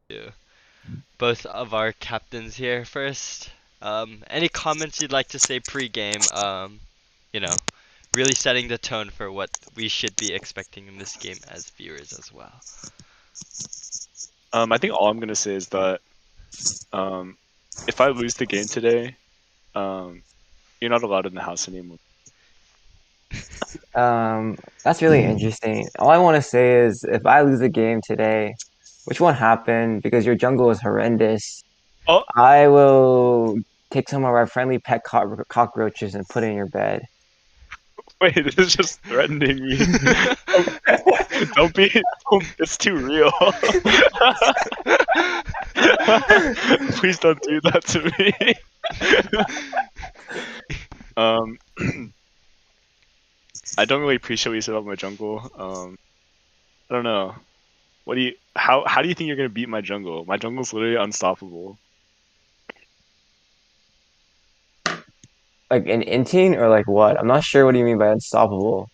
to both of our captains here first. Any comments you'd like to say pre-game? You know, really setting the tone for what we should be expecting in this game as viewers as well. I think all I'm gonna say is that if I lose the game today, you're not allowed in the house anymore. That's really interesting. All I want to say is if I lose a game today, which won't happen because your jungle is horrendous, Oh, I will take some of our friendly pet cockroaches and put it in your bed. wait, this is just threatening me. Don't be. It's too real. Please don't do that to me. um, I don't really appreciate what you said about my jungle. I don't know. What do you? How do you think you're gonna beat my jungle? My jungle's literally unstoppable. Like an inting or like what? I'm not sure what do you mean by unstoppable.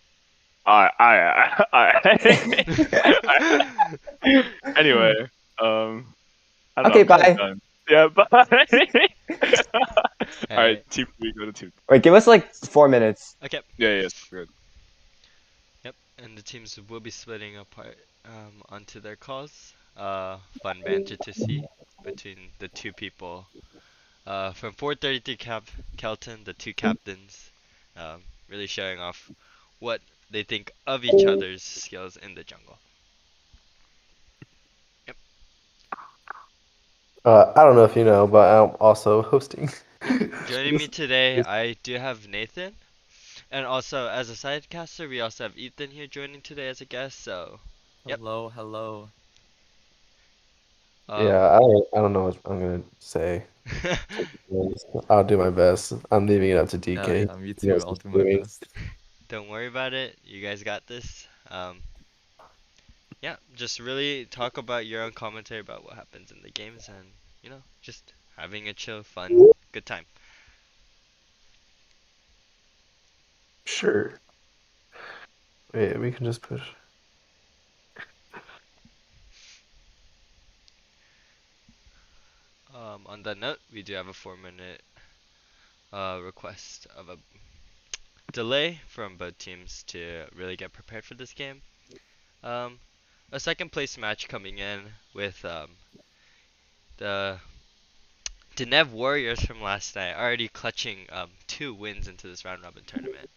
I. Anyway, I don't know. Okay, I'm kind of bye. done. Yeah, bye. All right, Alright. team three, go to team. Wait, give us like 4 minutes. Okay. Yeah, yeah, good. Yep. And the teams will be splitting apart onto their calls. Fun banter to see between the two people. From 433 Kelton, the two captains, really showing off what they think of each other's skills in the jungle. Yep. I don't know if you know, but I'm also hosting. Joining me today, I do have Nathan, and also as a sidecaster, we also have Ethan here joining today as a guest. So, yep. Hello, hello. Yeah, I don't know what I'm gonna say. I'll do my best. I'm leaving it up to Yeah, DK. yeah, me He too. knows I'll what do he's my doing. best. Don't worry about it. You guys got this. Yeah, just really talk about your own commentary about what happens in the games and, just having a chill, fun, good time. Sure. Wait, we can just push. On that note, we do have a 4 minute request of a delay from both teams to really get prepared for this game. Um, a second place match coming in with the Denev Warriors from last night already clutching 2 wins into this round robin tournament,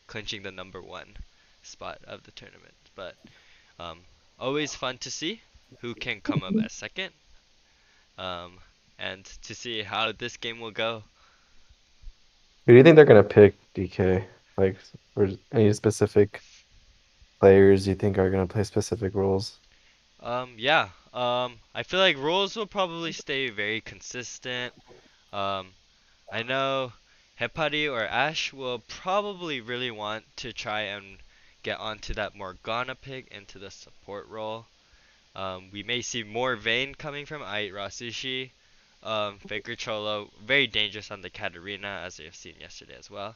clinching the #1 spot of the tournament. But um, always fun to see who can come up as second, um, and to see how this game will go. Who do you think they're gonna pick, DK? Like, or any specific players you think are gonna play specific roles? Yeah. I feel like roles will probably stay very consistent. Um, I know Hepari or Ash will probably really want to try and get onto that Morgana pick into the support role. We may see more Vayne coming from Ait Rasushi. Faker Cholo, very dangerous on the Katarina, as we have seen yesterday as well.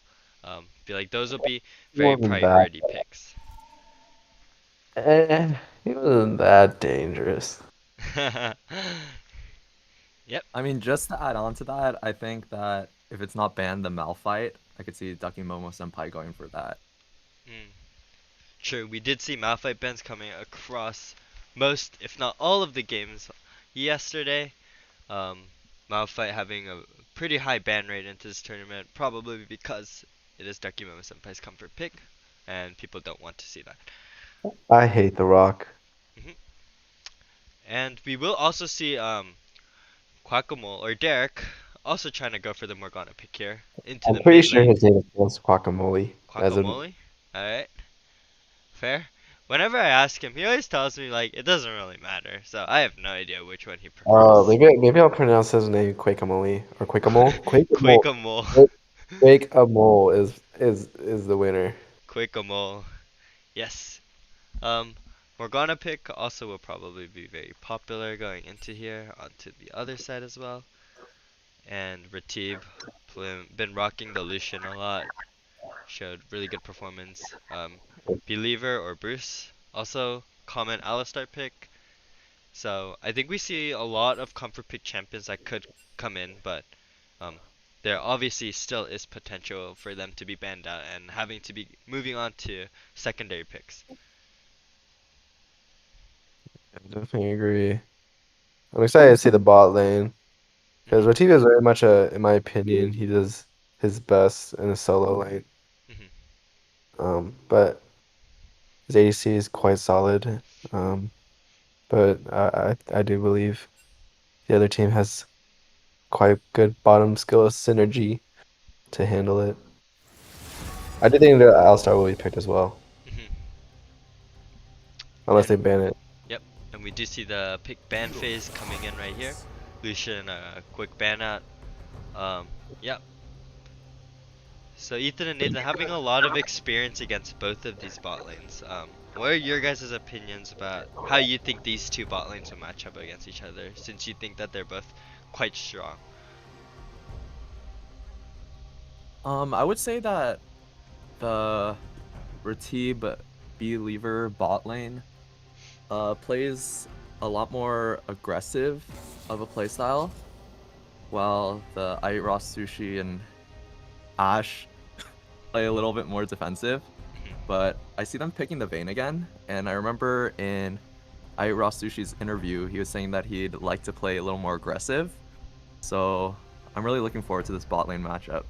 Feel like those will be very Wasn't that? priority picks. He wasn't that dangerous. Yep. I mean, just to add on to that, I think that if it's not banned, the Malphite, I could see Ducky Momo Senpai going for that. Mm. True, we did see Malphite bans coming across most, if not all of the games yesterday. Malphite having a pretty high ban rate into this tournament, probably because it is Ducky Momo Senpai's comfort pick, and people don't want to see that. I hate The Rock. And we will also see Quackamole or Derek also trying to go for the Morgana pick here into I'm the pretty mid sure lane. his name is Guacamole. As a Quackamole? Alright. Fair. Whenever I ask him, he always tells me like it doesn't really matter. So I have no idea which one he prefers. maybe I'll pronounce his name Quakamole or Quakamole. Quakamole. Quackamole. Quakamole is the winner. Quackamole. Yes. Um Morgana pick also will probably be very popular going into here onto the other side as well. And Ratib been rocking the Lucian a lot. Showed really good performance. Believer or Bruce also common Alistar pick. So I think we see a lot of comfort pick champions that could come in, but um, there obviously still is potential for them to be banned out and having to be moving on to secondary picks. I definitely agree. I'm excited to see the bot lane because Mhm, Retief is very much in my opinion, he does his best in a solo lane. mhm. But his ADC is quite solid. But I do believe the other team has quite good bottom skill synergy to handle it. I do think that Alistar will be picked as well, Mhm. unless they And ban it. yep, and we do see the pick ban phase coming in right here. Lucian, quick ban out. Yep. So Ethan and Nathan having a lot of experience against both of these bot lanes. What are your guys' opinions about how you think these two bot lanes will match up against each other, since you think that they're both quite strong? I would say that the Ratib Believer bot lane plays a lot more aggressive of a playstyle, while the I Eat Raw Sushi and Ash play a little bit more defensive. Mhm. But I see them picking the Vayne again, and I remember in I Eat Raw Sushi's interview, he was saying that he'd like to play a little more aggressive. So I'm really looking forward to this bot lane matchup.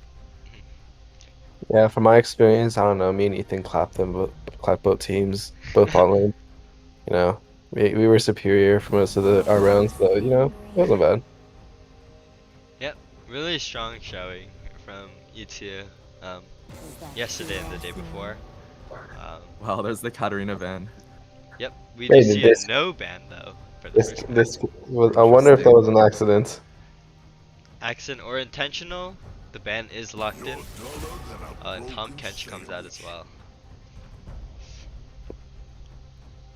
Yeah, from my experience, I don't know. Me and Ethan clapped both teams, both bot lane. You know, we were superior for most of our rounds, so it wasn't bad. Yep, really strong showing from you two yesterday and the day before. Um, Wow, there's the Katarina ban. yep, we do Hey, see a no ban though for the first pick. this was. I wonder if that Interesting. was an accident. Accident or intentional, the ban is locked in. And Tom Kench comes out as well.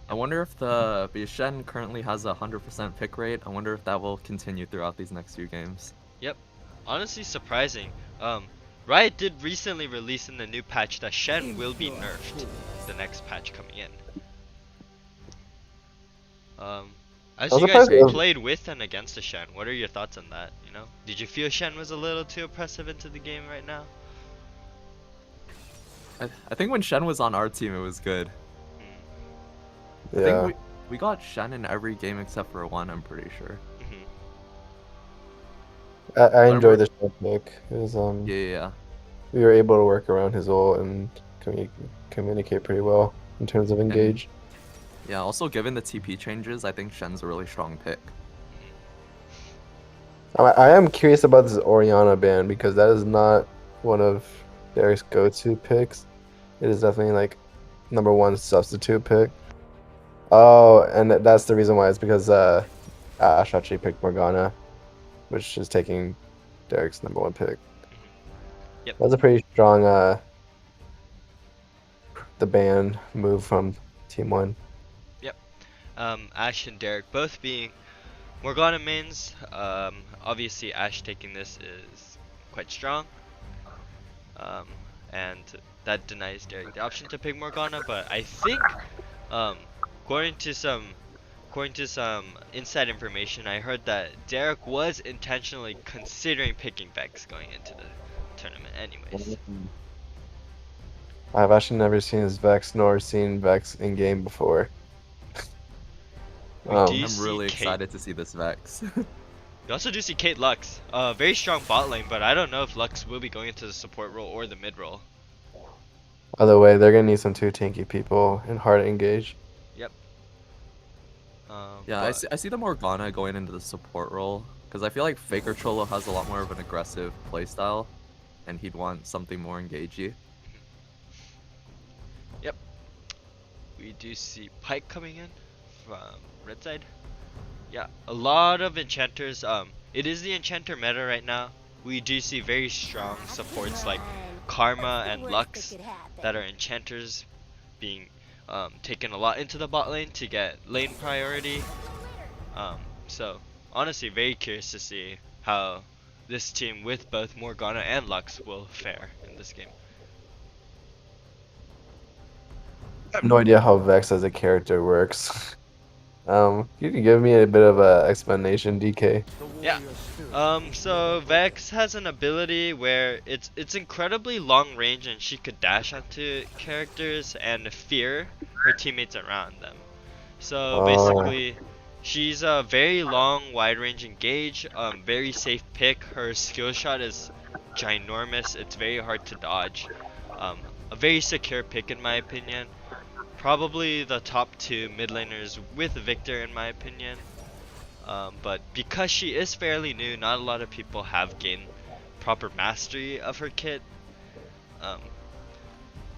I wonder if the Shen currently has a 100% pick rate. I wonder if that will continue throughout these next few games. Yep, honestly surprising. Riot did recently release in the new patch that Shen will be nerfed the next patch coming in. As I was you guys surprised. played with and against the Shen, what are your thoughts on that? Did you feel Shen was a little too oppressive into the game right now? I think when Shen was on our team, it was good. Mm, I think Yeah, we got Shen in every game except for one, I'm pretty sure. mhm. I But enjoyed the short pick. It was yeah. we were able to work around his ult and communicate pretty well in terms of And engage. yeah, also given the TP changes, I think Shen's a really strong pick. I am curious about this Orianna ban because that is not one of Derek's go-to picks. It is definitely like number one substitute pick. Oh, and that's the reason why. It's because Ash actually picked Morgana, which is taking Derek's number one pick. Yep. That's a pretty strong the ban move from Team One. Ash and Derek both being Morgana mains. Obviously Ash taking this is quite strong. Um, and that denies Derek the option to pick Morgana, but I think um, according to some inside information, I heard that Derek was intentionally considering picking Vex going into the tournament anyways. I've actually never seen his Vex nor seen Vex in game before. We do I'm see really Kate. excited to see this Vex. We also do see Kate Lux. Very strong bot lane, but I don't know if Lux will be going into the support role or the mid role. Other way, they're gonna need some two tanky people and hard to engage. Yep. Yeah, But I see the Morgana going into the support role, because I feel like Faker Cholo has a lot more of an aggressive playstyle, and he'd want something more engagey. Yep. We do see Pike coming in from red side. Yeah, a lot of enchanters. It is the enchanter meta right now. We do see very strong supports like Karma and Lux that are enchanters being taken a lot into the bot lane to get lane priority. So honestly, very curious to see how this team with both Morgana and Lux will fare in this game. I have no idea how Vex as a character works. You can give me a bit of a explanation, DK. Yeah. So Vex has an ability where it's incredibly long range and she could dash onto characters and fear her teammates around them. So Oh, basically, she's a very long, wide-range engage, very safe pick. Her skill shot is ginormous. It's very hard to dodge. A very secure pick in my opinion. Probably the top two mid laners with Victor in my opinion. But because she is fairly new, not a lot of people have gained proper mastery of her kit. Um,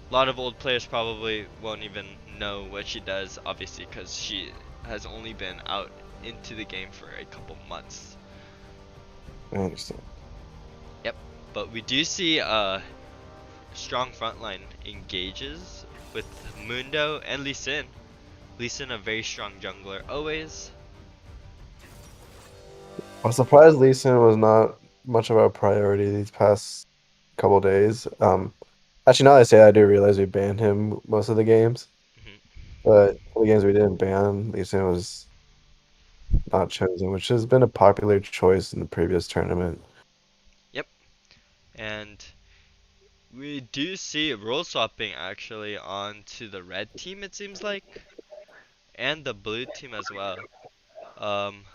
a lot of old players probably won't even know what she does, obviously, because she has only been out into the game for a couple months. I understand. Yep, but we do see strong frontline engages with Mundo and Lee Sin. Lee Sin, a very strong jungler always. I'm surprised Lee Sin was not much of a priority these past couple days. Actually, now that I say that, I do realize we banned him most of the games, Mhm. but the games we didn't ban, Lee Sin was not chosen, which has been a popular choice in the previous tournament. Yep, and we do see role swapping actually onto the red team, it seems like, and the blue team as well. Um,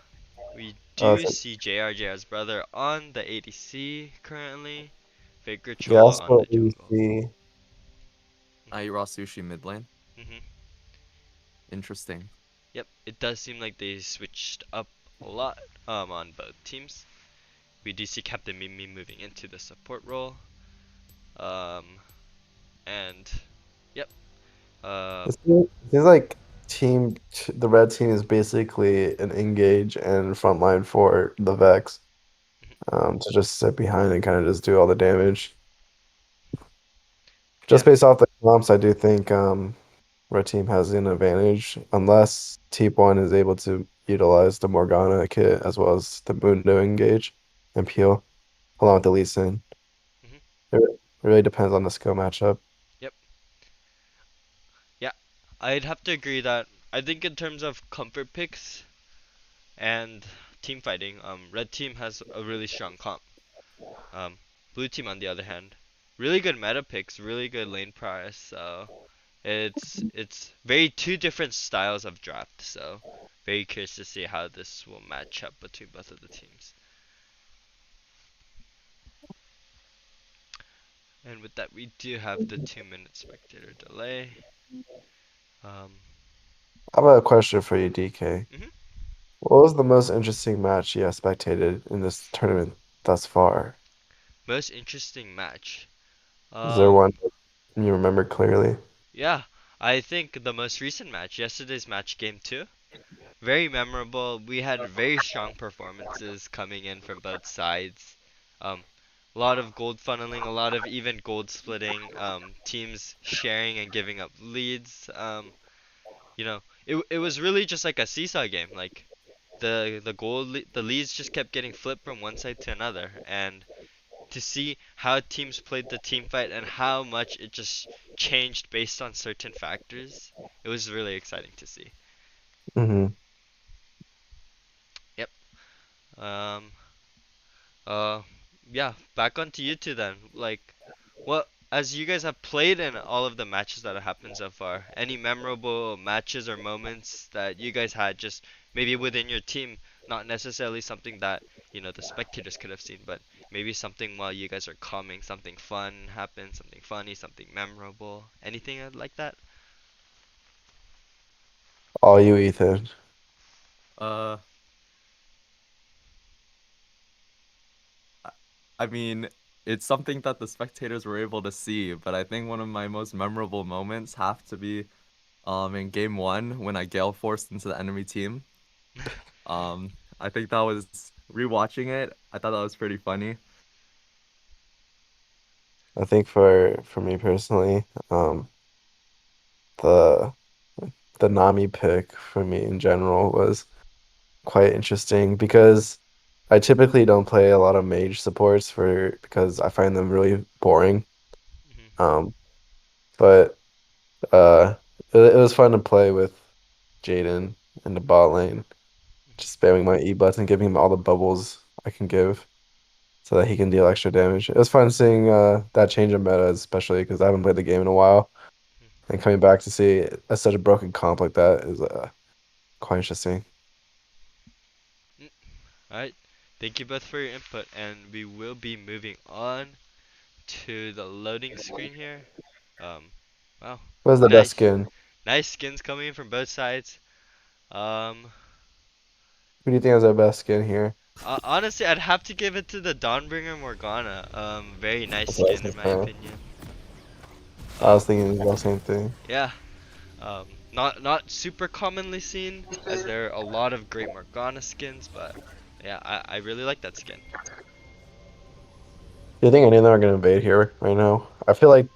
we do So, see JR's brother on the ADC currently, Vigor yeah, Cholo that's on the what we jungle. see. Aira Sushi mid lane. Hmm. Interesting. Yep, it does seem like they switched up a lot on both teams. We do see Captain Mimi moving into the support role. Um, and yep. Uh, It seems like the red team is basically an engage and frontline for the Vex, mhm, to just sit behind and kind of just do all the damage. Just yeah. based off the comps, I do think red team has an advantage unless T1 is able to utilize the Morgana kit as well as the Mundo engage and peel along with the Lee Sin. Hmm. It really depends on the skill matchup. Yep. Yeah. I'd have to agree that I think in terms of comfort picks and team fighting, red team has a really strong comp. Um, blue team on the other hand, really good meta picks, really good lane prowess. So it's very two different styles of draft. So very curious to see how this will match up between both of the teams. And with that, we do have the 2 minute spectator delay. Um, I have a question for you, DK. mhm. What was the most interesting match you have spectated in this tournament thus far? Most interesting match. Is there Um, one you remember clearly? yeah, I think the most recent match, yesterday's match, game two, very memorable. We had very strong performances coming in from both sides. Um, a lot of gold funneling, a lot of even gold splitting. Teams sharing and giving up leads. It was really just like a seesaw game. Like the leads just kept getting flipped from one side to another, and to see how teams played the team fight and how much it just changed based on certain factors, it was really exciting to see. Hmm. Yep. Um. Uh. Yeah. Back onto you two then. Like, what as you guys have played in all of the matches that have happened so far, any memorable matches or moments that you guys had just maybe within your team, not necessarily something that, the spectators could have seen, but maybe something while you guys are calming, something fun happened, something funny, something memorable, anything like that? All you, Ethan. Uh, I I mean, it's something that the spectators were able to see, but I think one of my most memorable moments have to be in game one when I gale forced into the enemy team. I think that was rewatching it. I thought that was pretty funny. I think for me personally, the the Nami pick for me in general was quite interesting because I typically don't play a lot of mage supports because I find them really boring. Hmm. Um, but uh, it was fun to play with Jaden in the bot lane, just spamming my E button, giving him all the bubbles I can give, so that he can deal extra damage. It was fun seeing that change of meta, especially because I haven't played the game in a while, and coming back to see such a broken comp like that is quite interesting. Alright, thank you both for your input, and we will be moving on to the loading screen here. Wow, What is the best nice, skin? nice skins coming in from both sides. Um, Who do you think has the best skin here? Honestly, I'd have to give it to the Dawnbringer Morgana. Very nice That's what I was skin in my thinking. opinion. I was Um, thinking the same thing. yeah. Not super commonly seen, as there are a lot of great Morgana skins, but yeah, I really like that skin. Do you think any of them are gonna invade here right now? I feel like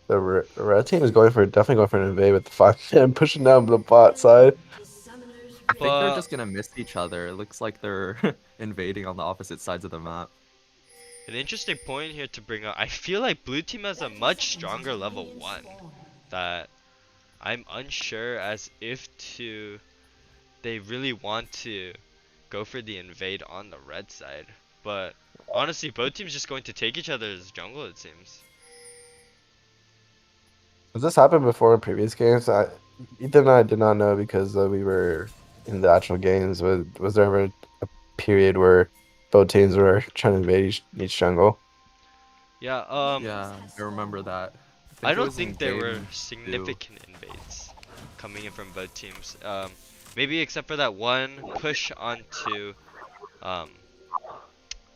the red team is definitely going for an invade with the 5 man pushing down the bot side. I think they're But just gonna miss each other. It looks like they're invading on the opposite sides of the map. an interesting point here to bring up, I feel like blue team has a much stronger level 1 that I'm unsure as if they really want to go for the invade on the red side. But honestly, both teams just going to take each other's jungle, it seems. Has this happened before in previous games? Ethan and I did not know because we were in the actual games. Was there ever a period where both teams were trying to invade each jungle? Yeah, Yeah, I remember that. I I think it don't was in think there were game 2. significant invades coming in from both teams. Maybe except for that one push onto um,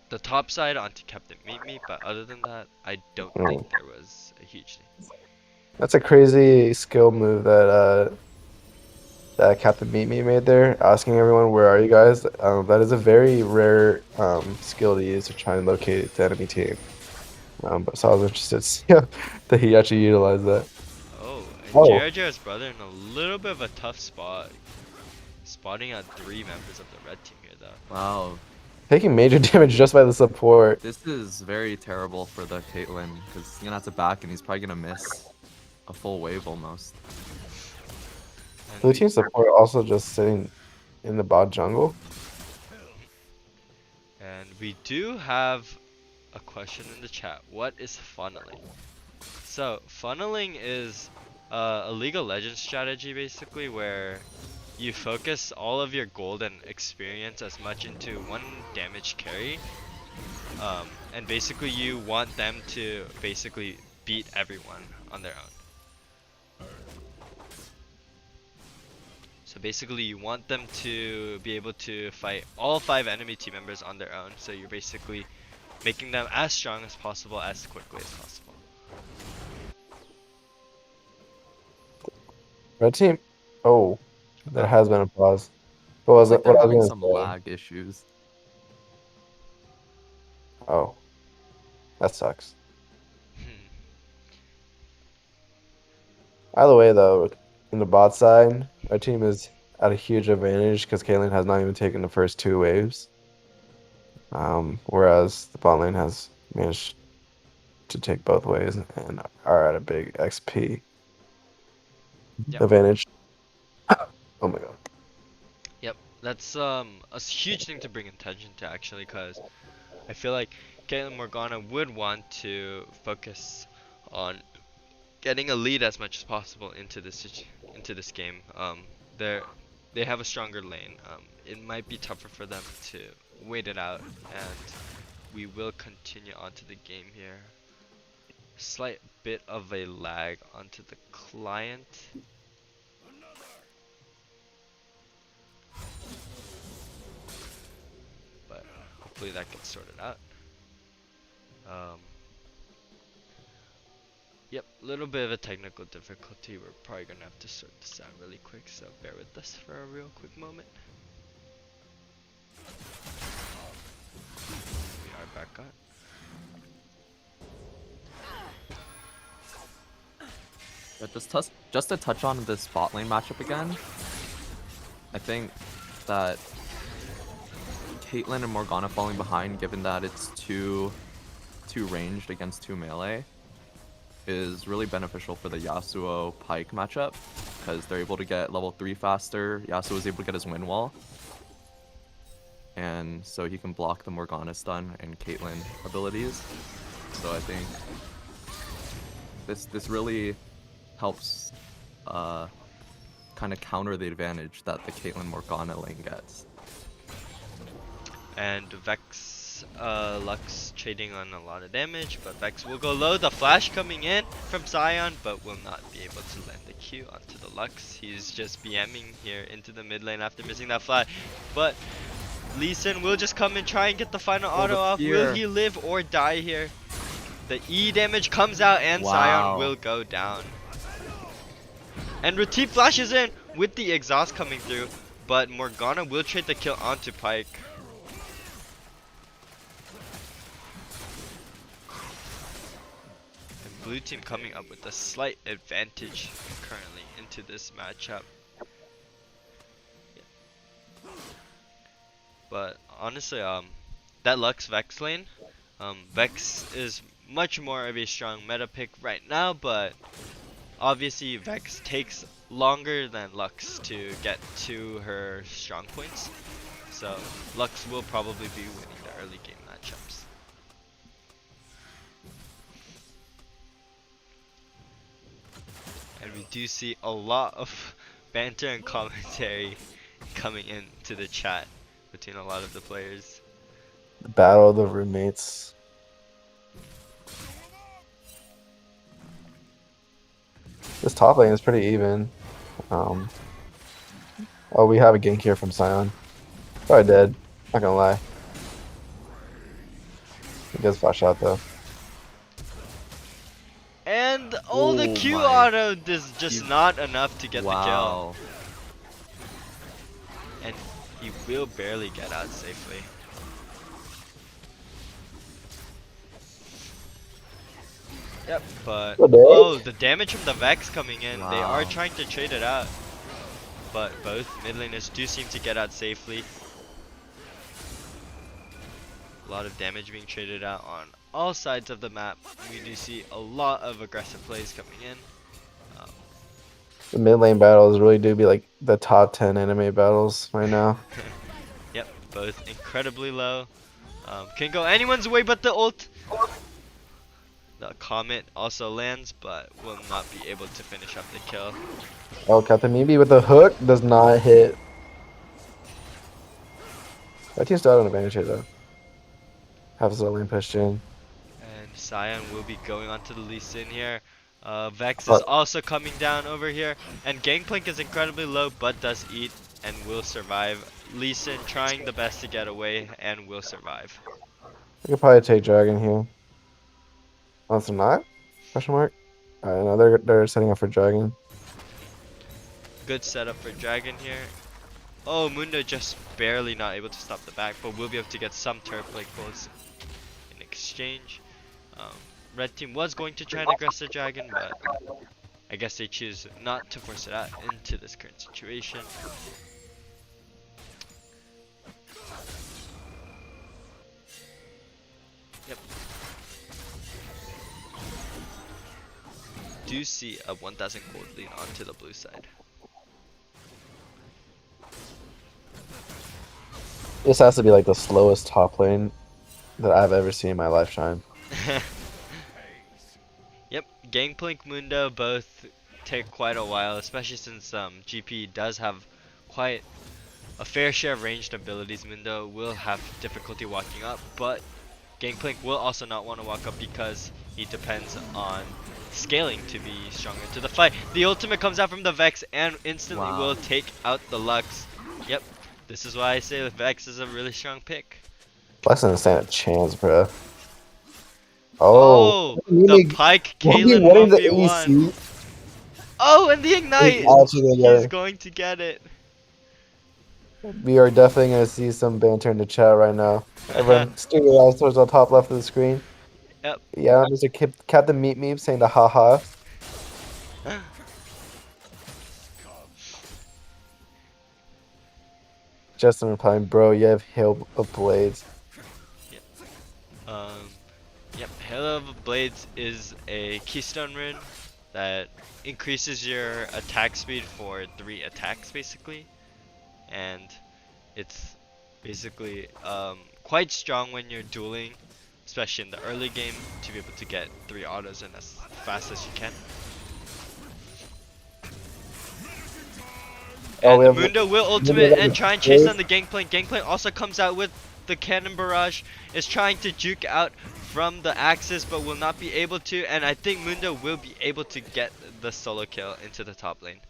the top side onto Captain Meet Me, but other than that, I don't think Mm. there was a huge thing. That's a crazy skill move that Captain Meet Me made there, asking everyone where are you guys. That is a very rare skill to use to try and locate the enemy team. But so I was interested to see that he actually utilized that. Oh, and Oh, JRJ's brother in a little bit of a tough spot, spotting out 3 members of the red team here though. Wow, taking major damage just by the support. this is very terrible for the Caitlyn because he's gonna have to back and he's probably gonna miss a full wave almost. And Blue team support also just sitting in the bot jungle. we do have a question in the chat. What is funneling? So funneling is a League of Legends strategy basically where you focus all of your gold and experience as much into one damage carry, and basically you want them to basically beat everyone on their own. So basically you want them to be able to fight all 5 enemy team members on their own, so you're basically making them as strong as possible as quickly as possible. Red team. Oh, there Uh, has been a pause. What was Looks like it? they're What I having was some gonna say? lag issues. Oh, that sucks. Hmm. Either way, though, in the bot side, our team is at a huge advantage because Caitlyn has not even taken the first 2 waves. Whereas the bot lane has managed to take both ways and are at a big XP Yep. advantage. Oh my god. Yep. That's a huge thing to bring attention to actually, because I feel like Caitlyn Morgana would want to focus on getting a lead as much as possible into this game. They have a stronger lane. It might be tougher for them to wait it out, and we will continue onto the game here. Slight bit of a lag onto the client. But hopefully that gets sorted out. Um, Yep, a little bit of a technical difficulty. We're probably gonna have to sort this out really quick, so bear with us for a real quick moment. We are back on. But just to touch on this bot lane matchup again, I think that Caitlyn and Morgana falling behind, given that it's too ranged against 2 melee, is really beneficial for the Yasuo Pyke matchup because they're able to get level 3 faster. Yasuo is able to get his wind wall. And so he can block the Morgana stun and Caitlyn abilities. So I think this really helps kind of counter the advantage that the Caitlyn Morgana lane gets. And Vex, Lux trading on a lot of damage, but Vex will go low. The flash coming in from Sion, but will not be able to land the Q onto the Lux. He's just BMing here into the mid lane after missing that flash. But Lee Sin will just come and try and get the final auto off. Will he live or die here? The E damage comes out and Sion will go down. And Retief flashes in with the exhaust coming through, but Morgana will trade the kill onto Pyke. And blue team coming up with a slight advantage currently into this matchup. Yeah. But honestly, that Lux Vex lane, Vex is much more of a strong meta pick right now, but obviously Vex takes longer than Lux to get to her strong points. So Lux will probably be winning the early game matchups. And we do see a lot of banter and commentary coming into the chat between a lot of the players. The battle of the roommates. This top lane is pretty even. Oh, we have a gank here from Sion. Probably dead. Not gonna lie. He does flash out though. And the Q auto is just not enough to get the kill. And he will barely get out safely. Yep, but the damage from the Vex coming in, they are trying to trade it out. But both mid laners do seem to get out safely. A lot of damage being traded out on all sides of the map. We do see a lot of aggressive plays coming in. The mid lane battles really do be like the top 10 anime battles right now. Yep, both incredibly low. Can go anyone's way but the ult. The Comet also lands, but will not be able to finish up the kill. Oh, Katamimi with the hook does not hit. That team still had an advantage here though. Half his lane pushed in. And Sion will be going onto the Lee Sin here. Vex is also coming down over here. And Gangplank is incredibly low, but does eat and will survive. Lee Sin trying the best to get away and will survive. I could probably take Dragon here. Unless they're not? Question mark? Alright, no, they're setting up for Dragon. Good setup for Dragon here. Oh, Mundo just barely not able to stop the back, but will be able to get some turret blade pulls in exchange. Red team was going to try and aggress the Dragon, but I guess they choose not to force it out into this current situation. Yep. Do see a 1000 gold lead onto the blue side. This has to be like the slowest top lane that I've ever seen in my lifetime. Yep, Gangplank, Mundo both take quite a while, especially since GP does have quite a fair share of ranged abilities. Mundo will have difficulty walking up, but Gangplank will also not want to walk up because he depends on scaling to be stronger into the fight. The ultimate comes out from the Vex and instantly will take out the Lux. Yep, this is why I say the Vex is a really strong pick. Lux doesn't stand a chance, bro. Oh, the Pyke Kaylin 1v1. Oh, and the Ignite! He's going to get it. We are definitely going to see some banter in the chat right now. Everyone, steer your eyes towards the top left of the screen. Yep. Yeah, Mr. Captain Meat Meep saying the haha. Justin replying, bro, you have hail of blades. Yeah. Yep, Halo of Blades is a keystone rune that increases your attack speed for 3 attacks basically, and it's basically quite strong when you're dueling, especially in the early game, to be able to get 3 autos in as fast as you can. Oh, we And have Mundo will ultimate Mundo and try and chase down the Gangplank. Gangplank also comes out with the Cannon Barrage, is trying to juke out from the Axis but will not be able to, and I think Mundo will be able to get the solo kill into the top lane.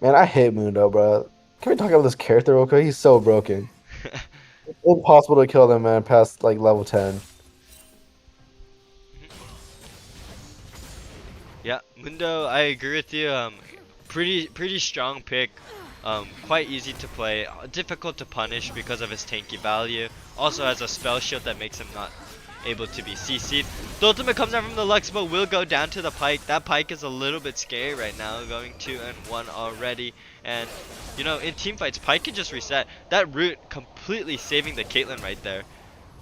Man, I hate Mundo, bro. Can we talk about this character real quick? He's so broken. It's impossible to kill them, man, past like level 10. Yeah, Mundo, I agree with you. Pretty strong pick. Quite easy to play, difficult to punish because of his tanky value. Also has a spell shield that makes him not able to be CC'd. The ultimate comes out from the Lux, but will go down to the Pyke. That Pyke is a little bit scary right now, going 2-1 already. And you know, in team fights, Pyke can just reset. That root completely saving the Caitlyn right there.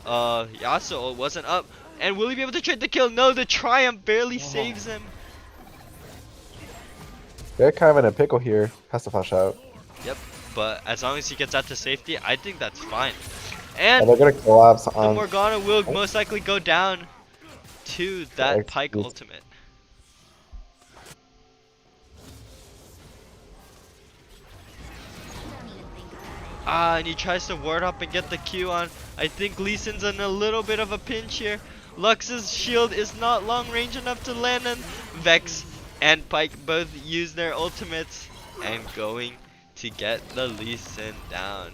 Yasuo wasn't up, and will he be able to trade the kill? No, the Triumph barely saves him. They're kind of in a pickle here. Has to flash out. Yep, but as long as he gets out to safety, I think that's fine. And And they're gonna collapse the on. Morgana will most likely go down to that Pyke Excuse- ultimate. And he tries to ward up and get the Q on. I think Lee Sin's in a little bit of a pinch here. Lux's shield is not long range enough to land, and Vex and Pyke both use their ultimates and going to get the Lee Sin down.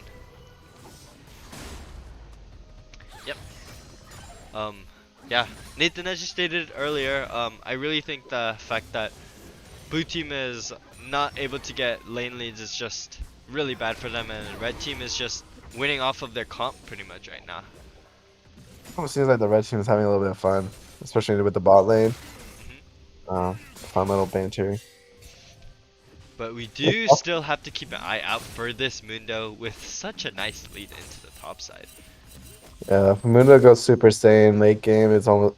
Yep. Yeah, Nathan, as you stated earlier, I really think the fact that blue team is not able to get lane leads is just really bad for them, and red team is just winning off of their comp pretty much right now. Almost seems like the red team is having a little bit of fun, especially with the bot lane. Fun little banter. But we do still have to keep an eye out for this Mundo with such a nice lead into the top side. Yeah, if Mundo goes Super Saiyan late game, it's almost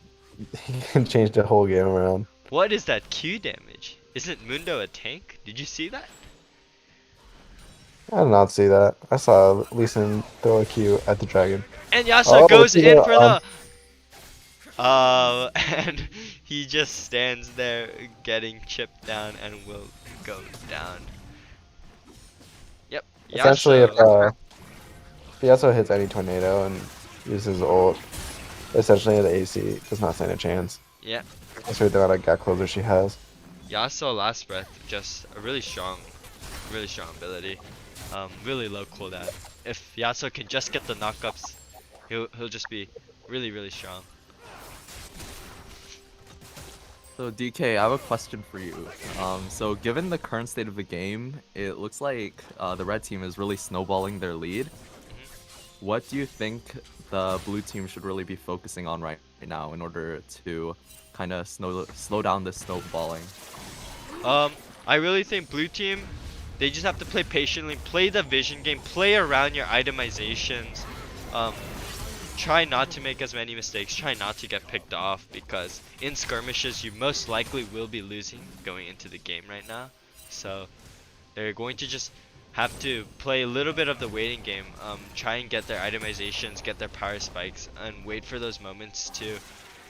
he can change the whole game around. What is that Q damage? Isn't Mundo a tank? Did you see that? I did not see that. I saw Lee Sin throw a Q at the dragon. And Yasuo Oh, goes you know, in for the... and he just stands there getting chipped down and will go down. Yep, Essentially, Yasuo. if Yasuo hits any tornado and uses ult, essentially the AC does not stand a chance. Yeah, That's right there, that gap closer she has. Yasuo Last Breath, just a really strong ability. Really low cooldown. If Yasuo can just get the knockups, he'll just be really strong. So DK, I have a question for you. So given the current state of the game, it looks like the red team is really snowballing their lead. What do you think the blue team should really be focusing on right now in order to kind of slow down this snowballing? I really think blue team, they just have to play patiently, play the vision game, play around your itemizations. Try not to make as many mistakes, try not to get picked off, because in skirmishes you most likely will be losing going into the game right now. So they're going to just have to play a little bit of the waiting game, try and get their itemizations, get their power spikes, and wait for those moments to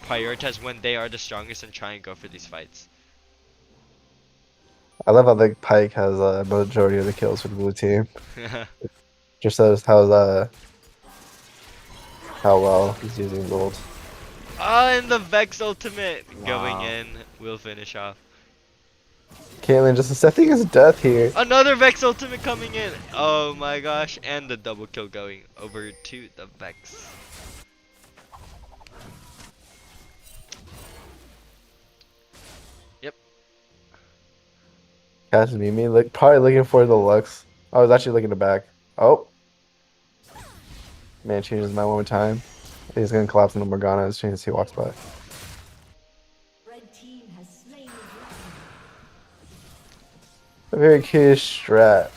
prioritize when they are the strongest and try and go for these fights. I love how the Pyke has a majority of the kills for the blue team. Just shows how well he's using gold. And the Vex ultimate going Wow. in will finish off. Caitlyn just accepting his death here. Another Vex ultimate coming in. Oh my gosh, and the double kill going over to the Vex. Yep. Catch Mimi, probably looking for the Lux. I was actually looking to back. Oh. Man changes his mind one more time. He's gonna collapse into Morgana as soon as he walks by. Red team has slain the dragon. A very cute strat.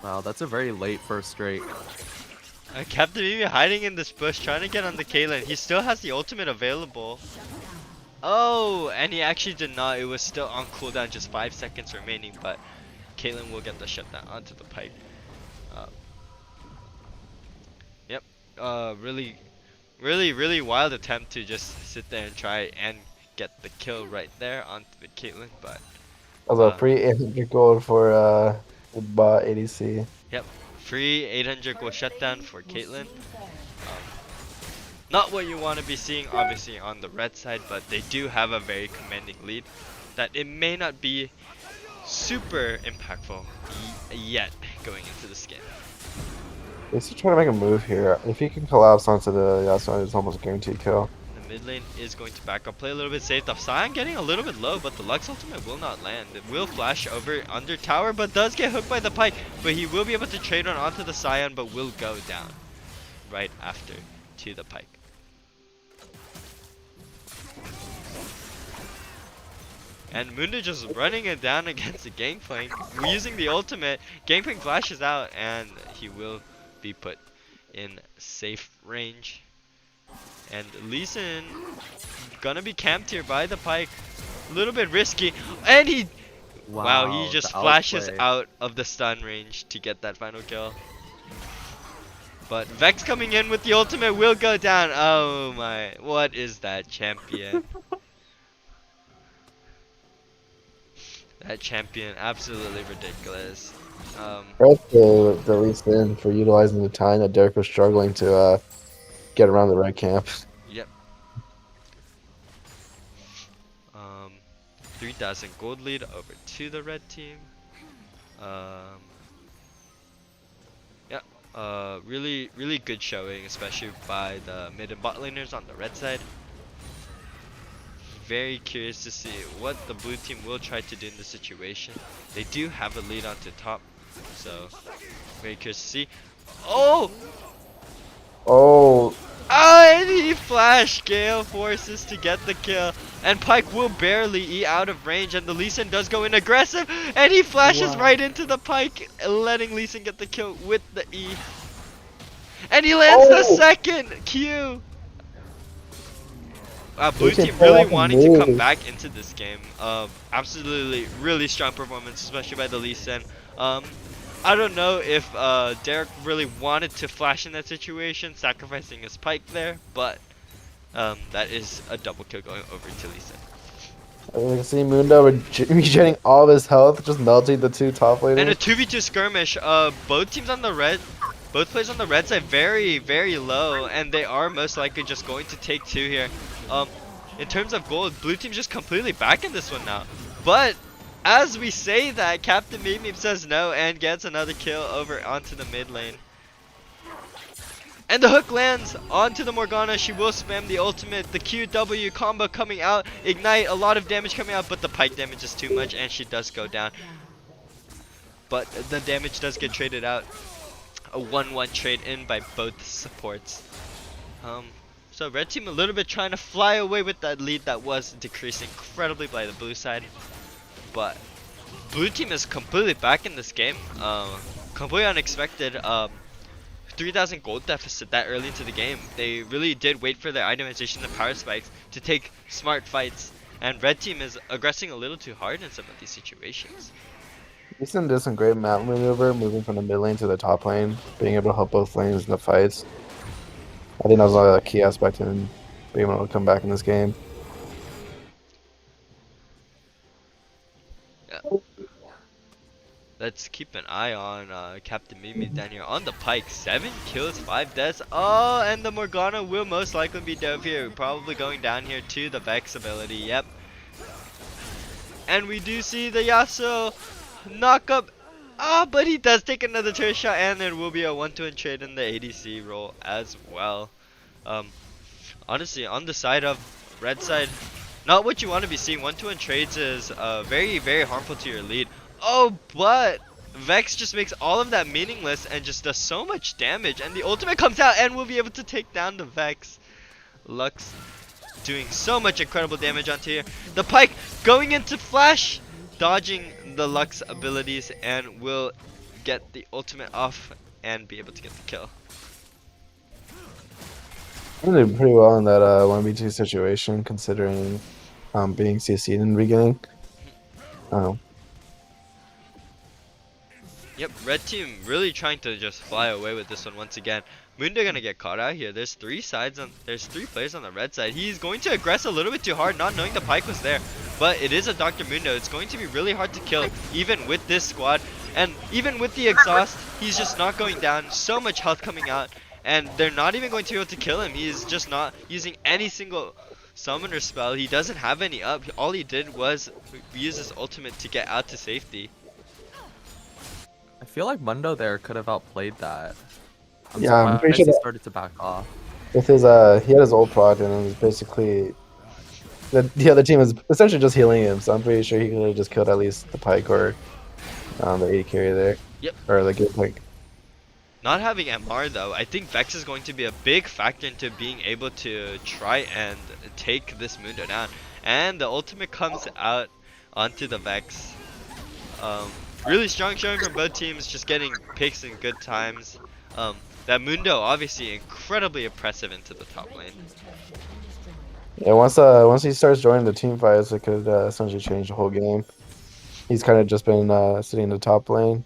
Wow, that's a very late first straight. Captain Mimi hiding in this bush, trying to get on the Caitlyn. He still has the ultimate available. Oh, and he actually did not. It was still on cooldown, just 5 seconds remaining, but Caitlyn will get the shutdown onto the Pyke. Yep. Really wild attempt to just sit there and try and get the kill right there onto the Caitlyn, but Also, free 800 gold for the bot ADC. yep, free 800 gold shutdown for Caitlyn. Not what you want to be seeing, obviously, on the red side, but they do have a very commanding lead that it may not be super impactful yet going into this game. He's still trying to make a move here. If he can collapse onto the Yasuo, it's almost a guaranteed kill. The mid lane is going to back up, play a little bit safe. The Sion getting a little bit low, but the Lux ultimate will not land. It will flash over under tower, but does get hooked by the Pyke. But he will be able to trade on onto the Sion, but will go down right after to the Pyke. And Munda just running it down against the Gangplank, using the ultimate. Gangplank flashes out, and he will be put in safe range. And Lee Sin gonna be camped here by the Pyke. A little bit risky, and he wow, he just flashes out of the stun range to get that final kill. But Vex coming in with the ultimate will go down. Oh my, what is that champion? That champion, absolutely ridiculous. Credit to the Lee Sin for utilizing the time that Derek was struggling to get around the red camp. Yep. 3,000 gold lead over to the red team. Yeah, really good showing, especially by the mid and bot laners on the red side. Very curious to see what the blue team will try to do in this situation. They do have a lead onto top, so very curious to see. Oh! Oh! And he flashed Gale forces to get the kill, and Pyke will barely eat out of range, and the Lee Sin does go in aggressive, and he flashes right into the Pyke, letting Lee Sin get the kill with the E. And he lands the second Q! Blue team really wanting to come back into this game. Absolutely, really strong performance, especially by the Lee Sin. I don't know if Derek really wanted to flash in that situation, sacrificing his Pyke there, but that is a double kill going over to Lee Sin. You can see Mundo regenerating all of his health, just melting the two top laners. And a 2v2 skirmish. Both teams on the red, both players on the red side very low, and they are most likely just going to take two here. In terms of gold, blue team's just completely back in this one now. But as we say that, Captain Mimi says no and gets another kill over onto the mid lane. And the hook lands onto the Morgana. She will spam the ultimate. The QW combo coming out. Ignite, a lot of damage coming out, but the Pyke damage is too much and she does go down. But the damage does get traded out. A 1-1 trade in by both supports. So red team a little bit trying to fly away with that lead that was decreased incredibly by the blue side. But blue team is completely back in this game. Completely unexpected. 3,000 gold deficit that early into the game. They really did wait for their itemization and power spikes to take smart fights. And red team is aggressing a little too hard in some of these situations. Lee Sin did some great map maneuver, moving from the mid lane to the top lane, being able to help both lanes in the fights. I think that was a key aspect in being able to come back in this game. Yeah. Let's keep an eye on Captain Mimi down here on the Pyke. 7 kills, 5 deaths. Oh, and the Morgana will most likely be dove here. Probably going down here to the Vex ability. Yep. And we do see the Yasuo knock up. Ah, but he does take another turret shot, and there will be a 1-1 trade in the ADC role as well. Honestly, on the side of red side, not what you want to be seeing. 1-1 trades is very harmful to your lead. Oh, but Vex just makes all of that meaningless and just does so much damage, and the ultimate comes out and will be able to take down the Vex. Lux doing so much incredible damage onto here. The Pyke going into flash, dodging the Lux abilities, and will get the ultimate off and be able to get the kill. I did pretty well in that 1v2 situation, considering being CC'd in the beginning. Um, Yep, red team really trying to just fly away with this one once again. Mundo gonna get caught out here. There's three players on the red side. He's going to aggress a little bit too hard, not knowing the Pyke was there. But it is a Dr. Mundo. It's going to be really hard to kill, even with this squad. And even with the exhaust, he's just not going down. So much health coming out. And they're not even going to be able to kill him. He's just not using any single summoner spell. He doesn't have any up. All he did was use his ultimate to get out to safety. I feel like Mundo there could have outplayed that. I'm pretty sure he that started to back off. with his he had his ult proc and it was basically the other team was essentially just healing him. So I'm pretty sure he could have just killed at least the Pyke or the AD carry there. Yep. Or the good Pyke. Not having MR though, I think Vex is going to be a big factor into being able to try and take this Mundo down. And the ultimate comes out onto the Vex. Really strong showing from both teams, just getting picks in good times. That Mundo obviously incredibly impressive into the top lane. Yeah, once he starts joining the team fights, it could essentially change the whole game. He's kind of just been sitting in the top lane,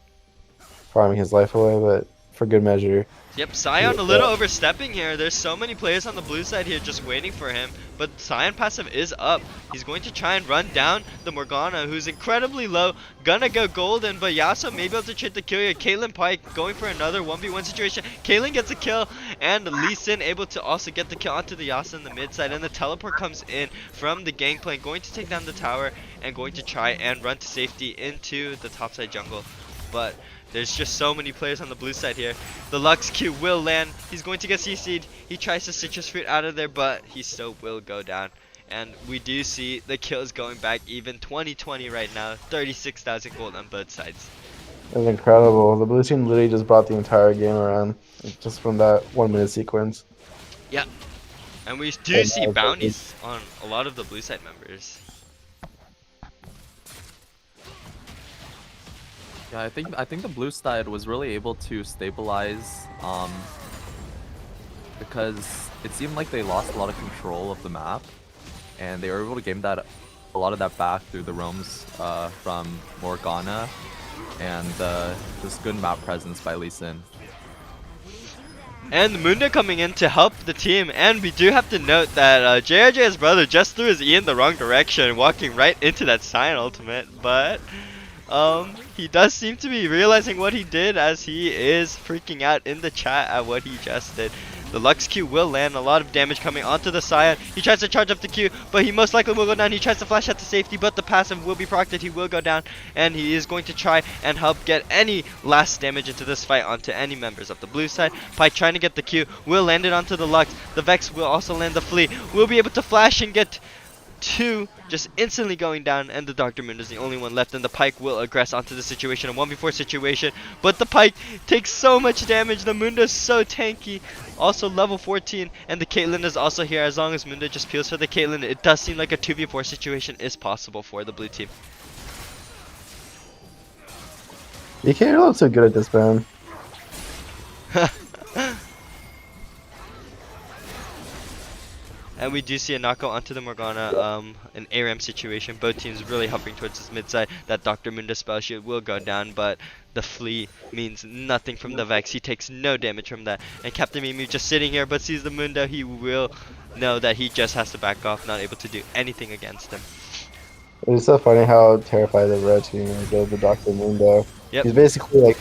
farming his life away, but for good measure. Yep, Sion a little overstepping here. There's so many players on the blue side here just waiting for him. But Sion passive is up. He's going to try and run down the Morgana, who's incredibly low. Gonna go golden, but Yasuo may be able to trade the kill here. Caitlyn Pyke going for another 1v1 situation. Caitlyn gets a kill, and Lee Sin able to also get the kill onto the Yasuo in the mid side. And the teleport comes in from the gangplank, going to take down the tower, and going to try and run to safety into the topside jungle. But there's just so many players on the blue side here. The Lux Q will land. He's going to get CC'd. He tries to citrus fruit out of there, but he still will go down. And we do see the kills going back even. 2020 right now. 36,000 gold on both sides. It was incredible. The blue team literally just brought the entire game around just from that 1 minute sequence. Yeah. And we do see bounties on a lot of the blue side members. Yeah, I think the blue side was really able to stabilize, because it seemed like they lost a lot of control of the map, and they were able to gain a lot of that back through the roams from Morgana, and just good map presence by Lee Sin. And Mundo coming in to help the team, and we do have to note that JRJ's brother just threw his E in the wrong direction, walking right into that Sion ultimate, but he does seem to be realizing what he did, as he is freaking out in the chat at what he just did. The Lux Q will land, a lot of damage coming onto the Sion. He tries to charge up the Q, but he most likely will go down. He tries to flash out to safety, but the passive will be procced. He will go down, and he is going to try and help get any last damage into this fight onto any members of the blue side. Pyke trying to get the Q, will land it onto the Lux. The Vex will also land the Flea. Will be able to flash and get two just instantly going down, and the Dr. Mundo is the only one left, and the Pyke will aggress onto the situation, a 1v4 situation, but the Pyke takes so much damage. The Mundo is so tanky, also level 14, and the Caitlyn is also here. As long as Mundo just peels for the Caitlyn, it does seem like a 2v4 situation is possible for the blue team. You can't look so good at this, man. And we do see a knockout onto the Morgana, an ARAM situation. Both teams really hovering towards this mid side. That Dr. Mundo spell shield will go down, but the Flea means nothing from the Vex. He takes no damage from that. And Captain Mimi just sitting here, but sees the Mundo. He will know that he just has to back off, not able to do anything against him. It's so funny how terrified the red team is of the Dr. Mundo. Yep. He's basically like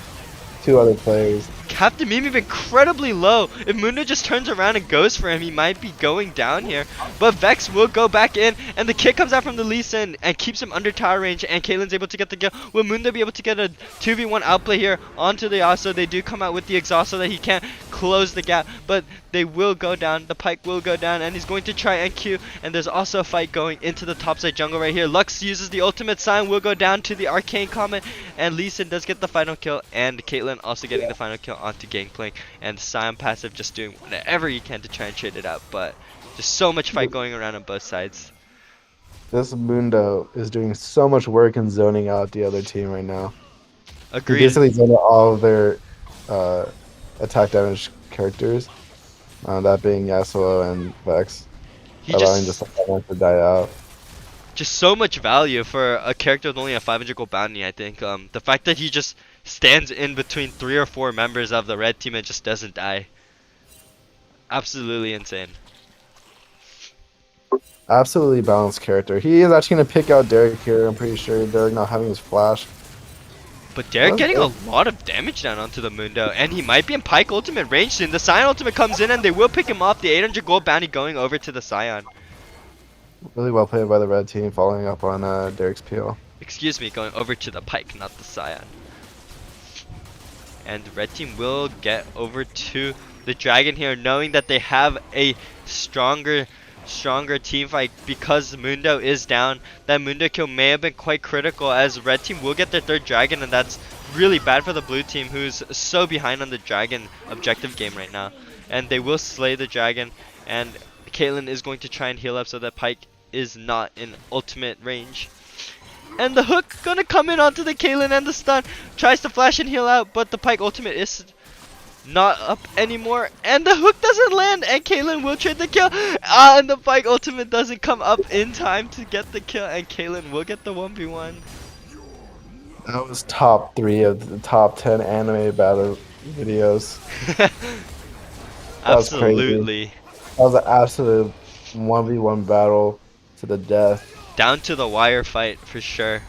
two other players. Captain Mimi incredibly low. If Mundo just turns around and goes for him, he might be going down here. But Vex will go back in, and the kick comes out from the Lee Sin and keeps him under tower range, and Caitlyn's able to get the kill. Will Mundo be able to get a 2v1 outplay here onto the Yasuo? They do come out with the exhaust so that he can't close the gap, but they will go down. The Pyke will go down, and he's going to try and Q, and there's also a fight going into the topside jungle right here. Lux uses the ultimate, Sign will go down to the arcane comment, and Lee Sin does get the final kill, and Caitlyn also getting the final kill onto Gangplank, and Sion passive just doing whatever he can to try and trade it out, but just so much fight going around on both sides. This Mundo is doing so much work in zoning out the other team right now. Agreed. He basically zoned out all of their attack damage characters. that being Yasuo and Vex, He allowing the just second one to die out. so much value for a character with only a 500 gold bounty, I think. The fact that he just stands in between 3 or 4 members of the red team and just doesn't die. Absolutely insane. Absolutely balanced character. He is actually going to pick out Derek here. I'm pretty sure Derek not having his flash. But Derek That's getting good. a lot of damage down onto the Mundo, and he might be in Pyke ultimate range soon. The Scion ultimate comes in and they will pick him off. The 800 gold bounty going over to the Scion. Really well played by the red team, following up on Derek's peel. Excuse me, going over to the Pyke, not the Scion. And the red team will get over to the Dragon here, knowing that they have a stronger team fight because Mundo is down. That Mundo kill may have been quite critical, as red team will get their 3rd Dragon, and that's really bad for the blue team, who's so behind on the Dragon objective game right now. And they will slay the Dragon, and Caitlyn is going to try and heal up so that Pyke is not in ultimate range. And the hook gonna come in onto the Caitlyn, and the stun tries to flash and heal out, but the Pyke ultimate is not up anymore, and the hook doesn't land, and Caitlyn will trade the kill. And the Pyke ultimate doesn't come up in time to get the kill, and Caitlyn will get the 1v1. That was top 3 of the top 10 anime battle videos. was crazy. Absolutely. That was an absolute 1v1 battle to the death. Down to the wire fight for sure.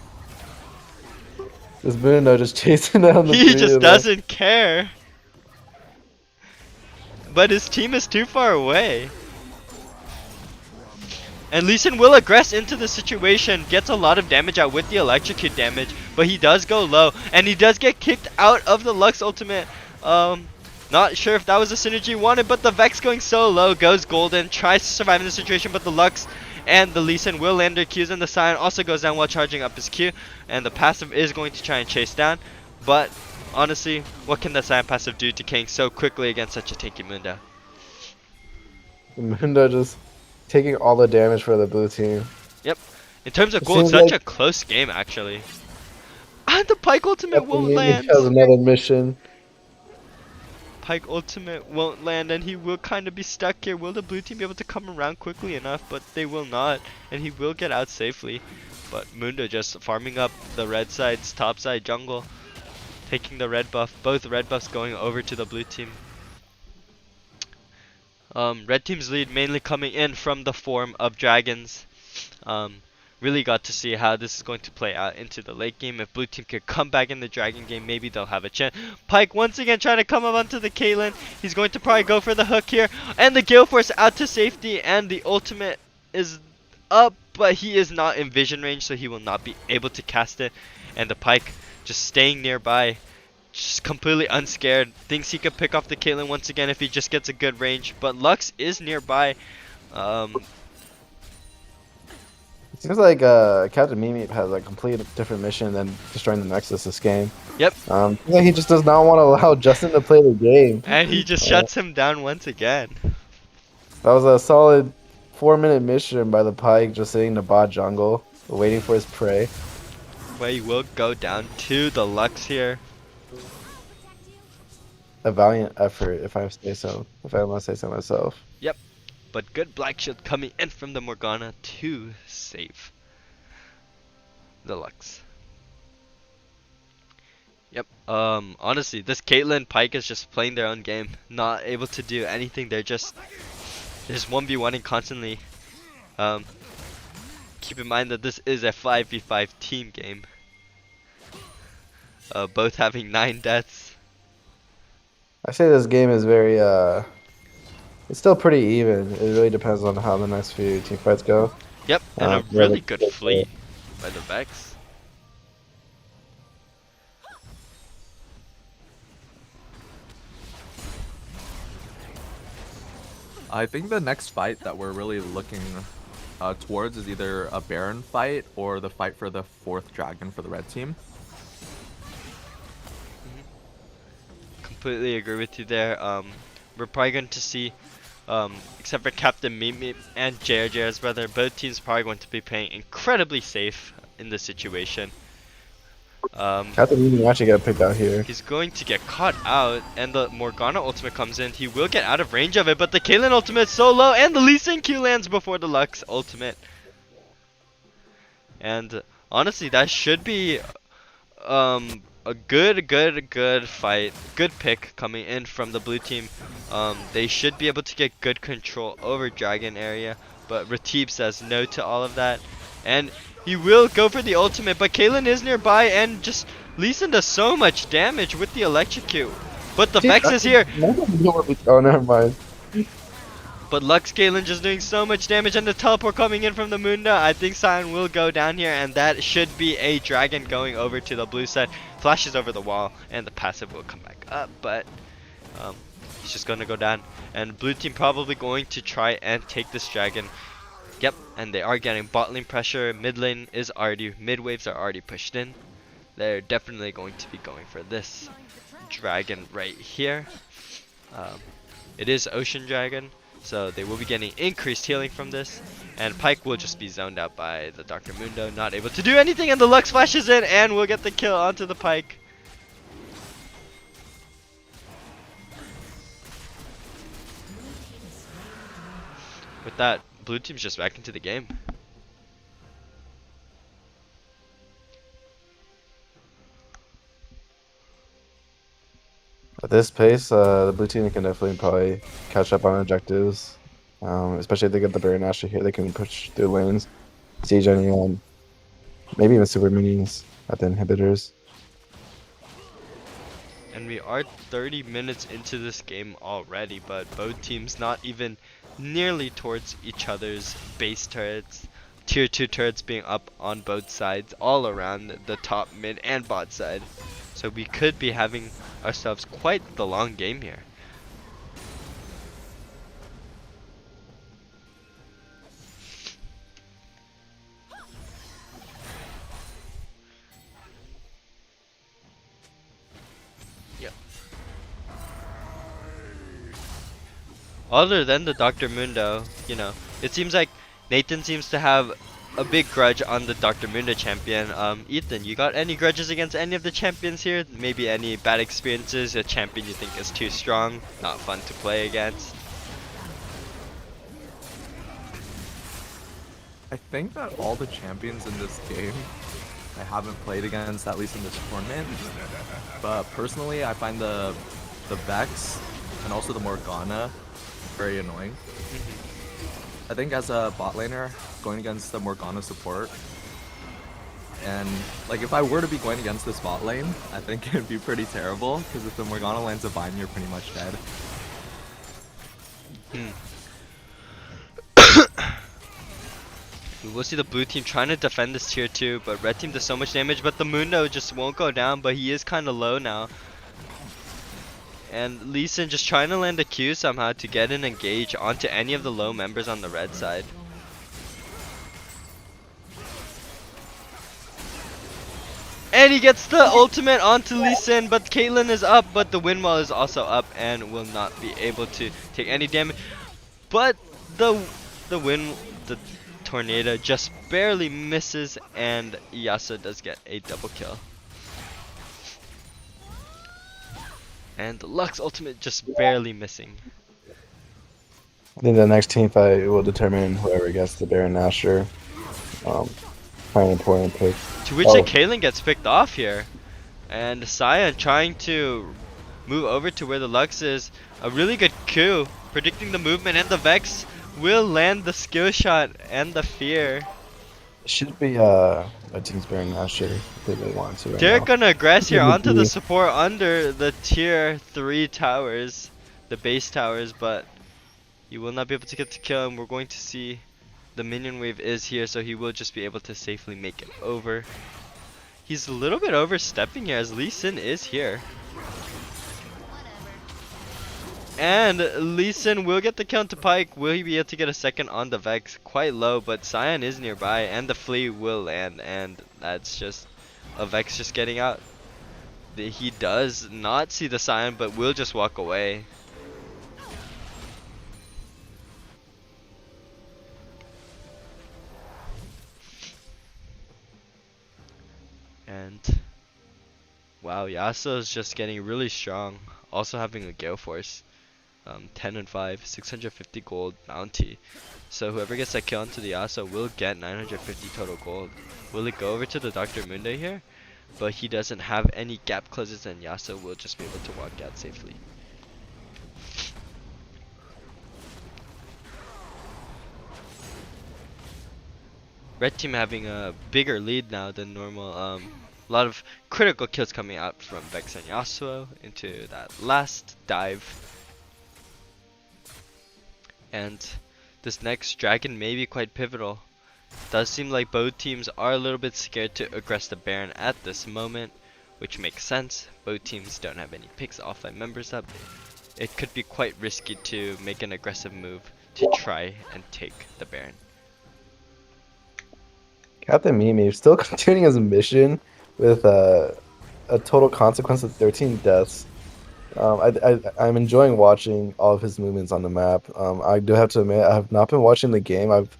This Mundo just chasing down the He 3 just of them. doesn't care. But his team is too far away. And Lee Sin will aggress into the situation, gets a lot of damage out with the electrocute damage, but he does go low, and he does get kicked out of the Lux ultimate. Not sure if that was the synergy he wanted, but the Vex going so low, goes golden, tries to survive in the situation, but the Lux and the Lee Sin will land their Qs, and the Scion also goes down while charging up his Q, and the passive is going to try and chase down, but honestly, what can the Scion passive do to King so quickly against such a tanky Mundo? Mundo just taking all the damage for the blue team. Yep. In terms of It gold, seems such like- a close game actually. And the Pyke ultimate won't land. Has another mission. Pyke ultimate won't land, and he will kind of be stuck here. Will the blue team be able to come around quickly enough? But they will not, and he will get out safely. But Mundo just farming up the red side's top side jungle, taking the red buff. Both red buffs going over to the blue team. Red team's lead mainly coming in from the form of dragons. Really got to see how this is going to play out into the late game. If blue team could come back in the dragon game, maybe they'll have a chance. Pyke once again trying to come up onto the Caitlyn. He's going to probably go for the hook here, and the Gale Force out to safety, and the ultimate is up, but he is not in vision range, so he will not be able to cast it. And the Pyke just staying nearby, just completely unscared, thinks he could pick off the Caitlyn once again if he just gets a good range, but Lux is nearby. It seems like Captain Mimi has a completely different mission than destroying the Nexus this game. Yep. Seems like he just does not want to allow Justin to play the game. And he just shuts him down once again. That was a solid 4-minute mission by the Pyke, just sitting in the bot jungle, waiting for his prey. But he will go down to the Lux here. A valiant effort, if I must say so myself. But good Black Shield coming in from the Morgana to save the Lux. Yep. Honestly, this Caitlyn Pyke is just playing their own game, not able to do anything. They're just 1v1ing constantly. Keep in mind that this is a 5v5 team game. Both having 9 deaths. I say this game is very it's still pretty even. It really depends on how the next few team fights go. Yep, and a really good fleet by the Vex. I think the next fight that we're really looking towards is either a Baron fight or the fight for the 4th dragon for the red team. Completely agree with you there. We're probably going to see, except for Captain Mimi and JRJ's brother, both teams probably going to be playing incredibly safe in this situation. Captain Meaning actually got picked out here. He's going to get caught out, and the Morgana ultimate comes in. He will get out of range of it, but the Caitlyn ultimate is so low, and the Lee Sin Q lands before the Lux ultimate. And honestly, that should be a good fight, good pick coming in from the blue team. They should be able to get good control over Dragon area, but Ratib says no to all of that, and he will go for the ultimate, but Caitlyn is nearby, and just Lee Sin does so much damage with the electrocute. But the Vex is here. Oh, never mind. But Lux Caitlyn just doing so much damage, and the teleport coming in from the Munda. I think Sion will go down here, and that should be a dragon going over to the blue side. Flashes over the wall, and the passive will come back up, but he's just gonna go down. And blue team probably going to try and take this dragon. Yep, and they are getting bot lane pressure. Mid lane is already, mid waves are already pushed in. They're definitely going to be going for this dragon right here. It is Ocean Dragon, so they will be getting increased healing from this, and Pyke will just be zoned out by the Dr. Mundo, not able to do anything, and the Lux flashes in, and we'll get the kill onto the Pyke. With that, blue team's just back into the game. At this pace, the blue team can definitely probably catch up on objectives. Especially if they get the Baron Asher here, they can push through lanes, siege anyone, maybe even super minis at the inhibitors. And we are 30 minutes into this game already, but both teams not even nearly towards each other's base turrets. Tier 2 turrets being up on both sides, all around the top, mid, and bot side. So we could be having ourselves quite the long game here. Yep. Other than the Dr. Mundo, you know, it seems like Nathan seems to have a big grudge on the Dr. Mundo champion. Ethan, you got any grudges against any of the champions here? Maybe any bad experiences? A champion you think is too strong, not fun to play against? I think that all the champions in this game I haven't played against, at least in this tournament. But personally, I find the Vex and also the Morgana very annoying. I think as a bot laner, going against the Morgana support, and like if I were to be going against this bot lane, I think it'd be pretty terrible, because if the Morgana lands a Vine, you're pretty much dead. We will see the blue team trying to defend this tier 2, but red team does so much damage, but the Mundo just won't go down, but he is kind of low now. And Lee Sin just trying to land a Q somehow to get an engage onto any of the low members on the red side. And he gets the ultimate onto Lee Sin, but Caitlyn is up, but the Windwall is also up and will not be able to take any damage. But the tornado just barely misses, and Yasuo does get a double kill. And the Lux ultimate just barely missing. I think the next team fight will determine whoever gets the Baron Asher. Quite an important pick. To which the Caitlyn gets picked off here. And Sion trying to move over to where the Lux is. A really good Q, predicting the movement, and the Vex will land the skill shot and the fear. It should be a team's Baron Asher if they really want to. They're gonna aggress here It would onto the be- support under the tier 3 towers, the base towers, but you will not be able to get the kill, and we're going to see the minion wave is here, so he will just be able to safely make it over. He's a little bit overstepping here as Lee Sin is here. And Lee Sin will get the kill to Pyke. Will he be able to get a second on the Vex? Quite low, but Sion is nearby, and the Flea will land, and that's just a Vex just getting out. He does not see the Sion, but will just walk away. And Wow, Yasuo is just getting really strong. Also having a Gale Force. 10 and 5, 650 gold bounty. So whoever gets that kill onto the Yasuo will get 950 total gold. Will it go over to the Dr. Mundo here? But he doesn't have any gap closes and Yasuo will just be able to walk out safely. Red team having a bigger lead now than normal. A lot of critical kills coming out from Vex and Yasuo into that last dive. And this next dragon may be quite pivotal. Does seem like both teams are a little bit scared to aggress the Baron at this moment, which makes sense. Both teams don't have any picks offline members up. It could be quite risky to make an aggressive move to try and take the Baron. Captain Mimi still continuing his mission with a total consequence of 13 deaths. I'm enjoying watching all of his movements on the map. I do have to admit, I have not been watching the game. I've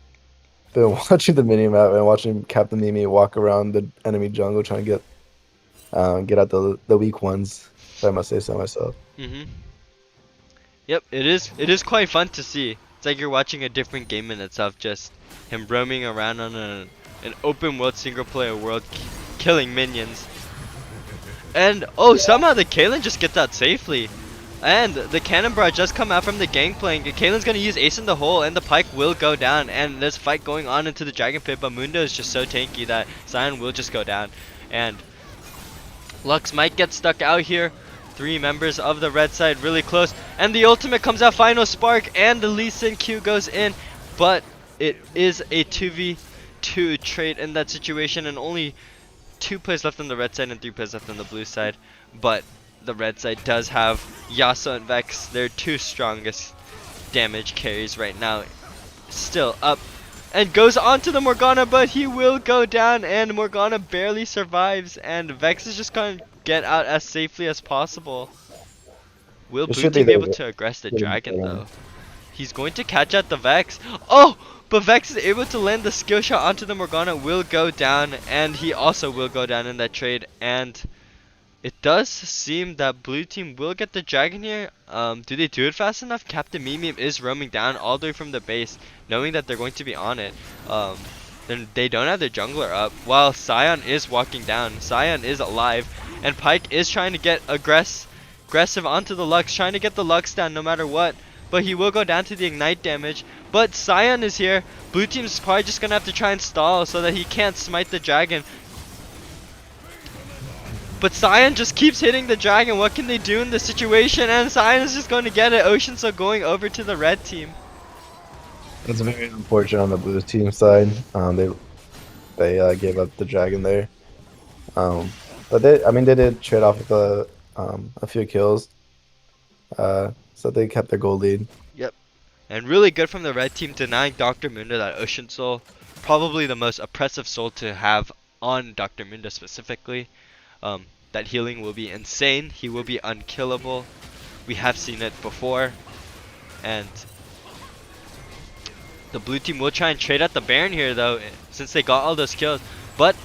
been watching the mini-map and watching Captain Mimi walk around the enemy jungle trying to get out the weak ones, if I must say so myself. Yep, it is quite fun to see. It's like you're watching a different game in itself, just him roaming around on an open world single player world killing minions. And oh, somehow the Kaylin just gets out safely. And the cannon barrage just come out from the gangplank. Kaylin's gonna use Ace in the hole and the Pyke will go down. And there's a fight going on into the Dragon Pit, but Mundo is just so tanky that Sion will just go down. And Lux might get stuck out here. 3 members of the red side really close. And the ultimate comes out, final spark, and the Lee Sin Q goes in. But it is a 2v2 trade in that situation, and only 2 plays left on the red side and 3 plays left on the blue side. But the red side does have Yasuo and Vex, their 2 strongest damage carries right now. Still up and goes onto the Morgana, but he will go down, and Morgana barely survives, and Vex is just gonna get out as safely as possible. Will blue team be able to aggress the dragon though? He's going to catch out the Vex. Oh! But Vex is able to land the skill shot onto the Morgana, will go down, and he also will go down in that trade. And it does seem that blue team will get the dragon here. Do they do it fast enough? Captain Mimi is roaming down all the way from the base, knowing that they're going to be on it. Then they don't have their jungler up, while Sion is walking down. Sion is alive, and Pyke is trying to get aggressive onto the Lux, trying to get the Lux down no matter what. But he will go down to the ignite damage. But Sion is here. Blue team's probably just gonna have to try and stall so that he can't smite the dragon. But Sion just keeps hitting the dragon. What can they do in this situation? And Sion is just going to get it. Ocean so going over to the red team. It's very unfortunate on the blue team side. They gave up the dragon there. But they did trade off with a few kills. So they kept their gold lead. Yep. And really good from the red team, denying Dr. Mundo that Ocean Soul. Probably the most oppressive soul to have on Dr. Mundo specifically. That healing will be insane. He will be unkillable. We have seen it before. And the blue team will try and trade out the Baron here though, since they got all those kills. But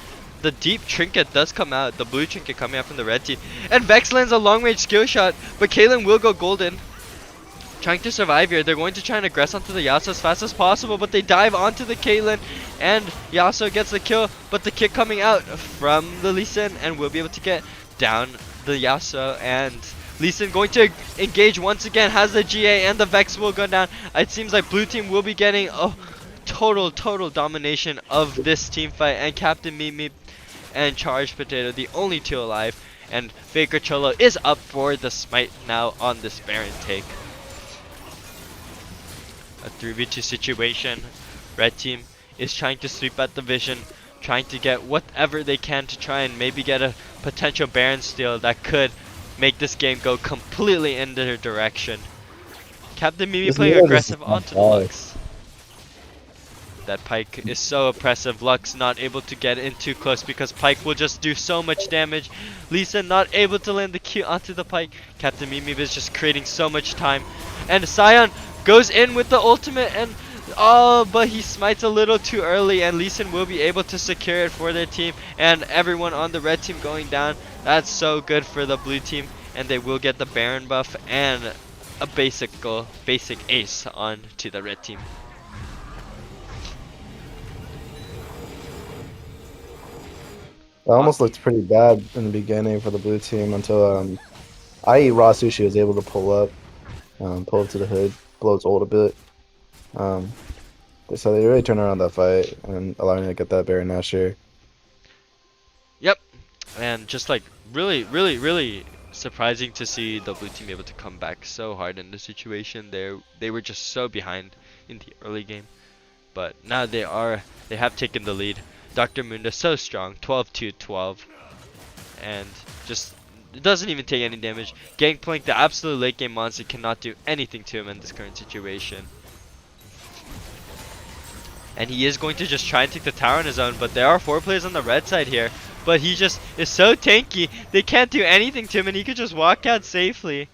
the deep trinket does come out. The blue trinket coming out from the red team. And Vex lands a long range skill shot, but Kaylin will go golden. Trying to survive here. They're going to try and aggress onto the Yasuo as fast as possible, but they dive onto the Kaylin, and Yasuo gets the kill, but the kick coming out from the Lee Sin, and will be able to get down the Yasuo, and Lee Sin going to engage once again, has the GA, and the Vex will go down. It seems like blue team will be getting total domination of this team fight, and Captain Mimi and Charged Potato, the only 2 alive, and Faker Cholo is up for the smite now on this Baron take. A 3v2 situation. Red team is trying to sweep at the vision, trying to get whatever they can to try and maybe get a potential Baron steal that could make this game go completely in their direction. Captain Mimi playing aggressive onto the Lux. That Pyke is so oppressive. Lux not able to get in too close because Pyke will just do so much damage. Lisa not able to land the Q onto the Pyke. Captain Mimi is just creating so much time. And Sion goes in with the ultimate, and Oh, but he smites a little too early, and Lee Sin will be able to secure it for their team, and everyone on the red team going down. That's so good for the blue team, and they will get the Baron buff and a basic ace on to the red team. It almost looked pretty bad in the beginning for the blue team until Raw Sushi was able to pull up to the hood, blow its ult a bit. So they really turned around that fight and allowing me to get that Baron Nashor. Yep, and just like really surprising to see the blue team able to come back so hard in the situation. They were just so behind in the early game, but now they have taken the lead. Dr. Mundo so strong, 12-12, and just it doesn't even take any damage. Gangplank, the absolute late game monster, cannot do anything to him in this current situation. And he is going to just try and take the tower on his own, but there are 4 players on the red side here. But he just is so tanky, they can't do anything to him, and he could just walk out safely.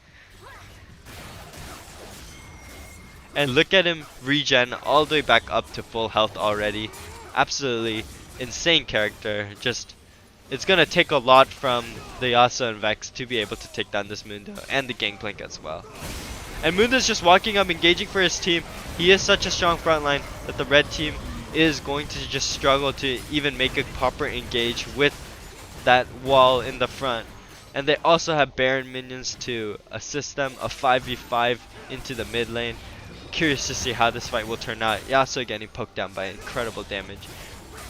And look at him regen all the way back up to full health already. Absolutely insane character. Just, it's gonna take a lot from the Yasuo and Vex to be able to take down this Mundo and the Gangplank as well. And Mundo's just walking up, engaging for his team. He is such a strong front line that the red team is going to just struggle to even make a proper engage with that wall in the front. And they also have Baron minions to assist them, a 5v5 into the mid lane. Curious to see how this fight will turn out. Yasuo getting poked down by incredible damage.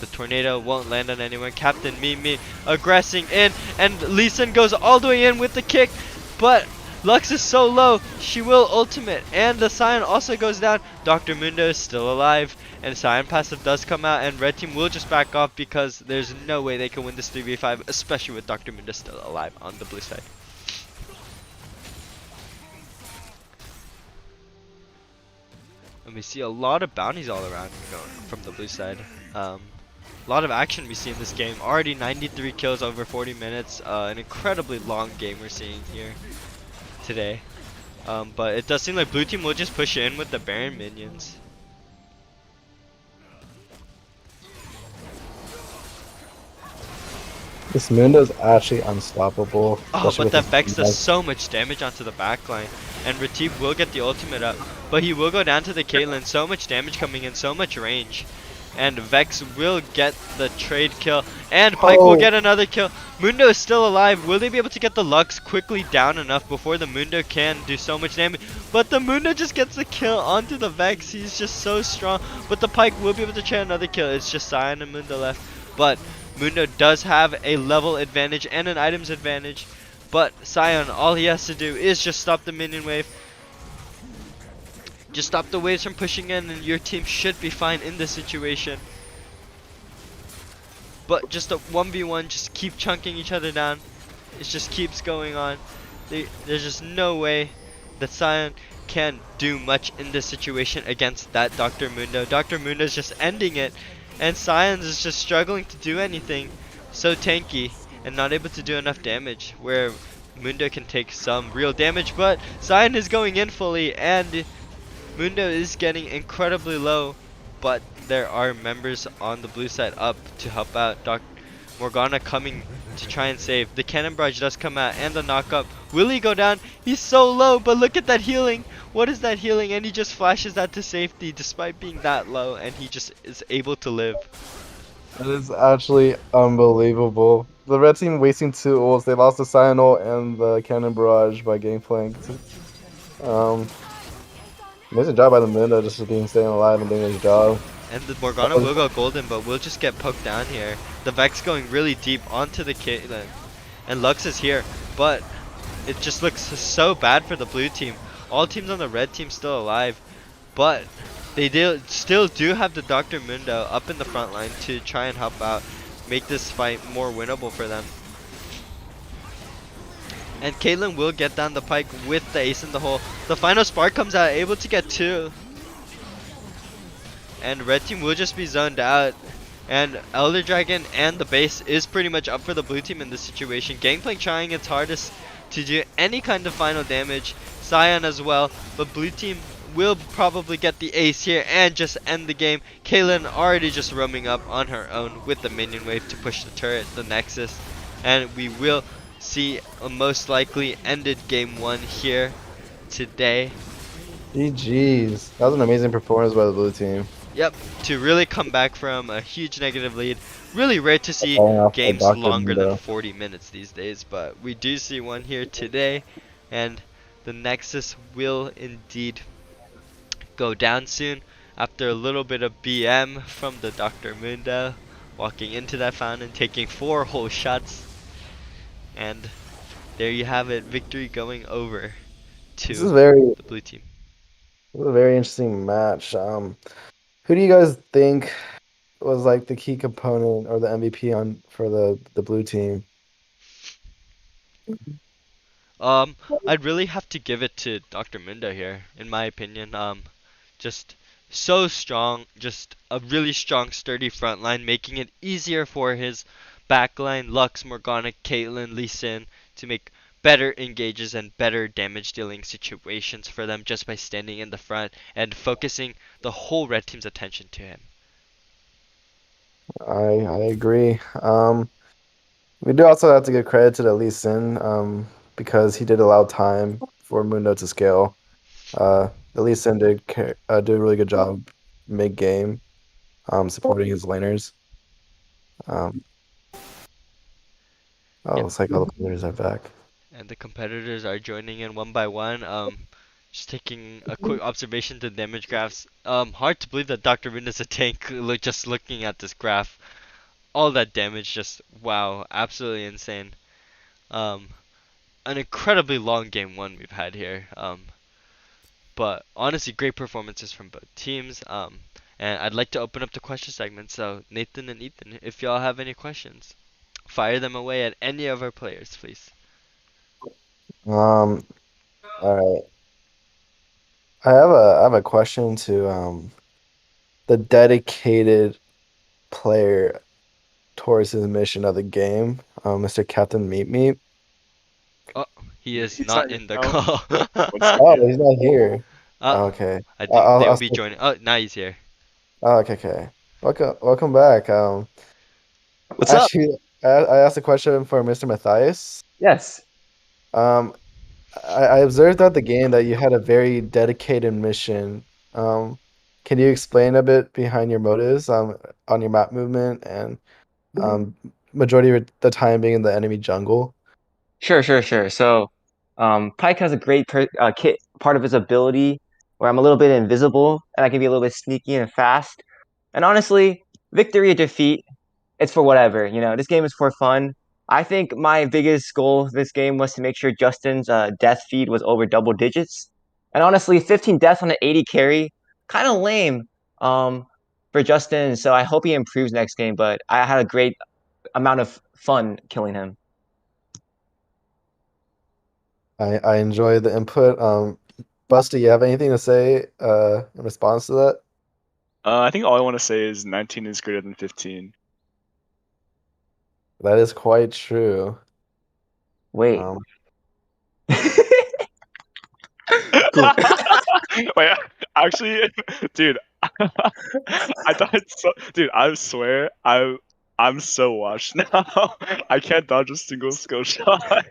The tornado won't land on anyone. Captain Mimi aggressing in, and Lee Sin goes all the way in with the kick, but Lux is so low, she will ultimate, and the Sion also goes down. Dr. Mundo is still alive, and Sion passive does come out, and red team will just back off because there's no way they can win this 3v5, especially with Dr. Mundo still alive on the blue side. And we see a lot of bounties all around from the blue side. A lot of action we see in this game. Already 93 kills over 40 minutes. An incredibly long game we're seeing here today. But it does seem like blue team will just push in with the Baron minions. This Mundo's actually unstoppable. Oh, especially but that with Vex his does so much damage onto the backline. And Ratib will get the ultimate up. But he will go down to the Caitlyn. So much damage coming in, so much range. And Vex will get the trade kill. And Pyke will get another kill. Mundo is still alive. Will they be able to get the Lux quickly down enough before the Mundo can do so much damage? But the Mundo just gets the kill onto the Vex. He's just so strong. But the Pyke will be able to trade another kill. It's just Sion and Mundo left. But Mundo does have a level advantage and an items advantage. But Sion, all he has to do is just stop the minion wave. Just stop the waves from pushing in, and your team should be fine in this situation. But just a 1v1, just keep chunking each other down. It just keeps going on. There's just no way that Sion can do much in this situation against that Dr. Mundo. Dr. Mundo is just ending it, and Sion is just struggling to do anything. So tanky, and not able to do enough damage, where Mundo can take some real damage, but Sion is going in fully, and Mundo is getting incredibly low, but there are members on the blue side up to help out. Morgana coming to try and save. The cannon barrage does come out, and the knockup. Will he go down? He's so low, but look at that healing. What is that healing? And he just flashes that to safety despite being that low, and he just is able to live. That is actually unbelievable. The red team wasting 2 ults. They lost the Sion ult and the cannon barrage by Gangplank. Amazing job by the Mundo just staying alive and doing his job. And the Morgana will go golden, but we'll just get poked down here. The Vex going really deep onto the Caitlyn. And Lux is here, but it just looks so bad for the blue team. All teams on the red team still alive, but they still do have the Dr. Mundo up in the front line to try and help out, make this fight more winnable for them. And Caitlyn will get down the Pyke with the ace in the hole. The final spark comes out, able to get 2. And red team will just be zoned out. And Elder Dragon and the base is pretty much up for the blue team in this situation. Gangplank trying its hardest to do any kind of final damage. Sion as well. But blue team will probably get the ace here and just end the game. Caitlyn already just roaming up on her own with the minion wave to push the turret, the Nexus. And we will see a most likely ended game 1 here today. GG's. That was an amazing performance by the blue team. Yep, to really come back from a huge negative lead. Really rare to see Falling off by games Dr. longer than Mundo. 40 minutes these days, but we do see one here today, and the Nexus will indeed go down soon after a little bit of BM from the Dr. Mundo, walking into that fountain, taking 4 whole shots, and there you have it, victory going over This is to very the blue team. It was a very interesting match. Who do you guys think was like the key component or the MVP on for the blue team? I'd really have to give it to Dr. Mundo here, in my opinion. Just so strong, just a really strong, sturdy front line, making it easier for his backline, Lux, Morgana, Caitlyn, Lee Sin, to make better engages and better damage dealing situations for them just by standing in the front and focusing the whole red team's attention to him. I agree. We do also have to give credit to the Lee Sin, because he did allow time for Mundo to scale. The Lee Sin did do a really good job mid game, supporting his laners. Um, Yep. looks like all the players are back. And the competitors are joining in one by one. Just taking a quick observation to the damage graphs. Hard to believe that Dr. Rin is a tank. Just looking at this graph, all that damage, just wow, absolutely insane. An incredibly long game 1 we've had here. But honestly, great performances from both teams. And I'd like to open up the question segment. So Nathan and Ethan, if y'all have any questions, fire them away at any of our players, please. All right. I have a question to the dedicated player towards his mission of the game, Mr. Captain Meat Meat. Oh, he is He's not not in the here. call. One Oh, second. he's not here. uh, Okay. I think they will I'll be speak. joining. Oh, now he's here. Oh, okay. Welcome back. What's up? Actually, I asked a question for Mr. Matthias. Yes. Um, I observed throughout the game that you had a very dedicated mission. Can you explain a bit behind your motives, on your map movement and majority of the time being in the enemy jungle? Sure. So, Pike has a great part of his ability where I'm a little bit invisible and I can be a little bit sneaky and fast. And honestly, victory or defeat, it's for whatever. This game is for fun. I think my biggest goal this game was to make sure Justin's death feed was over double digits. And honestly, 15 deaths on an 80 carry, kind of lame um, for Justin. So I hope he improves next game. But I had a great amount of fun killing him. I enjoy the input. Buster, you have anything to say in response to that? I think all I want to say is 19 is greater than 15. That is quite true. Wait. Um, Cool. Wait, actually, dude, I thought it's so. Dude, I swear, I'm so washed now. I can't dodge a single skill shot.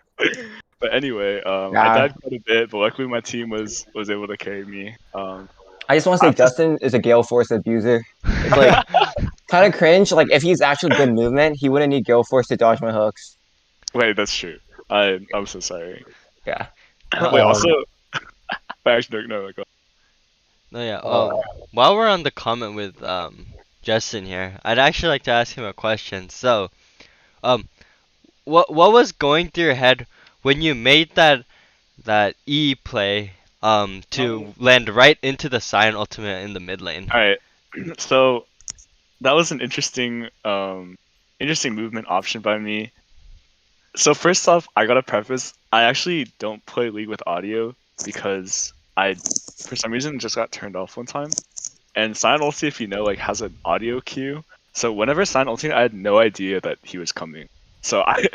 But anyway, I Nah, died quite a bit, but luckily my team was able to carry me. I just want to say I'm just Justin is a Gale Force abuser. It's like kind of cringe. Like if he's actually good movement, he wouldn't need Gale Force to dodge my hooks. wait, that's true. I'm so sorry. Yeah. Wait, Um, also, but actually no, go. no, yeah. uh, While we're on the comment with Justin here, I'd actually like to ask him a question. So, um, what was going through your head when you made that E play to land right into the Scion ultimate in the mid lane? All right, so that was an interesting movement option by me. So first off, I gotta preface, I actually don't play League with audio because I, for some reason, just got turned off one time. And Sign Ulti, if you know, like has an audio cue. So whenever Sign Ulti, I had no idea that he was coming. So I,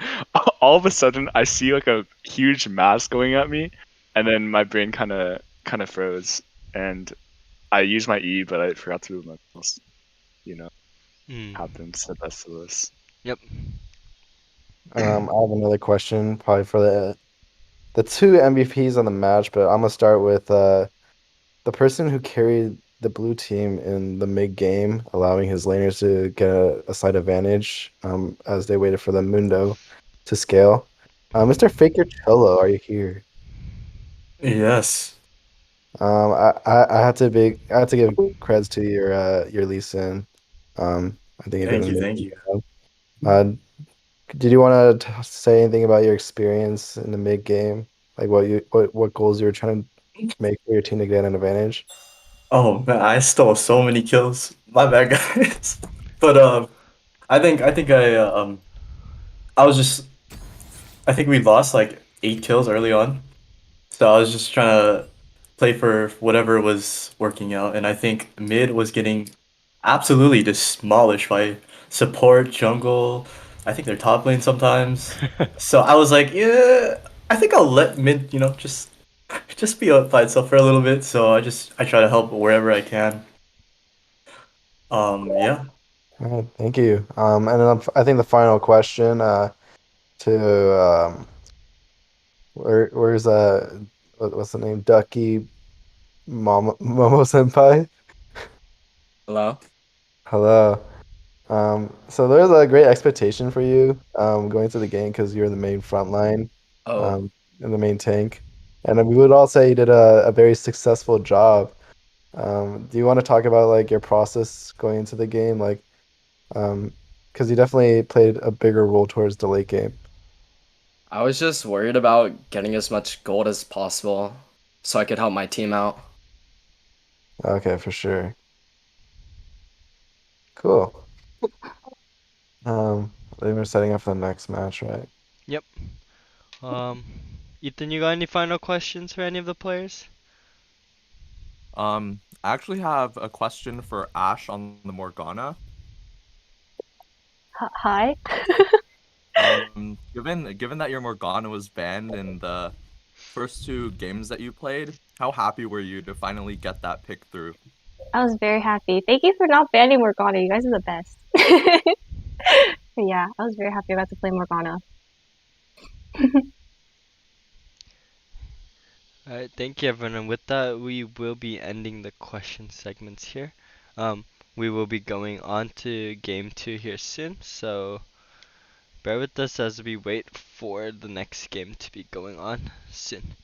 all of a sudden, I see like a huge mass going at me, and then my brain kind of froze. and I used my E, but I forgot to move my mouse. You know, Mm. happens to the best of us. Yep. I have another question, probably for the two MVPs on the match, but I'm gonna start with the person who carried the blue team in the mid game, allowing his laners to get a slight advantage as they waited for the Mundo to scale. Mr. Faker Cholo, are you here? Yes. I had to give creds to your Lee Sin. I think you did Thank an you. Thank amazing you. job. Uh, did you want to say anything about your experience in the mid game? Like what goals you were trying to make for your team to get an advantage? Oh man, I stole so many kills. My bad, guys. But I was just I think we lost like 8 kills early on. So I was just trying to play for whatever was working out, and I think mid was getting absolutely demolished by support, jungle. I think they're top lane sometimes. So I was like, yeah, I think I'll let mid, just be up by itself for a little bit. So I try to help wherever I can. Yeah. All right, thank you. And then I think the final question to where's what's the name? Ducky Momo Senpai. Hello? Hello. So there's a great expectation for you going to the game because you're the main front line Oh, um, and the main tank. And then we would all say you did a very successful job. Do you want to talk about like your process going into the game? Like, because you definitely played a bigger role towards the late game. I was just worried about getting as much gold as possible so I could help my team out. Okay, for sure. Cool. Then we're setting up for the next match, right? Yep. Um, Ethan, you got any final questions for any of the players? I actually have a question for Ash on the Morgana. Hi. Given that your Morgana was banned in the first two games that you played, how happy were you to finally get that pick through? I was very happy. Thank you for not banning Morgana. You guys are the best. But yeah, I was very happy I got to play Morgana. Alright, thank you everyone. And with that, we will be ending the question segments here. We will be going on to game 2 here soon, so bear with us as we wait for the next game to be going on soon.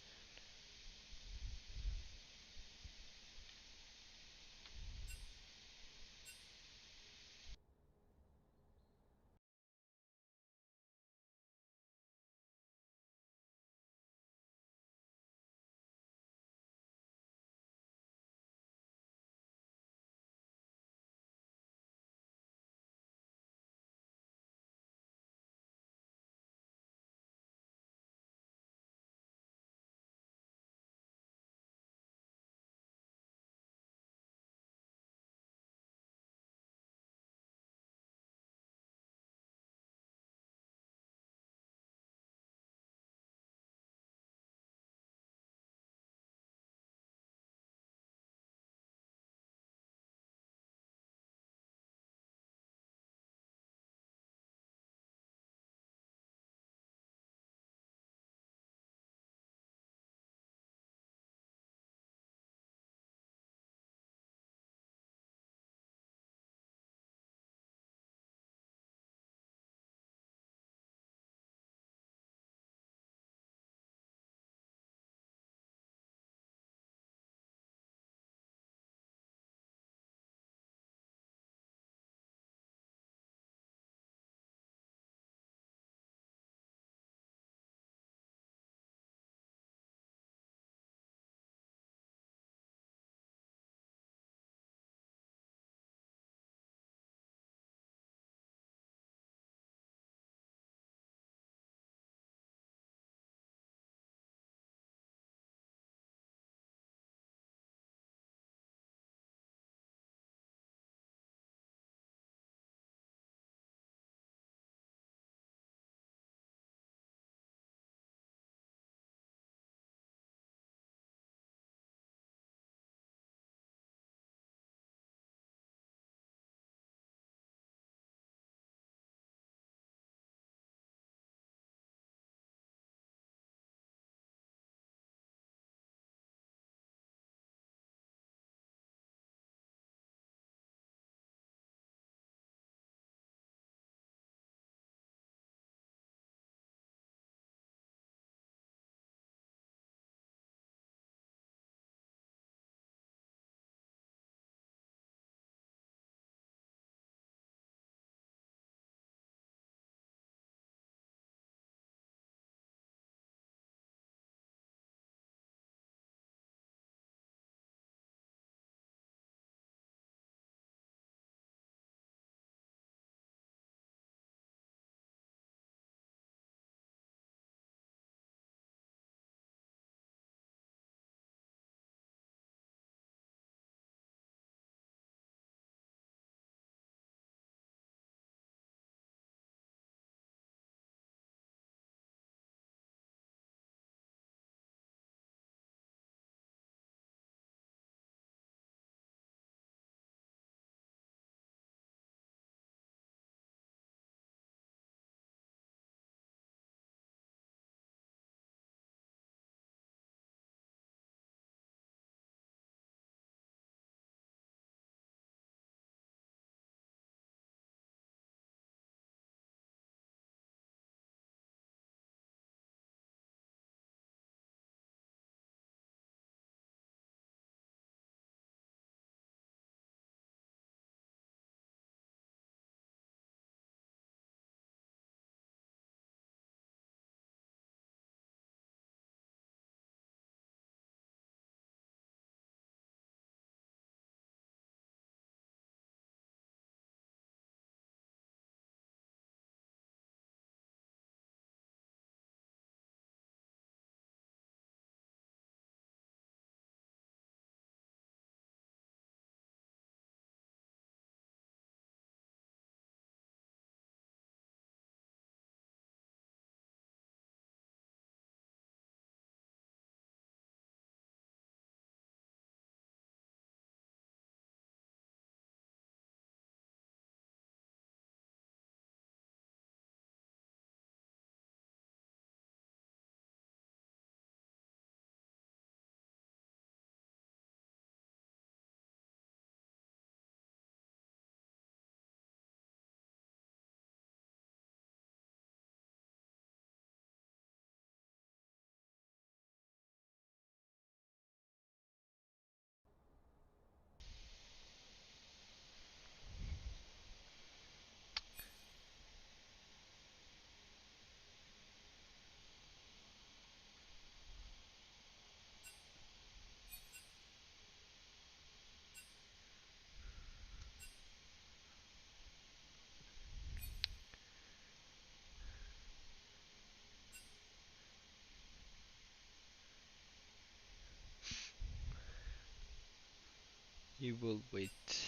You will wait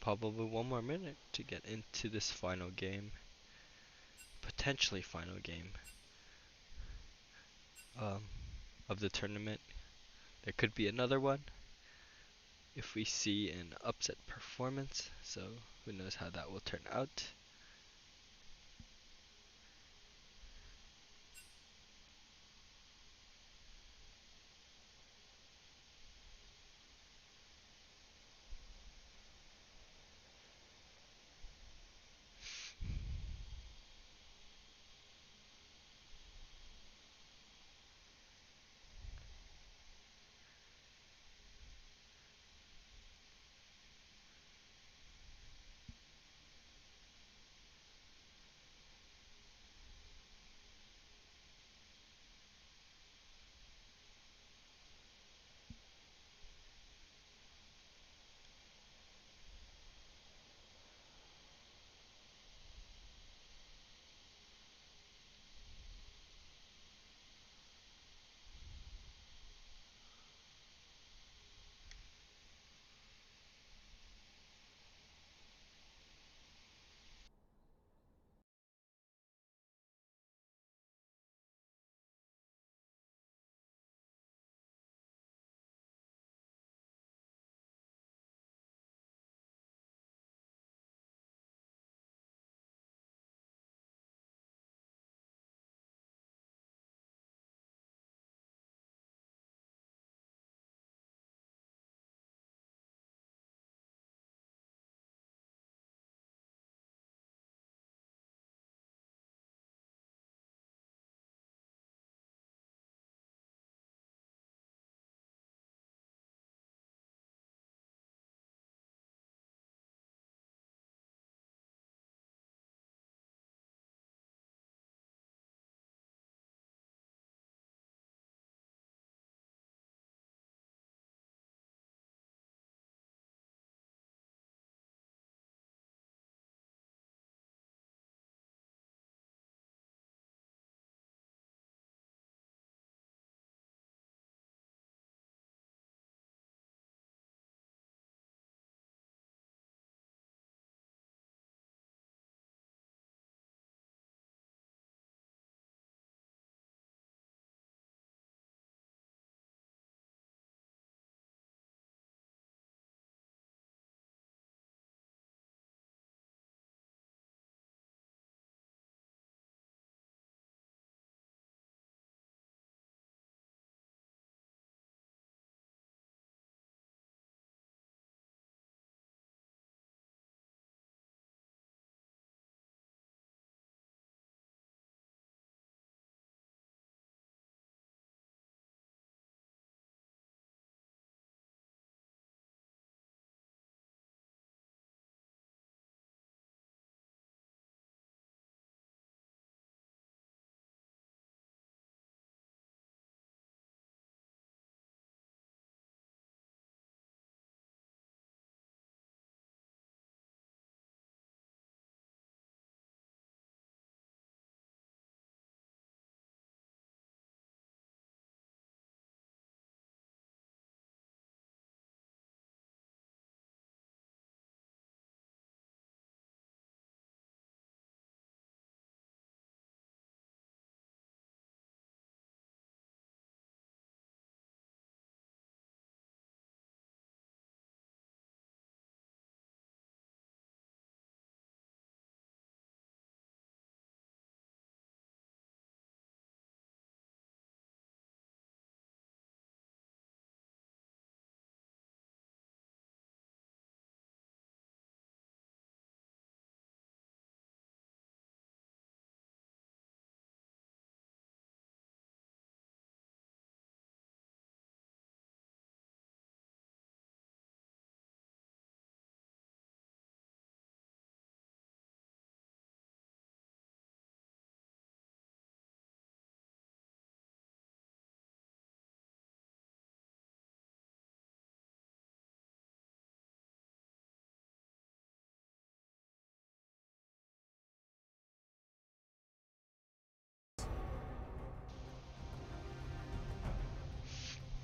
probably one more minute to get into this final game, potentially final game um, of the tournament. There could be another one if we see an upset performance, so who knows how that will turn out.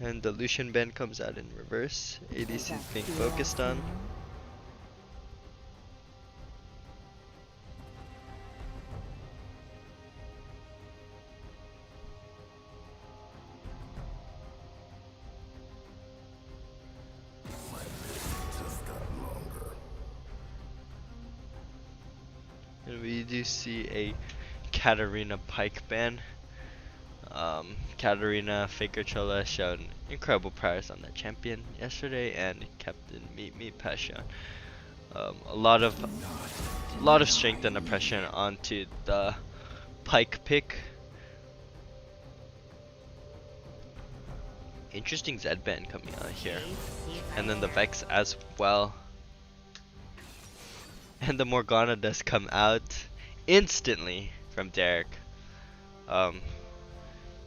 And the Lucian band comes out in reverse. ADC is being focused on. And we do see a Katarina Pike ban. Katarina Faker Chola showed incredible prowess on that champion yesterday, and Captain Meet Passion. A lot of strength and oppression onto the Pike pick. Interesting Zed ban coming out here, and then the Vex as well. And the Morgana does come out instantly from Derek.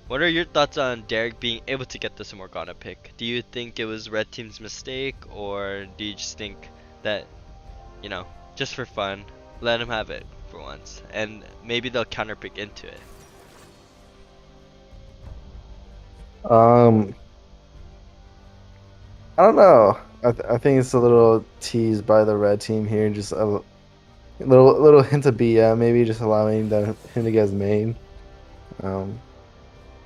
What are your thoughts on Derek being able to get this Morgana pick? Do you think it was Red Team's mistake, or do you just think that, you know, just for fun, let him have it for once, and maybe they'll counterpick into it? I don't know. I think it's a little teased by the red team here, just a little hint of BM, maybe just allowing him to get his main.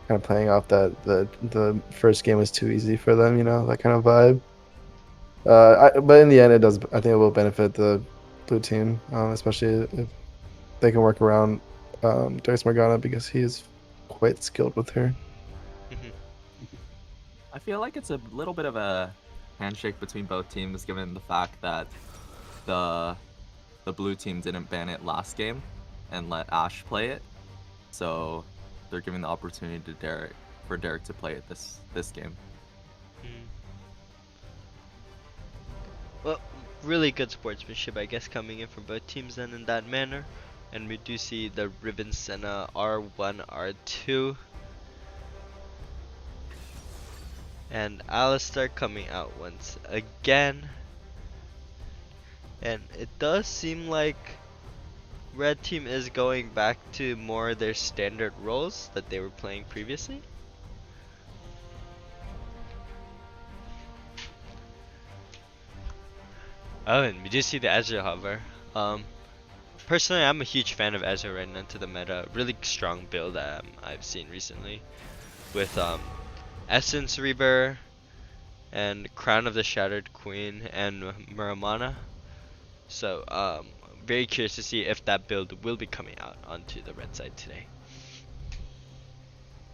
Kind of playing off that the first game was too easy for them, that kind of vibe. But in the end, I think it will benefit the blue team, especially if they can work around Darius Morgana, because he is quite skilled with her. I feel like it's a little bit of a handshake between both teams, given the fact that the blue team didn't ban it last game and let Ashe play it, so they're giving the opportunity to Derek to play it this game. Well, really good sportsmanship, I guess, coming in from both teams then in that manner. And we do see the Riven Senna R1, R2. And Alistar coming out once again. And it does seem like Red Team is going back to more their standard roles that they were playing previously. Oh, and we do see the Ezreal hover. Personally, I'm a huge fan of Ezreal right now into the meta. Really strong build I've seen recently. With Essence Reaver and Crown of the Shattered Queen and Muramana. So, very curious to see if that build will be coming out onto the red side today.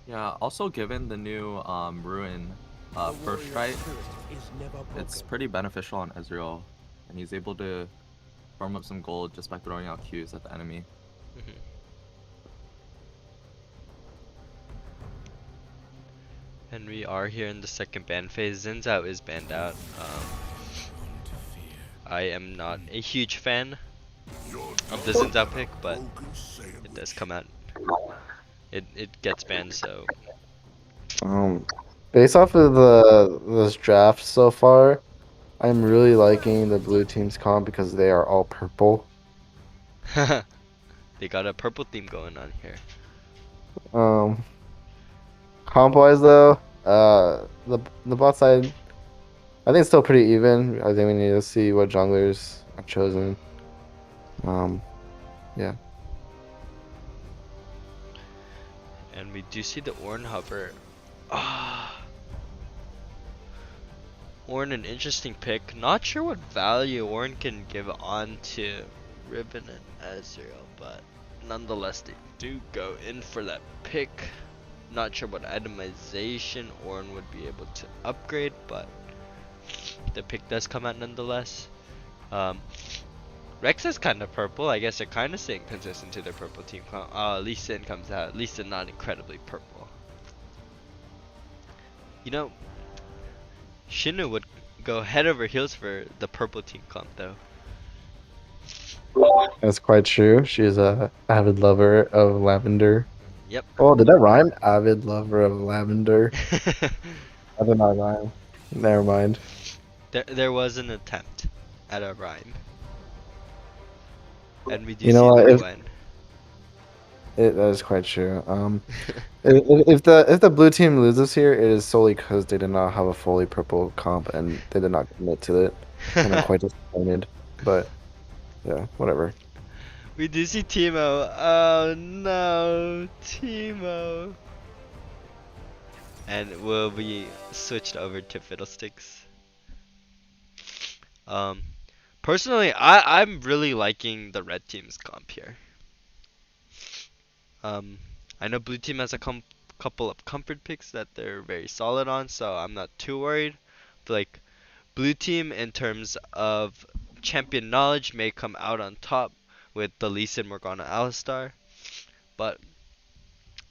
Yeah, also given the new Ruin first strike, it's pretty beneficial on Ezreal, and he's able to farm up some gold just by throwing out Qs at the enemy. And we are here in the second ban phase. Xin Zhao is banned out. I am not a huge fan of the Xin Zhao pick, but it does come out. It gets banned, so. Based off of this draft so far, I'm really liking the blue team's comp because they are all purple. They got a purple theme going on here. Comp wise though, the bot side, I think it's still pretty even. I think we need to see what junglers are chosen. Yeah. And we do see the Ornn hover. Ornn, an interesting pick. Not sure what value Ornn can give on to Riven and Ezreal, but nonetheless they do go in for that pick. Not sure what itemization Ornn would be able to upgrade, but the pick does come out nonetheless. Rex is kind of purple. I guess they're kind of staying consistent to their purple team. Lee Sin comes out. Lee Sin not incredibly purple. You know, Shinu would go head over heels for the purple team comp though. That's quite true. She's a avid lover of lavender. Yep. Oh, did that rhyme? Avid lover of lavender. I did not rhyme. Never mind. There was an attempt at a rhyme. And we do You know see what, the if- Gwen. That is quite true. If the blue team loses here, it is solely because they did not have a fully purple comp and they did not commit to it, and I'm quite disappointed. But yeah, whatever. We do see Timo. Oh no, Timo. And will be switched over to Fiddlesticks. Um, Personally, I'm really liking the red team's comp here. Um, I know blue team has a couple of comfort picks that they're very solid on, so I'm not too worried. But like blue team in terms of champion knowledge may come out on top with the Lee Sin, Morgana, Alistar, but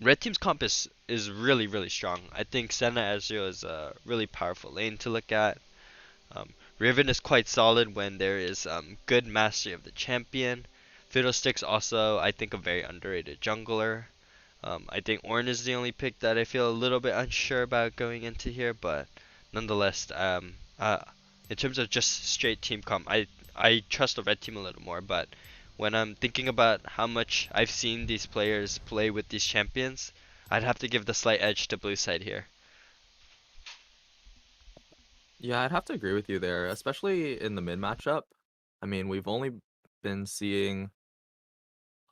red team's comp is really strong. I think Senna Ezreal is a really powerful lane to look at. Riven is quite solid when there is good mastery of the champion. Fiddlesticks also, I think, a very underrated jungler. I think Ornn is the only pick that I feel a little bit unsure about going into here, but nonetheless, in terms of just straight team comp, I trust the red team a little more. But when I'm thinking about how much I've seen these players play with these champions, I'd have to give the slight edge to blue side here. Yeah, I'd have to agree with you there, especially in the mid matchup. I mean, we've only been seeing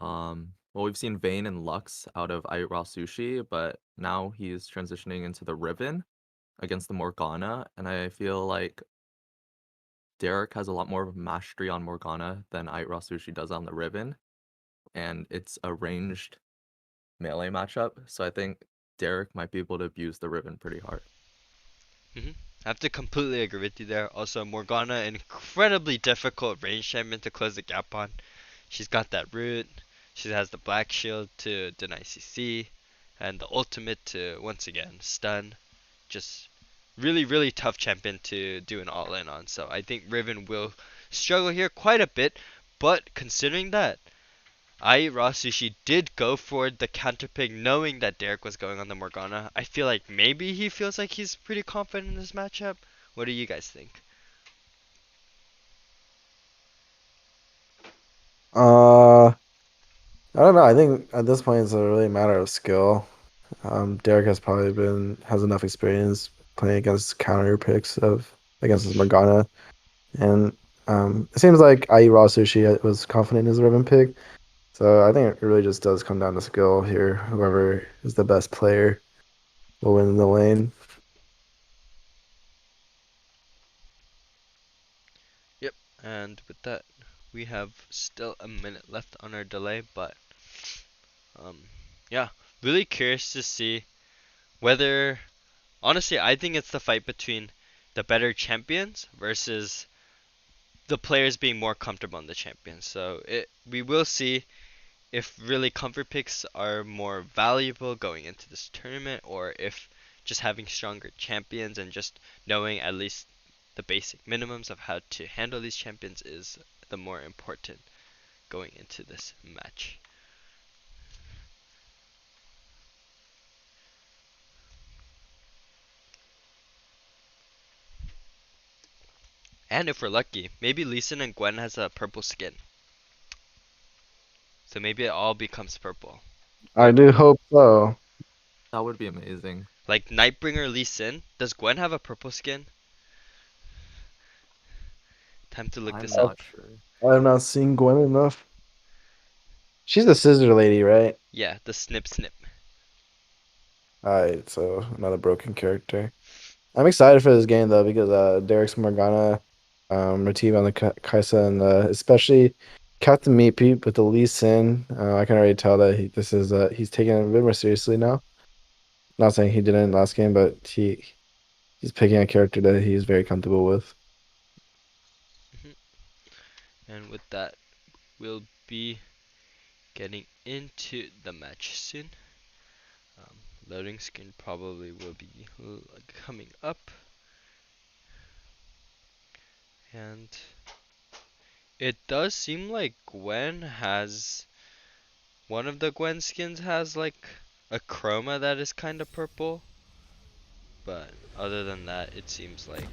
well, we've seen Vayne and Lux out of I Eat Raw Sushi, but now he's transitioning into the Riven against the Morgana, and I feel like Derek has a lot more mastery on Morgana than I Eat Raw Sushi does on the Riven, and it's a ranged melee matchup, so I think Derek might be able to abuse the Riven pretty hard. I have to completely agree with you there. Also, Morgana, an incredibly difficult range champion to close the gap on. She's got that root, she has the black shield to deny CC, and the ultimate to, once again, stun. Just really tough champion to do an all-in on. So I think Riven will struggle here quite a bit, but considering that, Raw Sushi did go for the counter pick knowing that Derek was going on the Morgana. I feel like maybe he feels like he's pretty confident in this matchup. What do you guys think? I don't know. I think at this point it's a really matter of skill. Derek has enough experience playing against counter picks of against his Morgana, and it seems like IE Raw Sushi was confident in his Riven pick. So I think it really just does come down to skill here. Whoever is the best player will win the lane. Yep, and with that, we have still a minute left on our delay, but um, yeah, really curious to see whether, honestly, I think it's the fight between the better champions versus the players being more comfortable on the champions. So we will see if really comfort picks are more valuable going into this tournament, or if just having stronger champions and just knowing at least the basic minimums of how to handle these champions is the more important going into this match. And if we're lucky, maybe Lee Sin and Gwen has a purple skin. So maybe it all becomes purple. I do hope so. That would be amazing. Like Nightbringer Lee Sin, does Gwen have a purple skin? Time to look I'm this up. not sure. I'm not seeing Gwen enough. She's the scissor lady, right? Yeah, the snip snip. Alright, so another broken character. I'm excited for this game though because Derek's Morgana, Rativ on the Kaisa, and especially Captain Meatbeat with the Lee Sin. I can already tell that he's taking it a bit more seriously now. Not saying he didn't last game, but he's picking a character that he's very comfortable with. And with that, we'll be getting into the match soon. Loading screen probably will be coming up. And it does seem like Gwen has, one of the Gwen skins has like a chroma that is kind of purple. But other than that, it seems like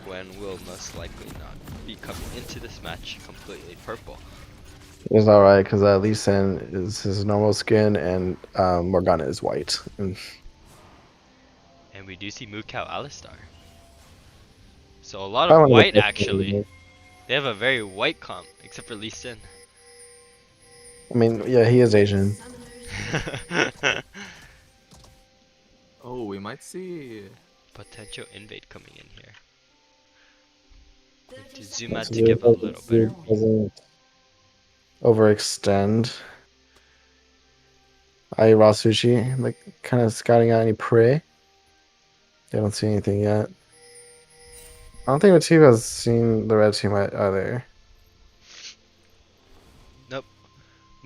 Gwen will most likely not be coming into this match completely purple. It's alright because Lee Sin is his normal skin and Morgana is white. And And we do see Mukau Alistar. So a lot I of want to white go actually. They have a very white comp, except for Lee Sin. I mean, yeah, he is Asian. Oh, we might see. Potential invade coming in here. Need to zoom That's out to give a really little better view. doesn't overextend. Raw Sushi, like kind of scouting out any prey. They don't see anything yet. I don't think the team has seen the red team either. Nope.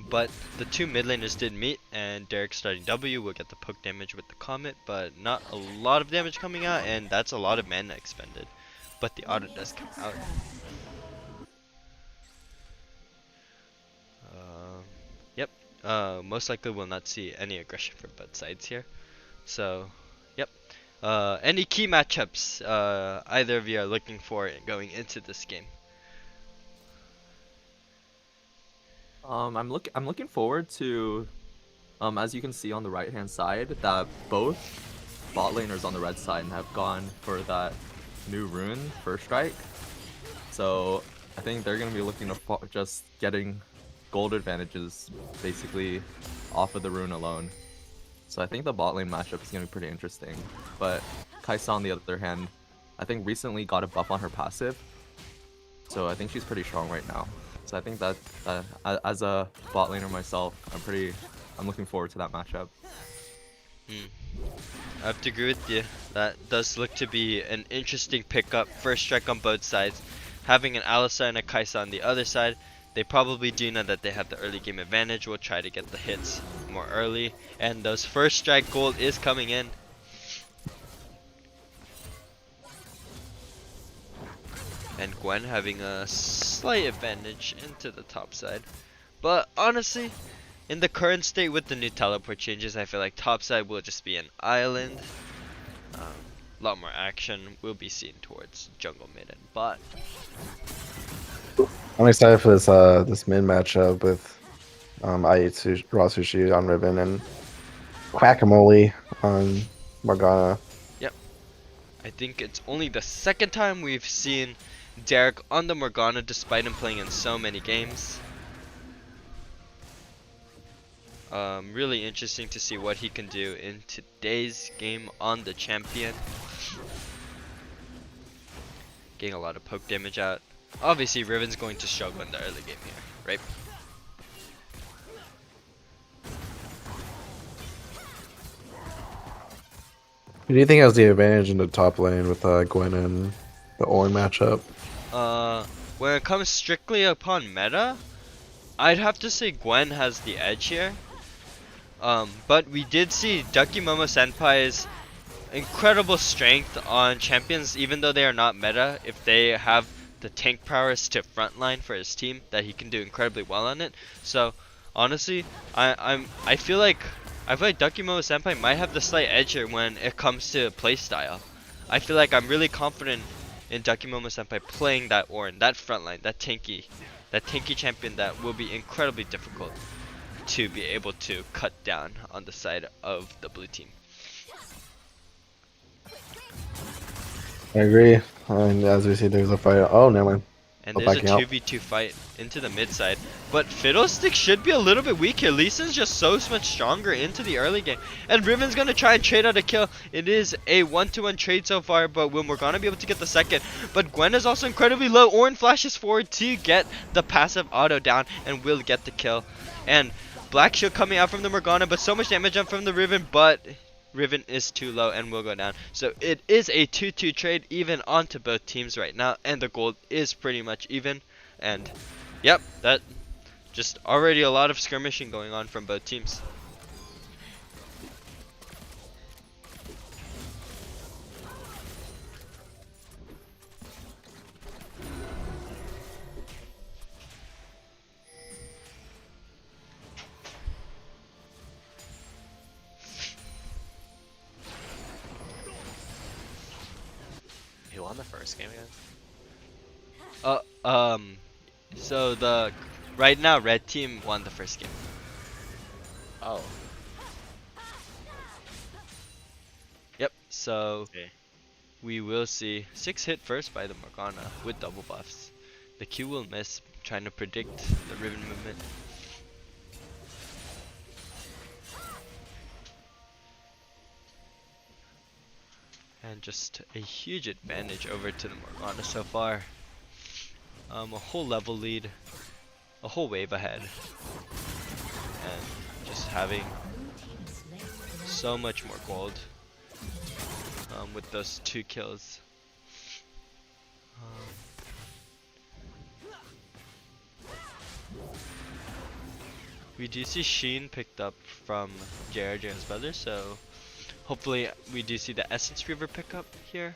But the two mid laners did meet, and Derek starting W will get the poke damage with the Comet, but not a lot of damage coming out, and that's a lot of mana expended. But the auto does come out. Yep. Most likely we'll not see any aggression from both sides here. So, yep. Any key matchups either of you are looking for going into this game? I'm looking forward to, as you can see on the right hand side, that both bot laners on the red side have gone for that new rune first strike. So I think they're gonna be looking to just getting gold advantages basically off of the rune alone. So I think the bot lane matchup is gonna be pretty interesting. But Kaisa on the other hand, I think recently got a buff on her passive, so I think she's pretty strong right now. So I think that as a bot laner myself, I'm looking forward to that matchup. I have to agree with you. That does look to be an interesting pickup. First strike on both sides. Having an Alistar and a Kaisa on the other side, they probably do know that they have the early game advantage. Will try to get the hits more early, and those first strike gold is coming in. And Gwen having a slight advantage into the top side. But honestly, in the current state with the new teleport changes, I feel like top side will just be an island. A lot more action will be seen towards jungle, mid, and bot. I'm excited for this mid matchup with I Eat Raw Sushi on Ribbon and Quackamole on Morgana. Yep. I think it's only the second time we've seen Derek on the Morgana despite him playing in so many games. Really interesting to see what he can do in today's game on the champion. Getting a lot of poke damage out. Obviously, Riven's going to struggle in the early game here, right? Who do you think has the advantage in the top lane with Gwen and the Ornn matchup? When it comes strictly upon meta, I'd have to say Gwen has the edge here. But we did see Ducky Momo Senpai's incredible strength on champions, even though they are not meta. If they have the tank prowess to frontline for his team, that he can do incredibly well on it. So honestly, I feel like Ducky Momo Senpai might have the slight edge here when it comes to playstyle. I feel like I'm really confident in Ducky Momo Senpai playing that Ornn, that frontline, that tanky champion that will be incredibly difficult to be able to cut down on the side of the blue team. I agree. And as we see, there's a fight. Oh, never mind. And there's a 2v2 fight into the mid side. But Fiddlestick should be a little bit weak here. Lee Sin's just so much stronger into the early game. And Riven's going to try and trade out a kill. It is a 1-to-1 trade so far, but will Morgana be able to get the second? But Gwen is also incredibly low. Ornn flashes forward to get the passive auto down and will get the kill. And Black Shield coming out from the Morgana, but so much damage from the Riven, but Riven is too low and will go down. So it is a 2-2 trade even onto both teams right now, and the gold is pretty much even. And yep, that just already a lot of skirmishing going on from both teams. Who won the first game again? So the right now, red team won the first game. Oh. Yep, so Okay. we will see 6 hit first by the Morgana with double buffs. The Q will miss, trying to predict the Riven movement. And just a huge advantage over to the Morgana so far. A whole level lead, a whole wave ahead. And just having so much more gold with those 2 kills. We do see Sheen picked up from JRJ's brother, so hopefully we do see the Essence Reaver pick up here.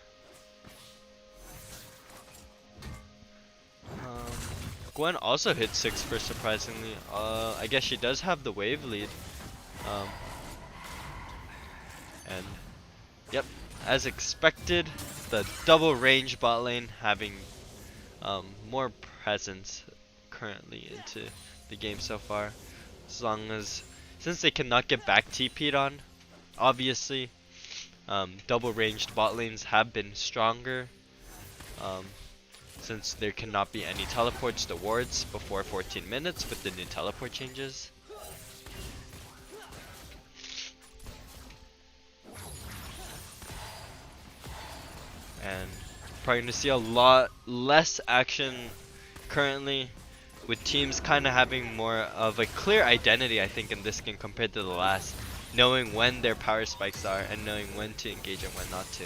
Gwen also hit 6 first, surprisingly. I guess she does have the wave lead. And yep, as expected, the double range bot lane having more presence currently into the game so far. Since they cannot get back TP'd on, obviously, double ranged bot lanes have been stronger. Since there cannot be any teleports to wards before 14 minutes with the new teleport changes. And probably going to see a lot less action currently, with teams kind of having more of a clear identity, I think, in this game compared to the last, knowing when their power spikes are and knowing when to engage and when not to.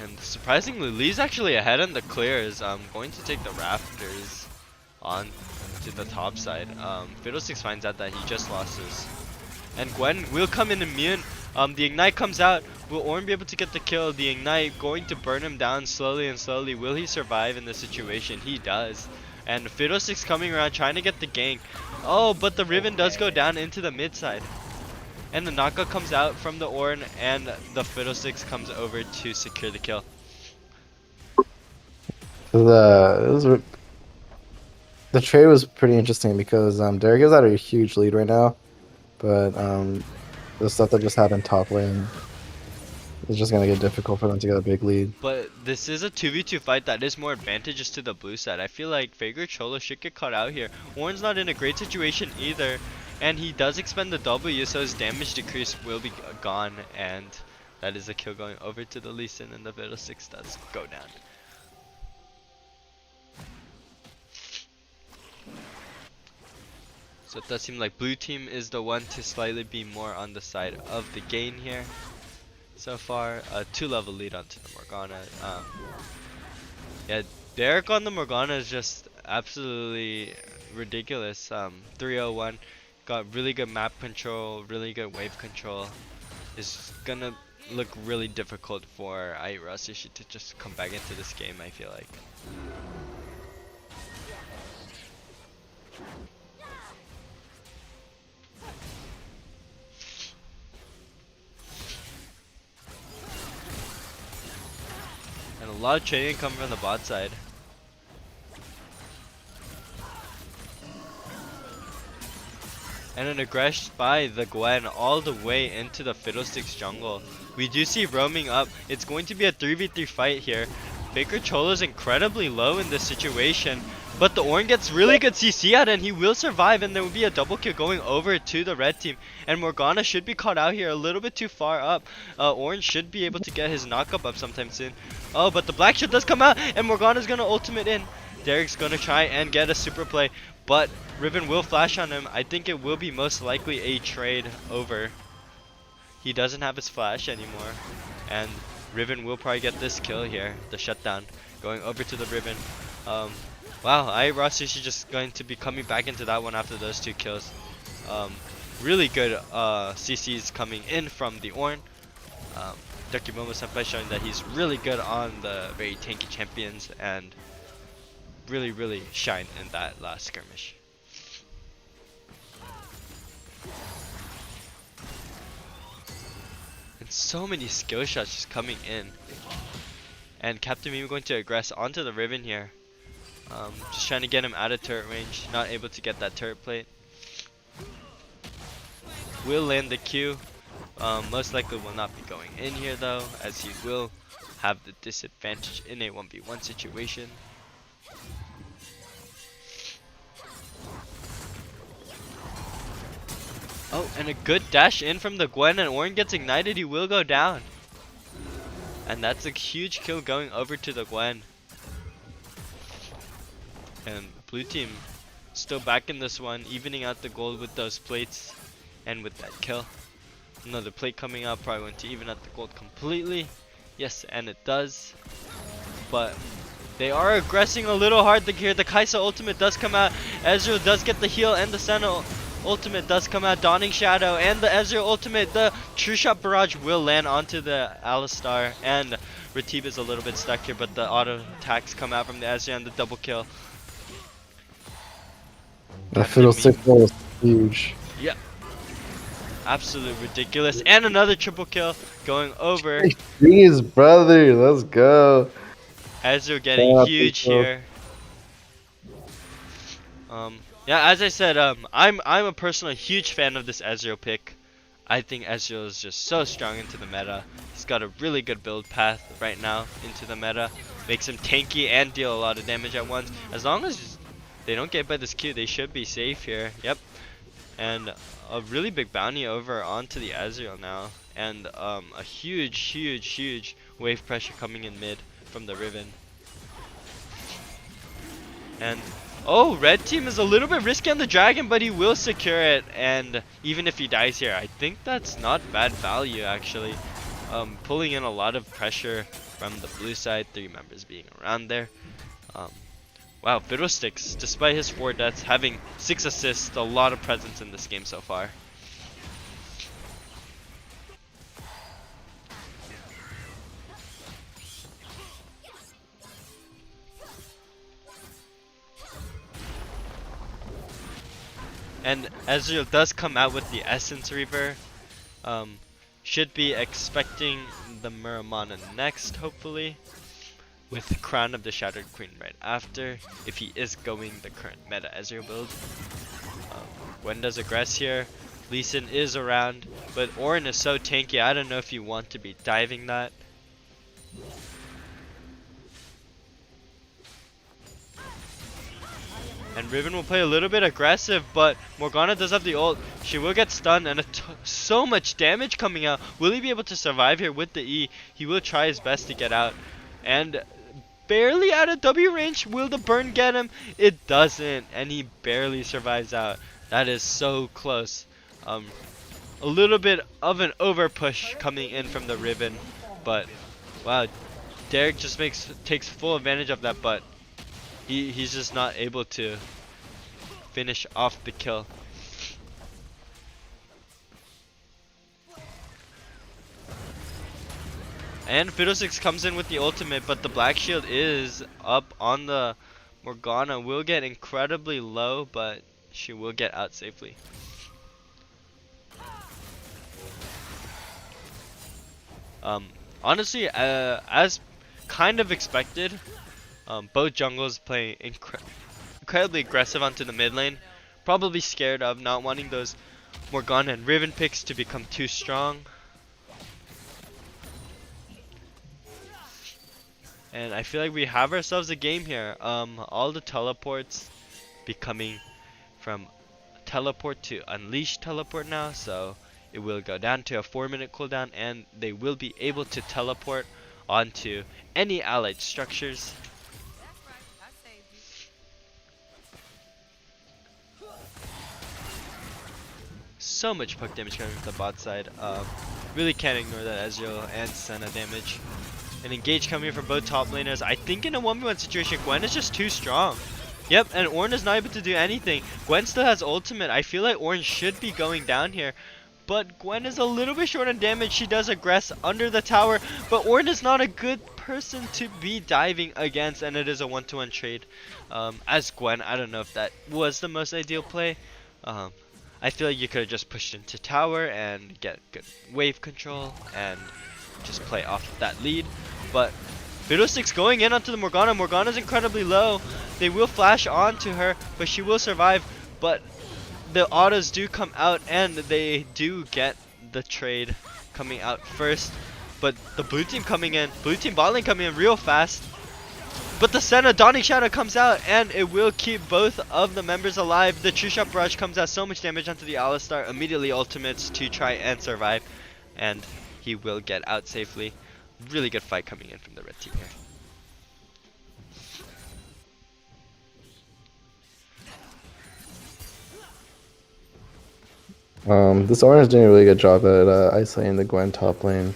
And surprisingly, Lee's actually ahead in the clears. Going to take the Raptors on to the top side. Fiddlesticks finds out that he just lost his. And Gwen will come in immune. The Ignite comes out. Will Ornn be able to get the kill? The Ignite going to burn him down slowly and slowly. Will he survive in this situation? He does. And Fiddlesticks coming around trying to get the gank. Oh, but the Riven does go down into the mid side. And the knockout comes out from the Ornn, and the Fiddlesticks comes over to secure the kill. The trade was pretty interesting because Derek is at a huge lead right now, but the stuff that just happened top lane is just gonna get difficult for them to get a big lead. But this is a 2v2 fight that is more advantageous to the blue side. I feel like Veigar Cholo should get caught out here. Ornn's not in a great situation either. And he does expend the W, so his damage decrease will be gone, and that is a kill going over to the Lee Sin, and the Fiddlesticks does go down. So it does seem like blue team is the one to slightly be more on the side of the gain here. So far, a 2-level lead onto the Morgana. Yeah, Derek on the Morgana is just absolutely ridiculous. 301. Got really good map control, really good wave control. Is gonna look really difficult for Rasushi to just come back into this game, I feel like. And a lot of trading coming from the bot side. And an aggression by the Gwen all the way into the Fiddlesticks jungle. We do see roaming up. It's going to be a 3v3 fight here. Veigar Cholo is incredibly low in this situation, but the Ornn gets really good CC out and he will survive, and there will be a double kill going over to the red team. And Morgana should be caught out here a little bit too far up. Ornn should be able to get his knockup up sometime soon. Oh, but the black shield does come out and Morgana's gonna ultimate in. Derek's gonna try and get a super play, but Riven will flash on him. I think it will be most likely a trade over. He doesn't have his flash anymore, and Riven will probably get this kill here. The shutdown going over to the Riven. Wow, Rasushi just going to be coming back into that one after those 2 kills. Really good CCs coming in from the Ornn. Dokimomo Senpai showing that he's really good on the very tanky champions, and really shine in that last skirmish. And so many skill shots just coming in. And Captain Meme going to aggress onto the Riven here. Just trying to get him out of turret range. Not able to get that turret plate. Will land the Q. Most likely will not be going in here though, as he will have the disadvantage in a 1v1 situation. Oh, and a good dash in from the Gwen, and Ornn gets ignited. He will go down. And that's a huge kill going over to the Gwen. And blue team still back in this one, evening out the gold with those plates and with that kill. Another plate coming out, probably going to even out the gold completely. Yes, and it does. But they are aggressing a little hard here. The Kaisa ultimate does come out. Ezreal does get the heal, and the Senna ultimate does come out. Dawning Shadow and the Ezreal ultimate. The True Shot Barrage will land onto the Alistar, and Ratib is a little bit stuck here, but the auto attacks come out from the Ezreal and the double kill. That Fiddlestick was huge. Yep. Absolute ridiculous. And another triple kill going over. Jeez, brother, let's go. Ezreal getting huge here. Yeah, as I said, I'm a personally huge fan of this Ezreal pick. I think Ezreal is just so strong into the meta. He's got a really good build path right now into the meta. Makes him tanky and deal a lot of damage at once. As long as they don't get by this Q, they should be safe here. Yep. And a really big bounty over onto the Ezreal now. And a huge wave pressure coming in mid from the Riven. And oh, red team is a little bit risky on the dragon, but he will secure it. And even if he dies here, I think that's not bad value actually. Pulling in a lot of pressure from the blue side, 3 members being around there. Wow, Fiddlesticks, despite his 4 deaths, having 6 assists, a lot of presence in this game so far. And Ezreal does come out with the Essence Reaver. Should be expecting the Muramana next, hopefully. With the Crown of the Shattered Queen right after, if he is going the current meta Ezreal build. Gwen does aggress here. Lee Sin is around, but Ornn is so tanky, I don't know if you want to be diving that. And Riven will play a little bit aggressive, but Morgana does have the ult. She will get stunned, and so much damage coming out. Will he be able to survive here with the E? He will try his best to get out. And barely out of W range. Will the burn get him? It doesn't, and he barely survives out. That is so close. A little bit of an over push coming in from the Riven, but wow, Derek just takes full advantage of that, but he's just not able to finish off the kill. And Fiddlesticks comes in with the ultimate, but the black shield is up on the Morgana. Will get incredibly low, but she will get out safely. Honestly, as kind of expected, both jungles playing incredibly aggressive onto the mid lane. Probably scared of not wanting those Morgana and Riven picks to become too strong. And I feel like we have ourselves a game here. All the teleports becoming from teleport to unleash teleport now, so it will go down to a 4-minute cooldown, and they will be able to teleport onto any allied structures. So much poke damage coming from the bot side. Really can't ignore that Ezreal and Senna damage. An engage coming from both top laners. I think in a 1v1 situation, Gwen is just too strong. Yep, and Ornn is not able to do anything. Gwen still has ultimate. I feel like Ornn should be going down here. But Gwen is a little bit short on damage. She does aggress under the tower. But Ornn is not a good person to be diving against, and it is a 1-to-1 trade. As Gwen, I don't know if that was the most ideal play. I feel like you could have just pushed into tower and get good wave control and just play off of that lead. But Fiddlesticks going in onto the Morgana. Morgana's incredibly low. They will flash onto her, but she will survive. But the autos do come out, and they do get the trade coming out first. But the blue team coming in, blue team bot lane coming in real fast. But the Senna Dawning Shadow comes out, and it will keep both of the members alive. The True Shot Barrage comes out, so much damage onto the Alistar, immediately ultimates to try and survive. And he will get out safely. Really good fight coming in from the red team here. This Orange is doing a really good job at isolating the Gwen top lane.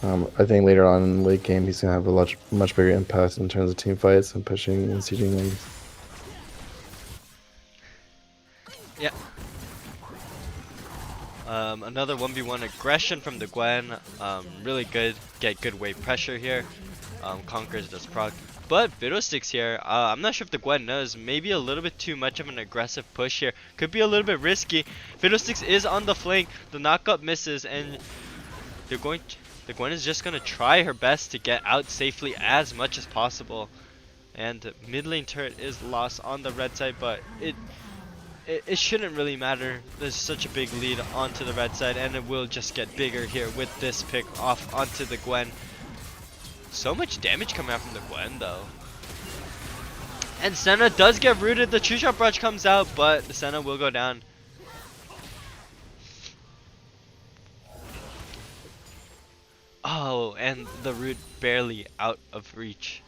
I think later on in the late game, he's gonna have a much bigger impact in terms of team fights and pushing and sieging lanes. Yeah. Another 1v1 aggression from the Gwen. Really good. Get good wave pressure here. Conquers does proc. But Fiddlesticks here, I'm not sure if the Gwen knows. Maybe a little bit too much of an aggressive push here. Could be a little bit risky. Fiddlesticks is on the flank. The knockup misses, and the Gwen is just gonna try her best to get out safely as much as possible. And mid lane turret is lost on the red side, but it shouldn't really matter. There's such a big lead onto the red side, and it will just get bigger here with this pick off onto the Gwen. So much damage coming out from the Gwen though. And Senna does get rooted. The True Shot Barrage comes out, but the Senna will go down. Oh, and the root barely out of reach.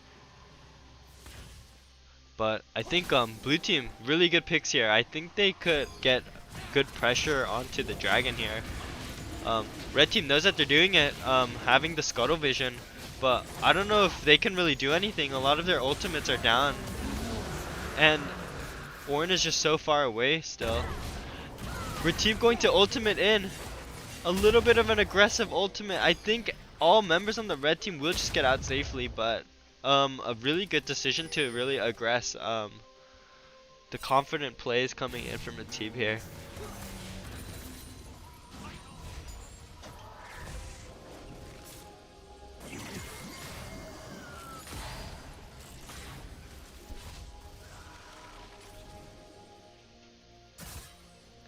But I think blue team, really good picks here. I think they could get good pressure onto the dragon here. Red team knows that they're doing it, having the scuttle vision, but I don't know if they can really do anything. A lot of their ultimates are down, and Ornn is just so far away still. Red team going to ultimate in. A little bit of an aggressive ultimate. I think all members on the red team will just get out safely, but a really good decision to really aggress. The confident plays coming in from the team here.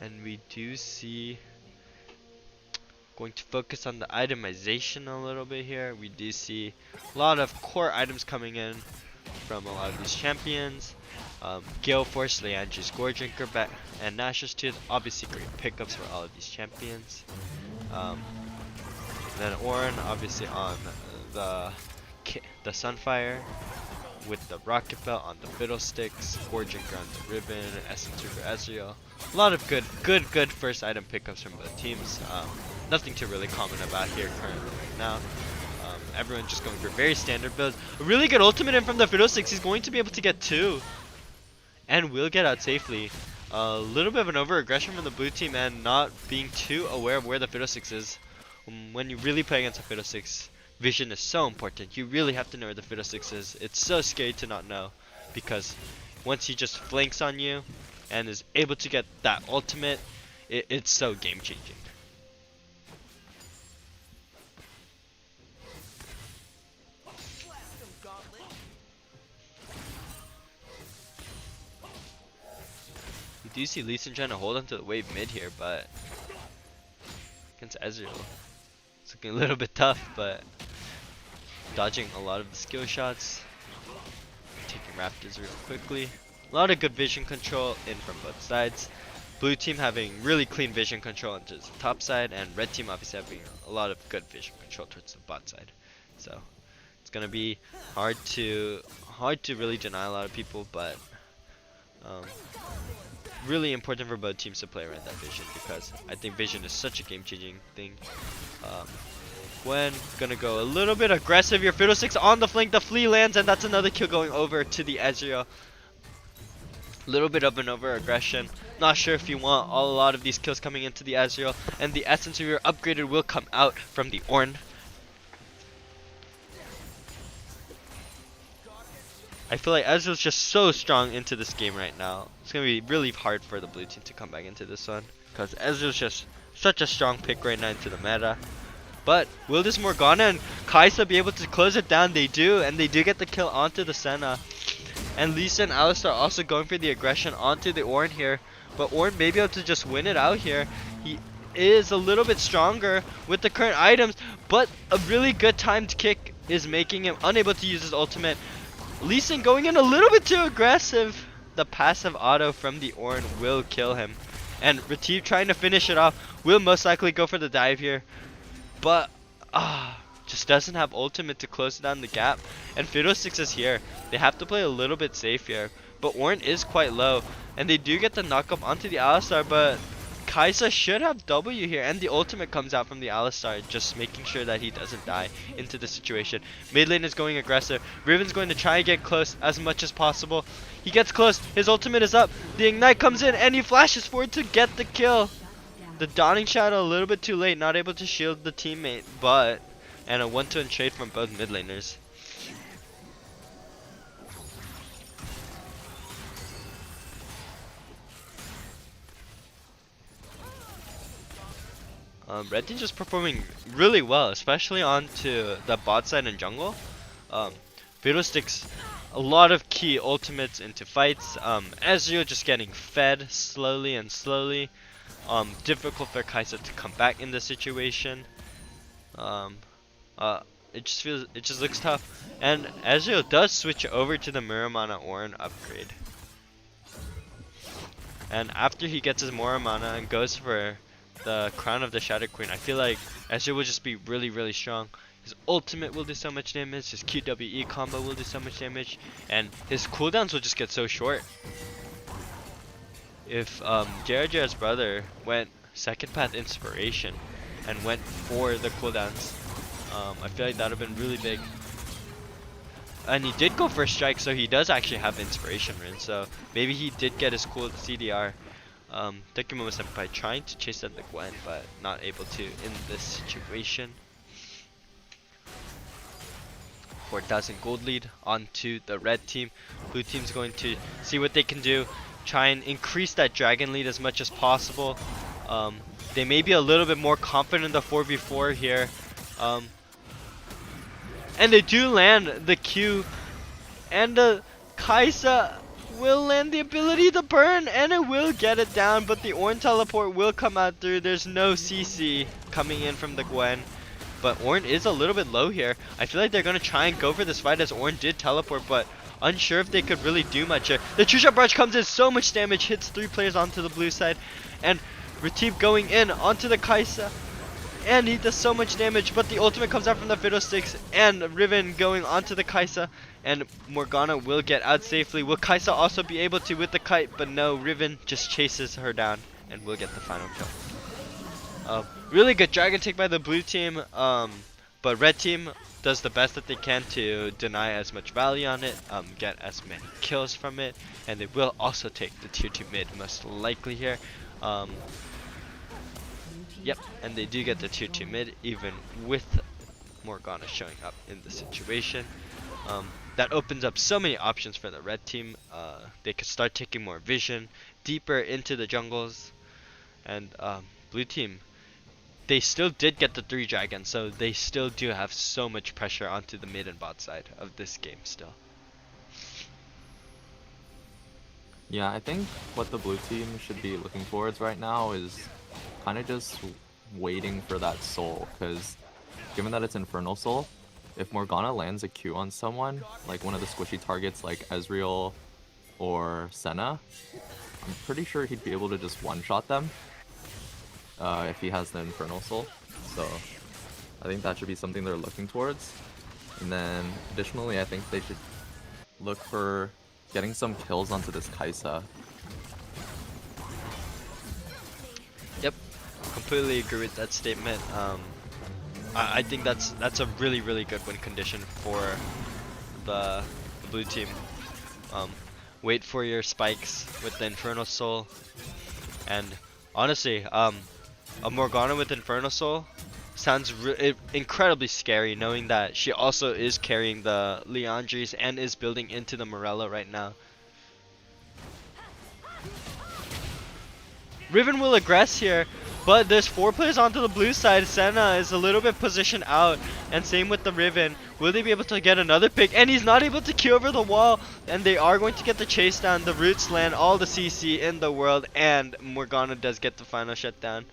And we do see, going to focus on the itemization a little bit here. We do see a lot of core items coming in from a lot of these champions. Gale Force, Leandri's Gore Drinker, and Nash's Tooth, obviously great pickups for all of these champions. And then Ornn, obviously on the Sunfire, with the Rocket Belt on the Fiddlesticks, Gore Drinker on the Ribbon, Essence for Ezreal. A lot of good first item pickups from both teams. Nothing to really comment about here currently right now. Everyone just going for very standard builds. A really good ultimate in from the Fiddlesticks. He's going to be able to get 2. And will get out safely. A little bit of an over-aggression from the blue team and not being too aware of where the Fiddlesticks is. When you really play against a Fiddlesticks, vision is so important. You really have to know where the Fiddlesticks is. It's so scary to not know, because once he just flanks on you and is able to get that ultimate, it's so game-changing. We do see Lee Sin trying to hold onto the wave mid here, but against Ezreal, it's looking a little bit tough, but dodging a lot of the skill shots, taking Raptors real quickly. A lot of good vision control in from both sides. Blue team having really clean vision control into the top side, and red team obviously having a lot of good vision control towards the bot side. So it's gonna be hard to really deny a lot of people, but really important for both teams to play around that vision, because I think vision is such a game-changing thing. Gwen gonna go a little bit aggressive here. Fiddlesticks on the flank, the flea lands, and that's another kill going over to the Ezreal. A little bit of an over-aggression. Not sure if you want a lot of these kills coming into the Ezreal, and the essence of your upgraded will come out from the Ornn. I feel like Ezreal's just so strong into this game right now. It's gonna be really hard for the blue team to come back into this one, because Ezreal's just such a strong pick right now into the meta. But will this Morgana and Kaisa be able to close it down? They do, and they do get the kill onto the Senna. And Lisa and Alistar also going for the aggression onto the Ornn here. But Ornn may be able to just win it out here. He is a little bit stronger with the current items, but a really good timed kick is making him unable to use his ultimate. Lee Sin going in a little bit too aggressive. The passive auto from the Ornn will kill him. And Retief trying to finish it off will most likely go for the dive here. But just doesn't have ultimate to close down the gap. And Fiddlesticks is here. They have to play a little bit safe here. But Ornn is quite low. And they do get the knock up onto the Alistar, but Kaisa should have W here, and the ultimate comes out from the Alistar, just making sure that he doesn't die into the situation. Mid lane is going aggressive. Riven's going to try and get close as much as possible. He gets close. His ultimate is up. The ignite comes in, and he flashes forward to get the kill. The Dawning Shadow a little bit too late, not able to shield the teammate, but and a 1-2 trade from both mid laners. Red team just performing really well, especially onto the bot side and jungle. Fiddlesticks, a lot of key ultimates into fights. Ezreal just getting fed slowly and slowly. Difficult for Kaisa to come back in the situation. It just looks tough. And Ezreal does switch over to the Muramana Ornn upgrade. And after he gets his Muramana and goes for the Crown of the Shadow Queen, I feel like Ezreal will just be really, really strong. His ultimate will do so much damage, his QWE combo will do so much damage, and his cooldowns will just get so short. If JRJ's brother went second path inspiration and went for the cooldowns, I feel like that would have been really big. And he did go for strike, so he does actually have inspiration rune, so maybe he did get his cool CDR. Dekimomo Senpai trying to chase at the Gwen, but not able to in this situation. 4,000 gold lead onto the red team. Blue team's going to see what they can do. Try and increase that dragon lead as much as possible. They may be a little bit more confident in the 4v4 here. And they do land the Q. And the Kaisa will land the ability to burn, and it will get it down, but the Ornn teleport will come out through. There's no CC coming in from the Gwen, but Ornn is a little bit low here. I feel like they're going to try and go for this fight as Ornn did teleport, but unsure if they could really do much here. The True Shot Barrage comes in, so much damage, hits 3 players onto the blue side, and Retief going in onto the Kaisa, and he does so much damage, but the ultimate comes out from the Fiddlesticks, and Riven going onto the Kaisa, and Morgana will get out safely. Will Kaisa also be able to with the kite? But no, Riven just chases her down and will get the final kill. Really good dragon take by the blue team, but red team does the best that they can to deny as much value on it, get as many kills from it, and they will also take the tier 2 mid most likely here. Yep, and they do get the tier 2 mid even with Morgana showing up in the situation. That opens up so many options for the red team. They could start taking more vision deeper into the jungles, and blue team, they still did get the 3 dragons, so they still do have so much pressure onto the mid and bot side of this game still. Yeah, I think what the blue team should be looking towards right now is kind of just waiting for that soul, because given that it's Infernal Soul, if Morgana lands a Q on someone, like one of the squishy targets like Ezreal or Senna, I'm pretty sure he'd be able to just one-shot them if he has the Infernal Soul. So I think that should be something they're looking towards. And then additionally, I think they should look for getting some kills onto this Kaisa. Yep, completely agree with that statement. I think that's a really, really good win condition for the blue team. Wait for your spikes with the Infernal Soul, and honestly, a Morgana with Infernal Soul sounds incredibly scary, knowing that she also is carrying the Leandries and is building into the Morella right now. Riven will aggress here, but there's 4 players onto the blue side. Senna is a little bit positioned out, and same with the Riven. Will they be able to get another pick? And he's not able to queue over the wall, and they are going to get the chase down. The Roots land all the CC in the world, and Morgana does get the final shutdown.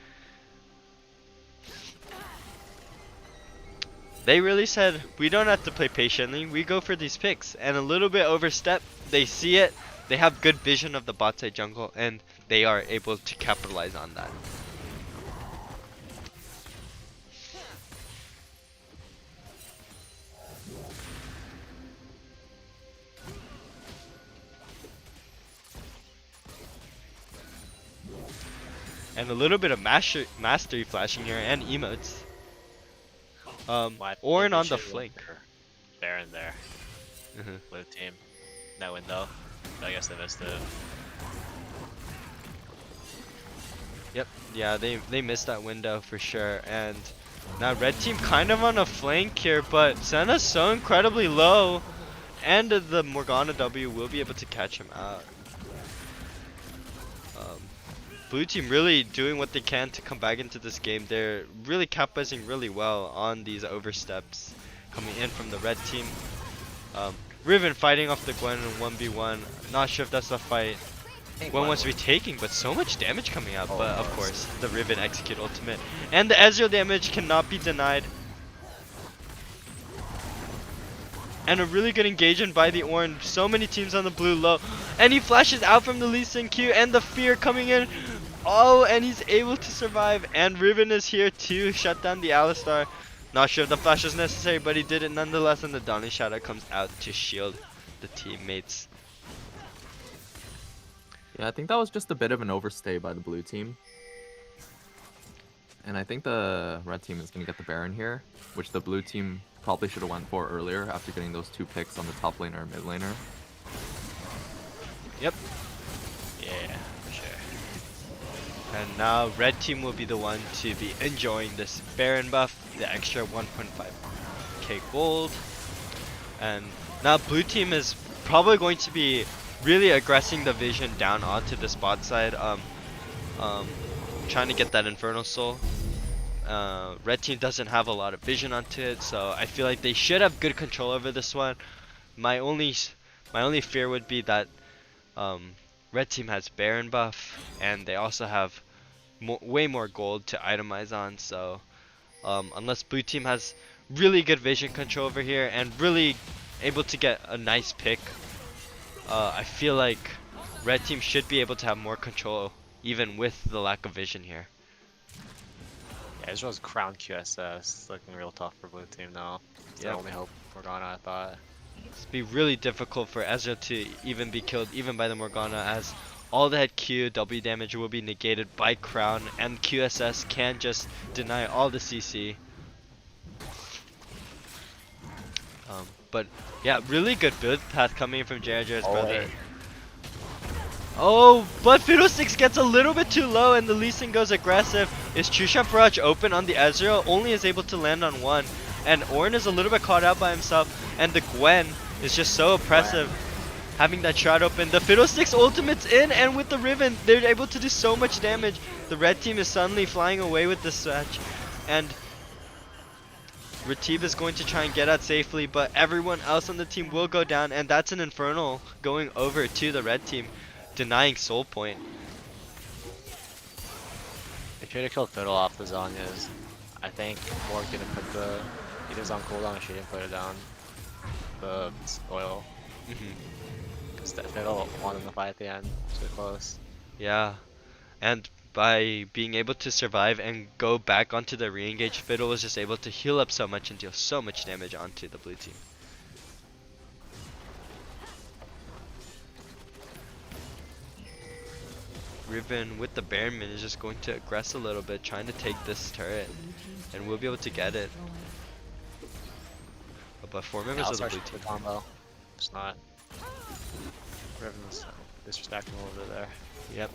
They really said, we don't have to play patiently, we go for these picks. And a little bit overstep, they see it, they have good vision of the bot side jungle, and they are able to capitalize on that. And a little bit of mastery flashing here and emotes. Ornn on the flank. Baron there. Blue team. That window. But I guess they missed it. Yep, yeah, they missed that window for sure. And now red team kind of on a flank here, but Senna's so incredibly low. And the Morgana W will be able to catch him out. Blue team really doing what they can to come back into this game. They're really capitalizing really well on these oversteps coming in from the red team. Riven fighting off the Gwen in 1v1. Not sure if that's the fight Gwen wants to be taking, but so much damage coming out. But of course, the Riven execute ultimate. And the Ezreal damage cannot be denied. And a really good engagement by the Ornn. So many teams on the blue low. And he flashes out from the Lee Sin Q, and the fear coming in. Oh, and he's able to survive. And Riven is here to shut down the Alistar. Not sure if the flash was necessary, but he did it nonetheless. And the Dawning Shadow comes out to shield the teammates. Yeah, I think that was just a bit of an overstay by the blue team. And I think the red team is going to get the Baron here, which the blue team probably should have went for earlier after getting those 2 picks on the top laner and mid laner. Yep. Yeah, for sure. And now red team will be the one to be enjoying this Baron buff, the extra 1.5k gold. And now blue team is probably going to be really aggressing the vision down onto the spot side, trying to get that Infernal Soul. Red team doesn't have a lot of vision onto it, so I feel like they should have good control over this one. My only fear would be that red team has Baron buff, and they also have way more gold to itemize on. So unless blue team has really good vision control over here and really able to get a nice pick, I feel like red team should be able to have more control even with the lack of vision here. Yeah, Israel's crown QSS looking real tough for blue team now. It's their only hope. Morgana, I thought. It's be really difficult for Ezra to even be killed even by the Morgana, as all the head Q W damage will be negated by crown, and QSS can just deny all the CC. But yeah, really good build path coming from JRJ's brother. Oh, but Fiddlesticks gets a little bit too low, and the Lee Sin goes aggressive. Is True Shot Barrage open on the Ezreal? Only is able to land on one. And Ornn is a little bit caught out by himself. And the Gwen is just so oppressive, having that shot open. The Fiddlesticks ultimate's in, and with the Riven, they're able to do so much damage. The red team is suddenly flying away with this match. And Retief is going to try and get out safely, but everyone else on the team will go down. And that's an Infernal going over to the red team, denying soul point. They should have killed Fiddle off the Zanyas. I think Morg didn't put the heaters on cooldown, and she didn't put it down. The oil. Because that Fiddle wanted to fight at the end. So close. Yeah. And by being able to survive and go back onto the re-engage, Fiddle was just able to heal up so much and deal so much damage onto the blue team. Riven with the Baron is just going to aggress a little bit, trying to take this turret, and we'll be able to get it. But 4 members of the blue team. Combo. It's not. Riven's disrespecting a little bit there. Yep.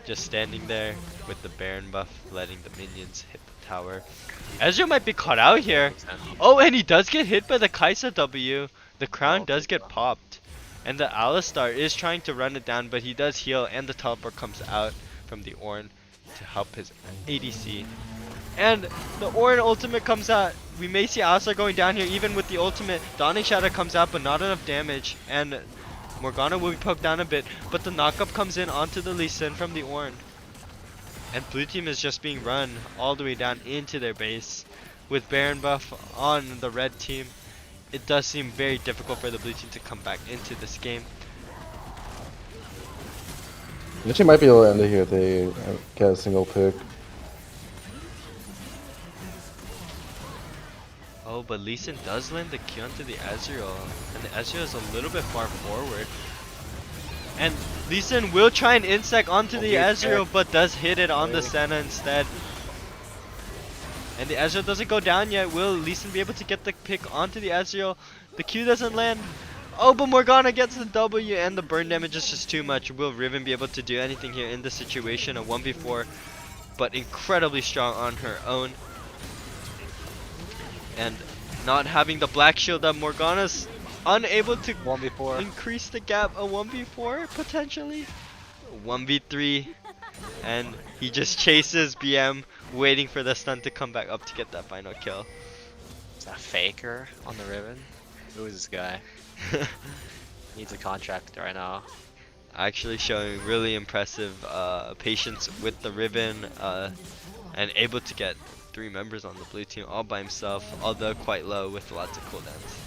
just standing there with the Baron buff, letting the minions hit the tower. Ezreal might be caught out here. Oh, and he does get hit by the Kaisa W. The crown does get popped. And the Alistar is trying to run it down, but he does heal, and the teleport comes out from the Ornn to help his ADC. And the Ornn ultimate comes out. We may see Alistar going down here even with the ultimate. Dawning Shadow comes out, but not enough damage. And Morgana will be poked down a bit, but the knockup comes in onto the Lee Sin from the Ornn. And blue team is just being run all the way down into their base. With Baron buff on the red team, it does seem very difficult for the blue team to come back into this game. Actually might be able to end it here if they get a single pick. Oh, but Lee Sin does land the Q onto the Ezreal, and the Ezreal is a little bit far forward. And Lee Sin will try and insect onto the Ezreal, but does hit it on the Senna instead. And the Ezreal doesn't go down yet. Will Lee Sin be able to get the pick onto the Ezreal? The Q doesn't land. Oh, but Morgana gets the W, and the burn damage is just too much. Will Riven be able to do anything here in this situation? A 1v4, but incredibly strong on her own. And not having the black shield up, Morgana's unable to 1v4. increase the gap. A 1v4 potentially. 1v3, and he just chases BM, waiting for the stun to come back up to get that final kill. Is that Faker on the Riven? Who is this guy? Needs a contract right now. Actually showing really impressive patience with the Riven, and able to get 3 members on the blue team all by himself, although quite low with lots of cooldowns.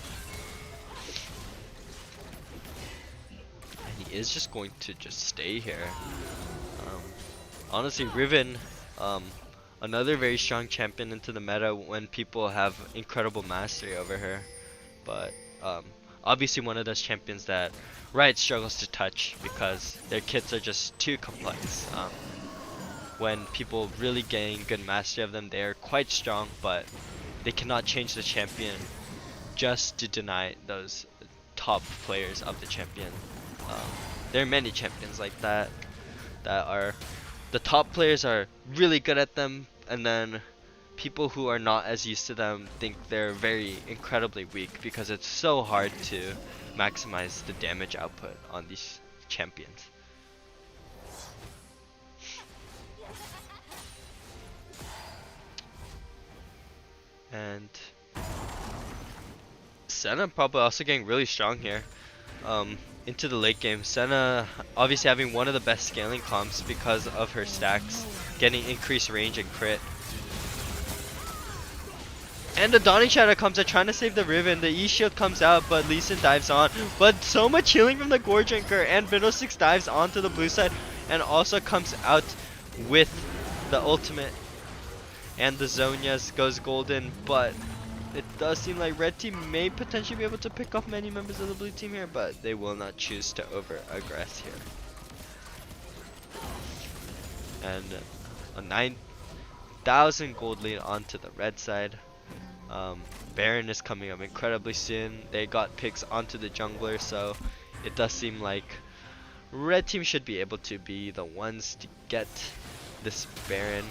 And he is just going to just stay here. Honestly, Riven, another very strong champion into the meta when people have incredible mastery over her. But obviously one of those champions that Riot struggles to touch because their kits are just too complex. When people really gain good mastery of them, they are quite strong, but they cannot change the champion just to deny those top players of the champion. There are many champions like that are the top players are really good at them, and then people who are not as used to them think they're very incredibly weak because it's so hard to maximize the damage output on these champions. And Senna probably also getting really strong here into the late game. Senna obviously having one of the best scaling comps because of her stacks, getting increased range and crit. And the Dawning Shadow comes out trying to save the Riven. The E-Shield comes out, but Lee Sin dives on. But so much healing from the Gore Drinker, and Fiddlesticks dives onto the blue side and also comes out with the ultimate. And the Zhonya's goes golden, but it does seem like red team may potentially be able to pick off many members of the blue team here, but they will not choose to over-aggress here. And a 9,000 gold lead onto the red side. Baron is coming up incredibly soon. They got picks onto the jungler, so it does seem like red team should be able to be the ones to get this Baron.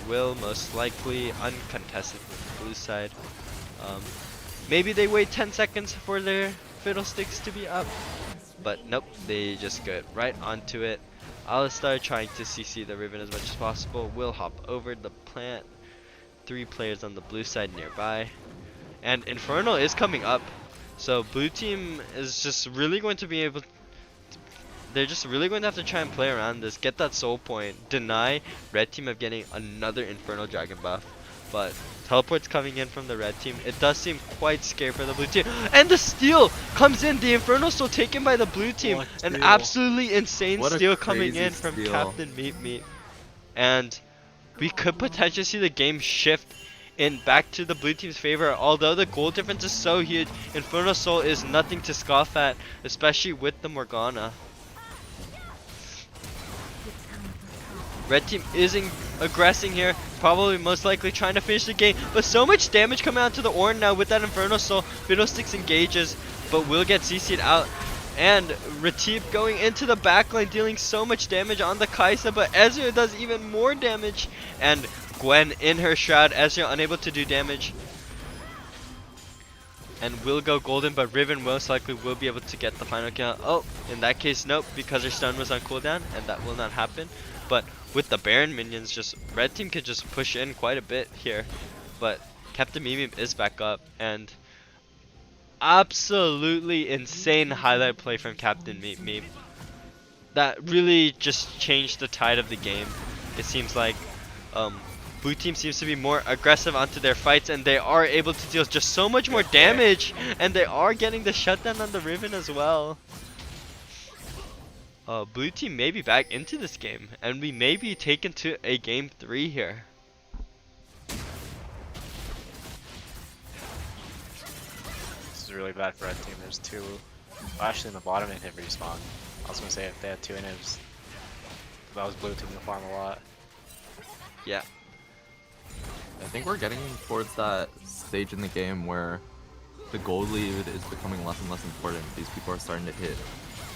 Will most likely uncontested with the blue side. Maybe they wait 10 seconds for their Fiddlesticks to be up, but nope, they just get right onto it. Alistar trying to CC the Riven as much as possible, will hop over the plant. 3 players on the blue side nearby, and Infernal is coming up, so blue team is just really going to be able to, they're just really going to have to try and play around this, get that soul point, deny red team of getting another Infernal Dragon buff. But teleport's coming in from the red team. It does seem quite scary for the blue team. And the steal comes in. The Infernal Soul taken by the blue team. An absolutely insane steal coming in from Captain Meat Meat. And we could potentially see the game shift in back to the blue team's favor. Although the goal difference is so huge, Infernal Soul is nothing to scoff at, especially with the Morgana. Red team is aggressing here, probably most likely trying to finish the game, but so much damage coming out to the Ornn now with that Inferno Soul. Fiddlesticks engages, but will get CC'd out. And Ratib going into the backline, dealing so much damage on the Kaisa, but Ezreal does even more damage. And Gwen in her Shroud, Ezreal unable to do damage. And will go golden, but Riven most likely will be able to get the final kill. Oh, in that case, nope, because her stun was on cooldown, and that will not happen. But with the Baron minions, just red team can just push in quite a bit here. But Captain Mimi is back up, and absolutely insane highlight play from Captain Mimi. That really just changed the tide of the game. It seems like blue team seems to be more aggressive onto their fights, and they are able to deal just so much more damage, and they are getting the shutdown on the Riven as well. Blue team may be back into this game, and we may be taken to a game 3 here. This is really bad for red team. There's two, well, actually in the bottom inhib respawn. I was gonna say if they had 2 inhibs, that was blue team to farm a lot. Yeah. I think we're getting towards that stage in the game where the gold lead is becoming less and less important. These people are starting to hit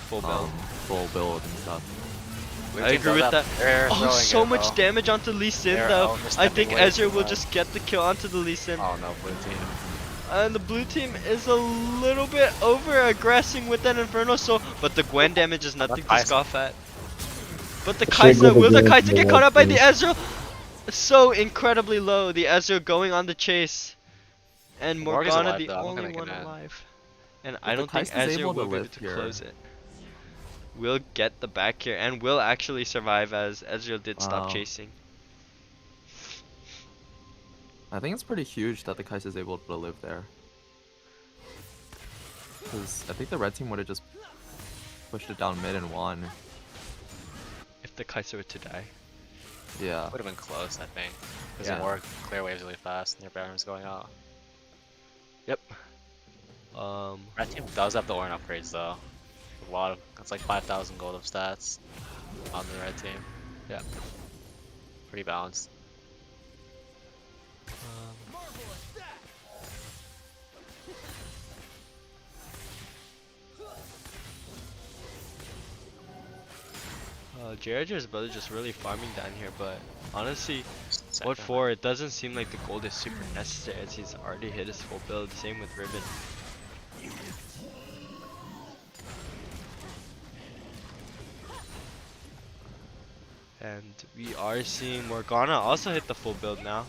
Full build. Full build and stuff. Blue I team agree built with up. that. They're Oh, throwing so it, much though. damage onto Lee Sin They're though. I overstepping think way Ezreal too will much. just get the kill onto the Lee Sin. Oh no, blue team. And the blue team is a little bit over aggressing with that Inferno Soul, but the Gwen damage is nothing to Kaisa. scoff at. But the Should Kaisa, go will the again Kaisa for get the caught up by the team. Ezreal? So incredibly low, the Ezreal going on the chase. And Morgan's Morgana alive, the though. I'm only gonna one get mad. alive. And But I the don't think Kaisa's Ezreal able to will be able live to here. close it. Will get the back here and will actually survive as Ezreal did stop Wow. chasing. I think it's pretty huge that the Kaisa is able to live there. Because I think the red team would have just pushed it down mid and won. If the Kaisa were to die. Yeah. Would have been close, I think. Because Yeah. more clear waves really fast and their Baron's going out. Yep. Red team does have the Ornn upgrades though. A lot of, it's like 5,000 gold of stats on the red team. Yeah. Pretty balanced. JRJ's brother just really farming down here, but honestly, Second. what for? It doesn't seem like the gold is super necessary as he's already hit his full build. Same with Riven. And we are seeing Morgana also hit the full build now.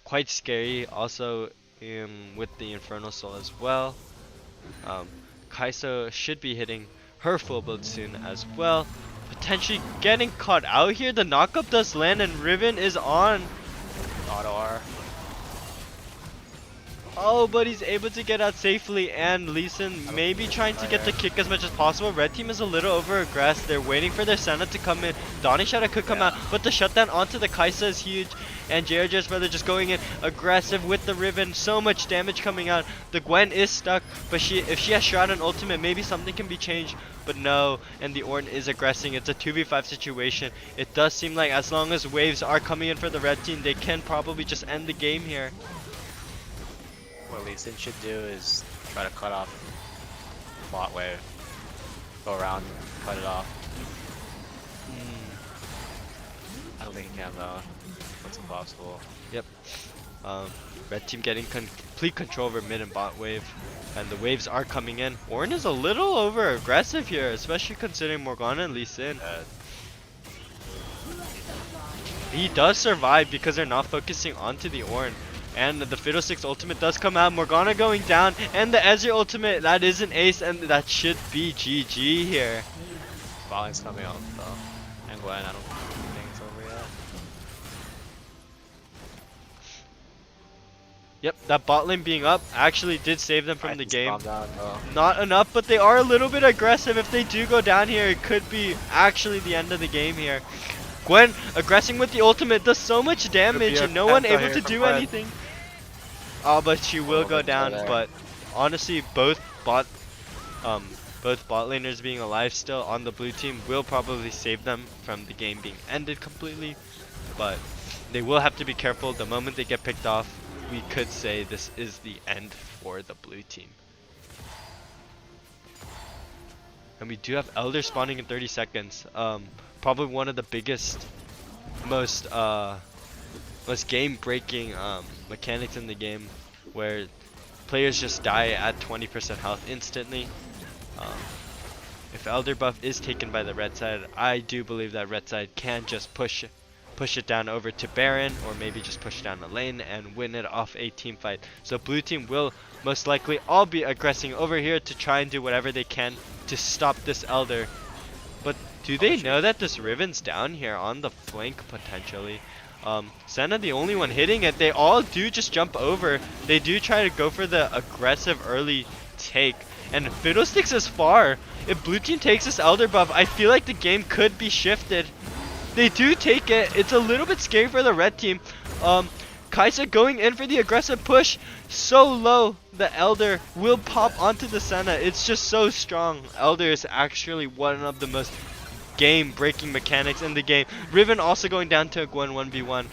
Quite scary also with the Infernal Soul as well. Kaisa should be hitting her full build soon as well. Potentially getting caught out here. The knockup does land and Riven is on. Auto R. Oh, but he's able to get out safely, and Lee Sin maybe trying to get the kick as much as possible. Red team is a little over aggressed. They're waiting for their Senna to come in. Donnie Shadow could come out, but the shutdown onto the Kaisa is huge. And JRJ's brother just going in aggressive with the Riven. So much damage coming out. The Gwen is stuck, but if she has Shroud and ultimate, maybe something can be changed. But no, and the Ornn is aggressing. It's a 2v5 situation. It does seem like as long as waves are coming in for the red team, they can probably just end the game here. What Lee Sin should do is try to cut off bot wave. Go around, cut it off. I don't think he can though. That's impossible. Yep. Red team getting complete control over mid and bot wave. And the waves are coming in. Ornn is a little over aggressive here, especially considering Morgana and Lee Sin. He does survive because they're not focusing onto the Ornn. And the Fiddlesticks ultimate does come out. Morgana going down. And the Ezreal ultimate, that is an ace. And that should be GG here. Volley's coming out though. And Gwen, I don't think it's over yet. Yep, that bot lane being up actually did save them from Alright, the he's game. calmed down, though. Not enough, but they are a little bit aggressive. If they do go down here, it could be actually the end of the game here. Gwen aggressing with the ultimate does so much damage and no one able to do anything. Oh, but she will go down. But honestly, both both bot laners being alive still on the blue team will probably save them from the game being ended completely, but they will have to be careful. The moment they get picked off, we could say this is the end for the blue team. And we do have Elder spawning in 30 seconds. Probably one of the biggest, most game-breaking mechanics in the game, where players just die at 20% health instantly. If Elder buff is taken by the red side, I do believe that red side can just push it down over to Baron, or maybe just push down the lane and win it off a team fight. So blue team will most likely all be aggressing over here to try and do whatever they can to stop this Elder. But do they know that this Riven's down here on the flank potentially? Senna the only one hitting it. They all do just jump over. They do try to go for the aggressive early take. And Fiddlesticks is far. If blue team takes this Elder buff, I feel like the game could be shifted. They do take it. It's a little bit scary for the red team. Kaisa going in for the aggressive push. So low, the Elder will pop onto the Senna. It's just so strong. Elder is actually one of the most game-breaking mechanics in the game. Riven also going down to a Gwen 1v1.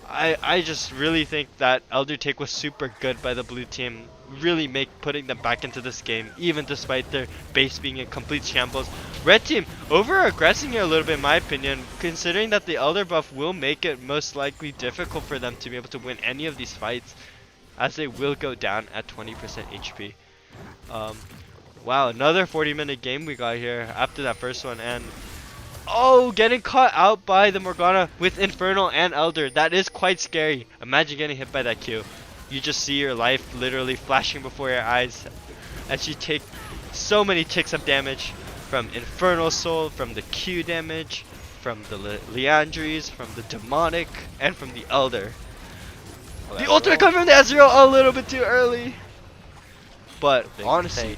I just really think that Elder take was super good by the blue team. Really putting them back into this game, even despite their base being in complete shambles. Red team over-aggressing here a little bit in my opinion, considering that the Elder buff will make it most likely difficult for them to be able to win any of these fights, as they will go down at 20% HP. Wow, another 40-minute game we got here after that first one, and oh, getting caught out by the Morgana with Infernal and Elder. That is quite scary. Imagine getting hit by that Q. You just see your life literally flashing before your eyes as you take so many ticks of damage from Infernal Soul, from the Q damage, from the Leandries, from the Demonic, and from the Elder. The ultimate coming from the Ezreal a little bit too early. But honestly,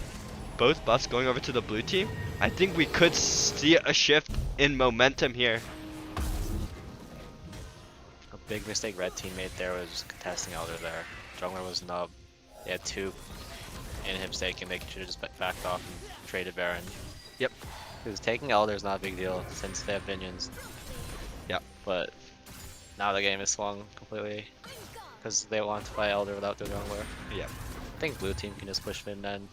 both buffs going over to the blue team, I think we could see a shift in momentum here. A big mistake red team made there was contesting Elder there. Jungler was nub. They had 2 inhibs taken. They should have just backed off and traded Baron. Yep. Because taking Elder is not a big deal since they have minions. Yep. But now the game is swung completely because they want to play Elder without their jungler. Yep. I think blue team can just push mid and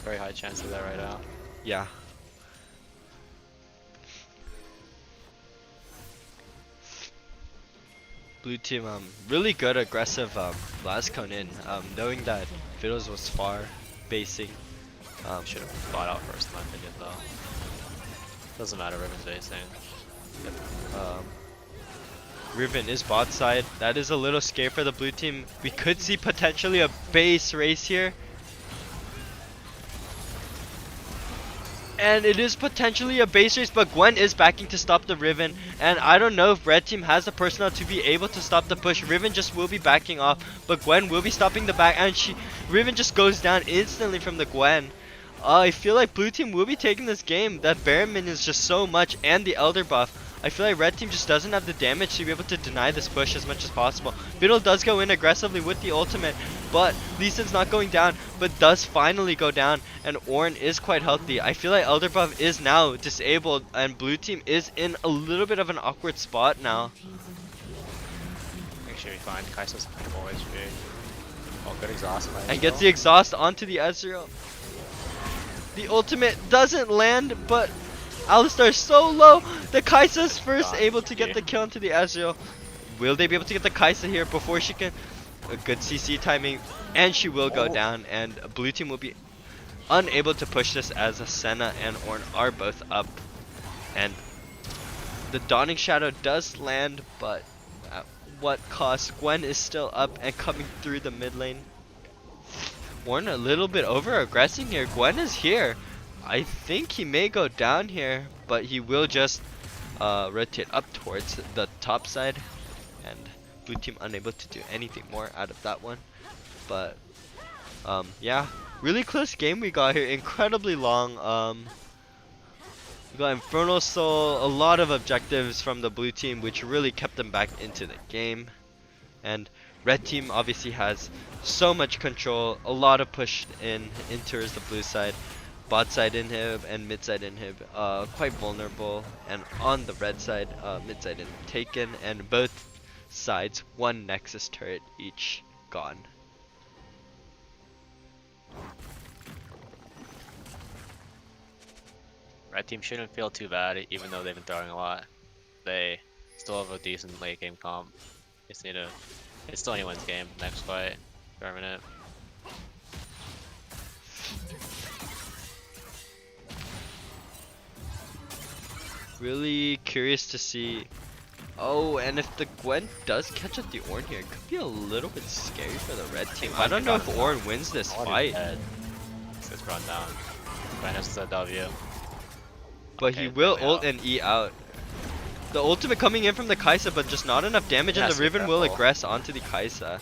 very high chance of that right now. Yeah. Blue team, really good aggressive last cone in, knowing that Fiddles was far, basing. Should have bought out first in my opinion though. Doesn't matter, Riven's basing. Riven is bot side. That is a little scary for the blue team. We could see potentially a base race here. And it is potentially a base race, but Gwen is backing to stop the Riven. And I don't know if red team has the personnel to be able to stop the push. Riven just will be backing off, but Gwen will be stopping the back, and Riven just goes down instantly from the Gwen. I feel like blue team will be taking this game. That Baron minion is just so much, and the Elder buff. I feel like red team just doesn't have the damage to be able to deny this push as much as possible. Fiddle does go in aggressively with the ultimate, but Lee Sin's not going down, but does finally go down, and Ornn is quite healthy. I feel like Elder buff is now disabled, and blue team is in a little bit of an awkward spot now. Make sure you find Kaisa's full HP. Oh, good exhaust. And gets the exhaust onto the Ezreal. The ultimate doesn't land, but Alistar's so low. The Kai'Sa's first able to get the kill into the Ezreal. Will they be able to get the Kaisa here before she can? A good CC timing, and she will go down, and blue team will be unable to push this as Senna and Ornn are both up. And the Dawning Shadow does land, but at what cost? Gwen is still up and coming through the mid lane. Ornn a little bit over aggressing here. Gwen is here. I think he may go down here, but he will just rotate up towards the top side, and blue team unable to do anything more out of that one. But yeah, really close game we got here, incredibly long. We got Infernal Soul, a lot of objectives from the blue team, which really kept them back into the game. And red team obviously has so much control, a lot of push in, enters the blue side. bot side inhib and mid side inhib quite vulnerable, and on the red side, mid side inhib taken, and both sides one Nexus turret each gone. Red team shouldn't feel too bad, even though they've been throwing a lot. They still have a decent late game comp. Just need to. It's still anyone's game. Next fight, permanent. Really curious to see. Oh, and if the Gwen does catch up the Ornn here, it could be a little bit scary for the red team. I don't know if Ornn wins this fight. It's run down. Minus the W. But he will ult and E out. The ultimate coming in from the Kaisa, but just not enough damage, and the Riven will aggress onto the Kaisa.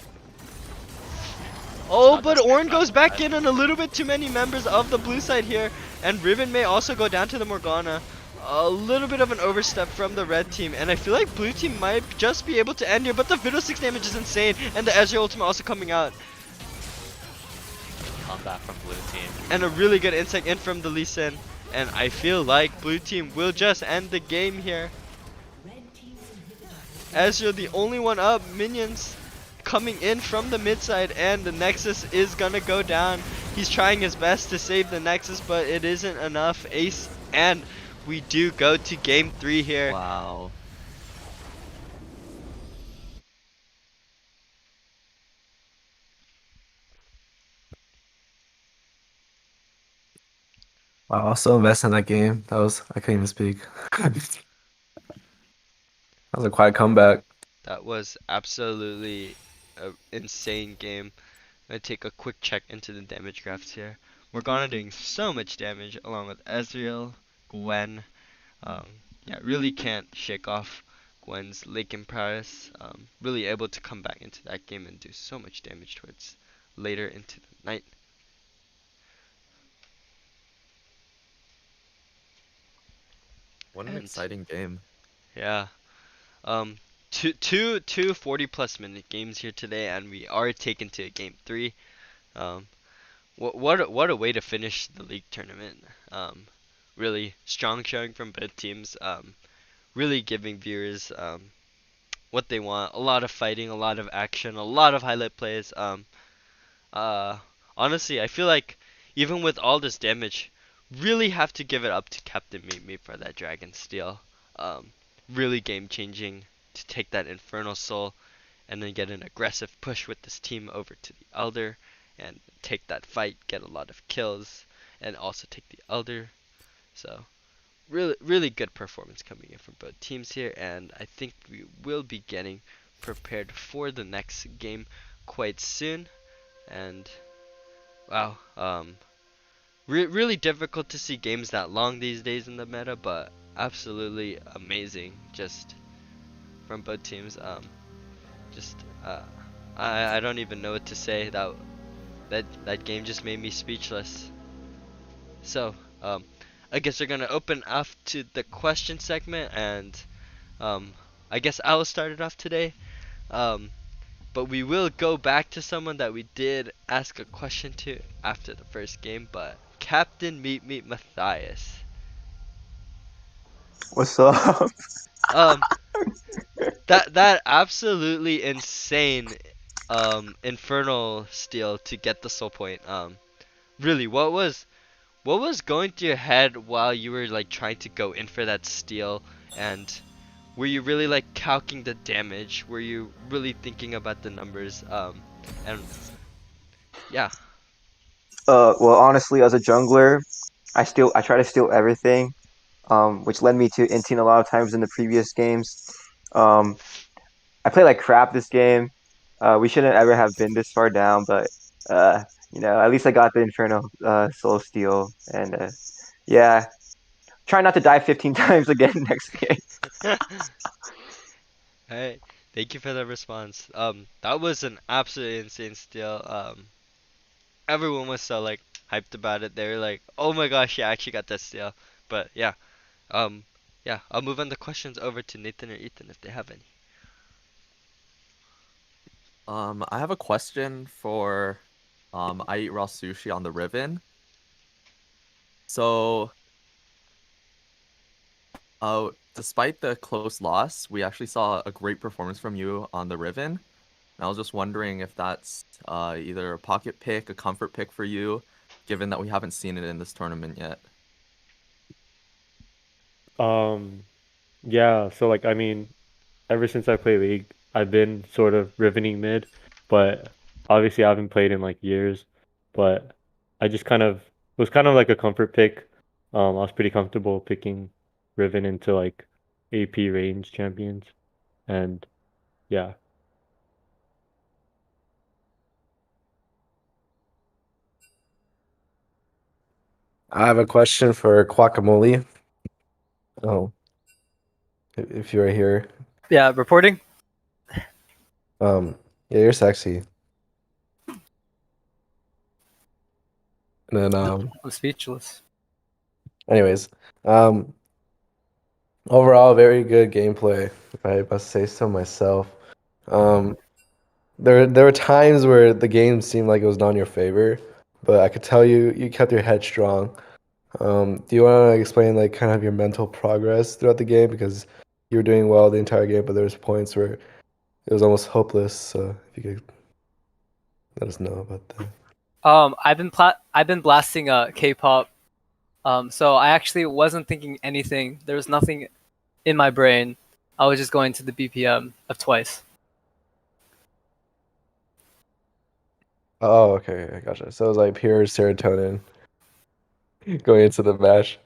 Oh, but Ornn goes back in, and a little bit too many members of the blue side here, and Riven may also go down to the Morgana. A little bit of an overstep from the red team, and I feel like blue team might just be able to end here, but the Fiddle 6 damage is insane, and the Ezreal ultimate also coming out. Comeback from blue team. And a really good insect in from the Lee Sin, and I feel like blue team will just end the game here. Ezreal the only one up, minions coming in from the mid side, and the Nexus is gonna go down. He's trying his best to save the Nexus, but it isn't enough. Ace, and we do go to game 3 here. Wow. Wow, I was so invested in that game. I couldn't even speak. That was a quiet comeback. That was absolutely an insane game. I'm gonna take a quick check into the damage graphs here. Morgana doing so much damage along with Ezreal, Gwen. Yeah, really can't shake off Gwen's Lakin prowess. Really able to come back into that game and do so much damage towards later into the night. What an exciting game. Yeah. Two 40+ minute games here today, and we are taken to game 3. What a way to finish the league tournament. Really strong showing from both teams. Really giving viewers what they want. A lot of fighting, a lot of action, a lot of highlight plays. Honestly, I feel like even with all this damage, really have to give it up to Captain Meet Me for that Dragon Steel. Really game changing to take that Infernal Soul and then get an aggressive push with this team over to the Elder and take that fight, get a lot of kills, and also take the Elder. So really good performance coming in from both teams here, and I think we will be getting prepared for the next game quite soon. And wow, really difficult to see games that long these days in the meta, but absolutely amazing just from both teams. Just I don't even know what to say. That game just made me speechless. So I guess we're gonna open up to the question segment, and I guess I'll start it off today. But we will go back to someone that we did ask a question to after the first game, but Captain Meet Matthias. What's up? That absolutely insane infernal steal to get the soul point. Really, what was going through your head while you were like trying to go in for that steal, and were you really like calculating the damage? Were you really thinking about the numbers? And yeah. Well, honestly, as a jungler, I try to steal everything, which led me to inting a lot of times in the previous games. I play like crap this game. We shouldn't ever have been this far down, but at least I got the Inferno Soul Steal, and yeah, try not to die 15 times again next game. Alright, thank you for the response. That was an absolutely insane steal. Everyone was so like hyped about it. They were like, "Oh my gosh, yeah, I actually got that steal." But yeah, yeah, I'll move on the questions over to Nathan or Ethan if they have any. I have a question for I Eat Raw Sushi on the Riven. So, despite the close loss, we actually saw a great performance from you on the Riven. And I was just wondering if that's either a pocket pick, a comfort pick for you, given that we haven't seen it in this tournament yet. Yeah, so like I mean, ever since I play League, I've been sort of riveting mid, but obviously I haven't played in like years. But I just kind of it was kind of like a comfort pick. I was pretty comfortable picking Riven into like AP range champions, and yeah. I have a question for Guacamole. Oh, if you're here. Yeah, reporting. Yeah, you're sexy. And then I'm speechless. anyways, um, overall very good gameplay, if I must say so myself. Um, there were times where the game seemed like it was not in your favor, but I could tell you kept your head strong. Do you want to explain like kind of your mental progress throughout the game because you were doing well the entire game, but there was points where it was almost hopeless. So if you could let us know about that. I've been blasting K-pop. So I actually wasn't thinking anything. There was nothing in my brain. I was just going to the BPM of twice. Oh, okay, I gotcha. So it was like pure serotonin going into the match.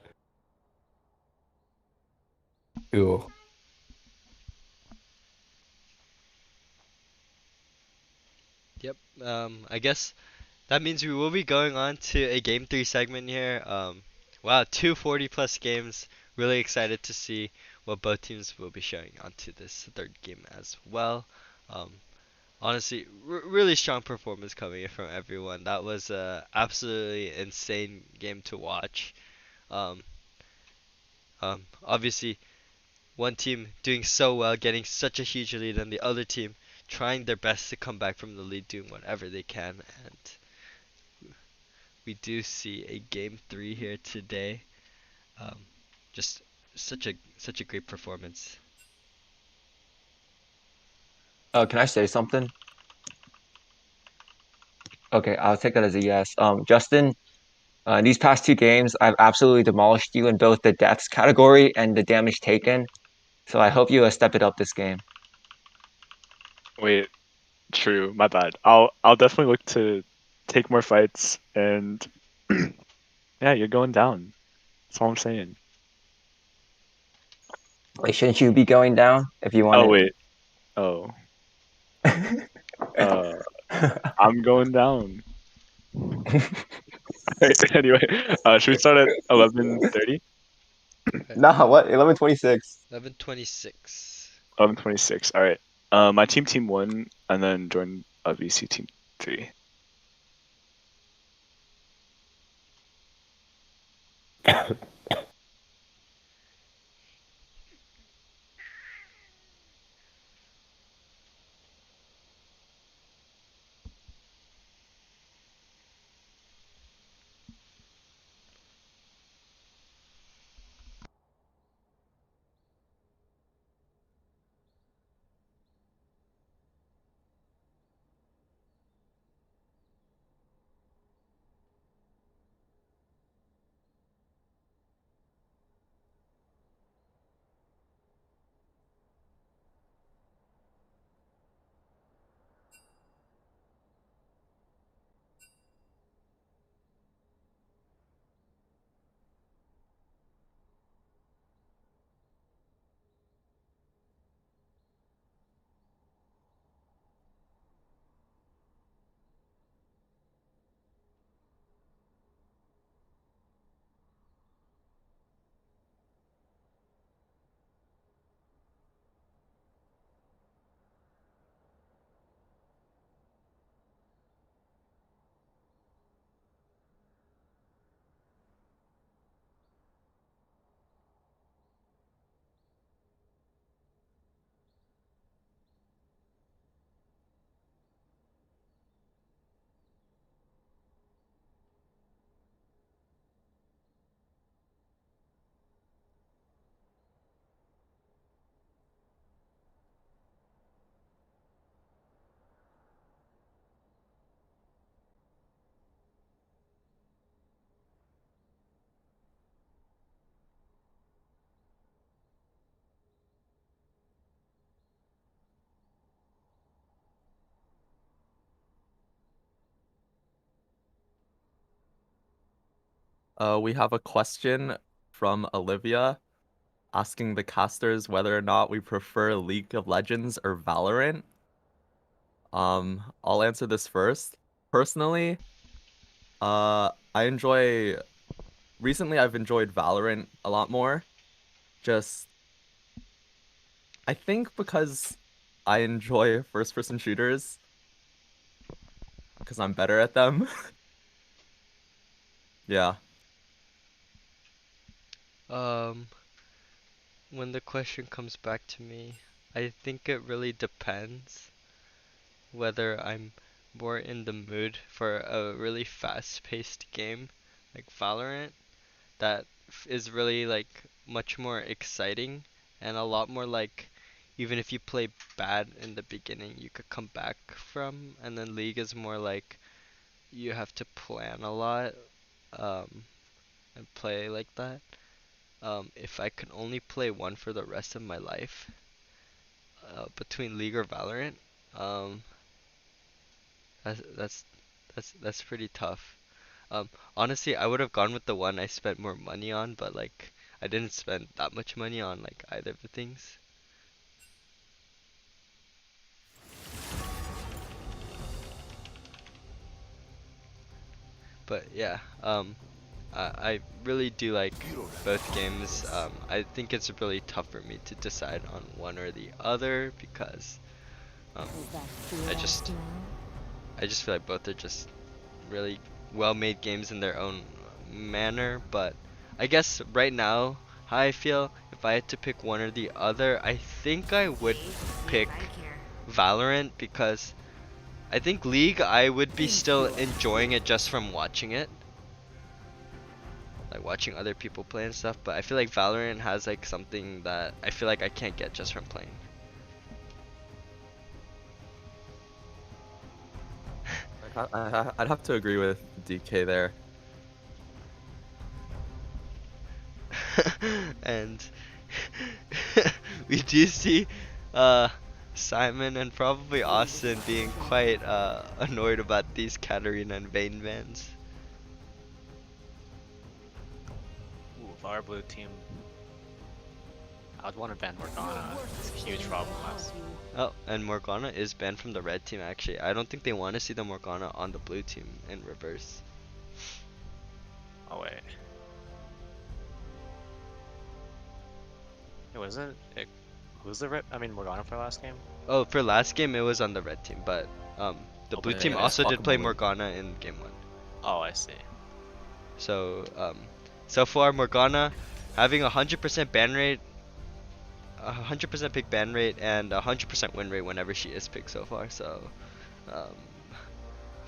Cool. Yep. I guess that means we will be going on to a game 3 segment here. Wow, 240 plus games. Really excited to see what both teams will be showing onto this third game as well. Um, Honestly, really strong performance coming in from everyone. That was a absolutely insane game to watch. Um, Obviously, one team doing so well, getting such a huge lead, and the other team trying their best to come back from the lead, doing whatever they can. And we do see a game 3 here today. Um, just such a great performance. Can I say something? Okay, I'll take that as a yes. Justin, in these past two games, I've absolutely demolished you in both the deaths category and the damage taken. So I hope you step it up this game. Wait, true. My bad. I'll definitely look to take more fights and yeah, you're going down. That's all I'm saying. Like, shouldn't you be going down if you want Oh it? wait. Oh. Uh, I'm going down. Anyway, should we start at 11:30? Right. Nah, what? 11:26. 11:26. 11:26. All right. My team 1, and then join VC team 3. We have a question from Olivia asking the casters whether or not we prefer League of Legends or Valorant. I'll answer this first. Personally, I enjoy recently I've enjoyed Valorant a lot more. Just I think because I enjoy first-person shooters because I'm better at them. Yeah. Um, when the question comes back to me, I think it really depends whether I'm more in the mood for a really fast-paced game like Valorant that is really like much more exciting and a lot more like even if you play bad in the beginning you could come back from, and then League is more like you have to plan a lot um, and play like that. If I could only play one for the rest of my life, between League or Valorant, um, that's that's that's pretty tough. Honestly, I would have gone with the one I spent more money on, but like I didn't spend that much money on like either of the things. But yeah, I really do like both games. I think it's really tough for me to decide on one or the other because um, I just I just feel like both are just really well-made games in their own manner. But I guess right now, how I feel, if I had to pick one or the other, I think I would pick Valorant because I think League I would be still enjoying it just from watching it. Like watching other people play and stuff, but I feel like Valorant has like something that I feel like I can't get just from playing. I'd have to agree with DK there. And we do see Simon and probably Austin being quite annoyed about these Katarina and Vayne bans. Ooh, if our blue team, I would want to ban Morgana. It's a huge problem last. Oh, and Morgana is banned from the red team actually. I don't think they want to see the Morgana on the blue team in reverse. Oh wait. It wasn't it. Who's the Morgana for last game? Oh, for last game it was on the red team, but the blue but team yeah, also did play Guacamole. Morgana in game 1. Oh, I see. So so far Morgana having 100% ban rate, 100% pick ban rate, and 100% win rate whenever she is picked so far. So um,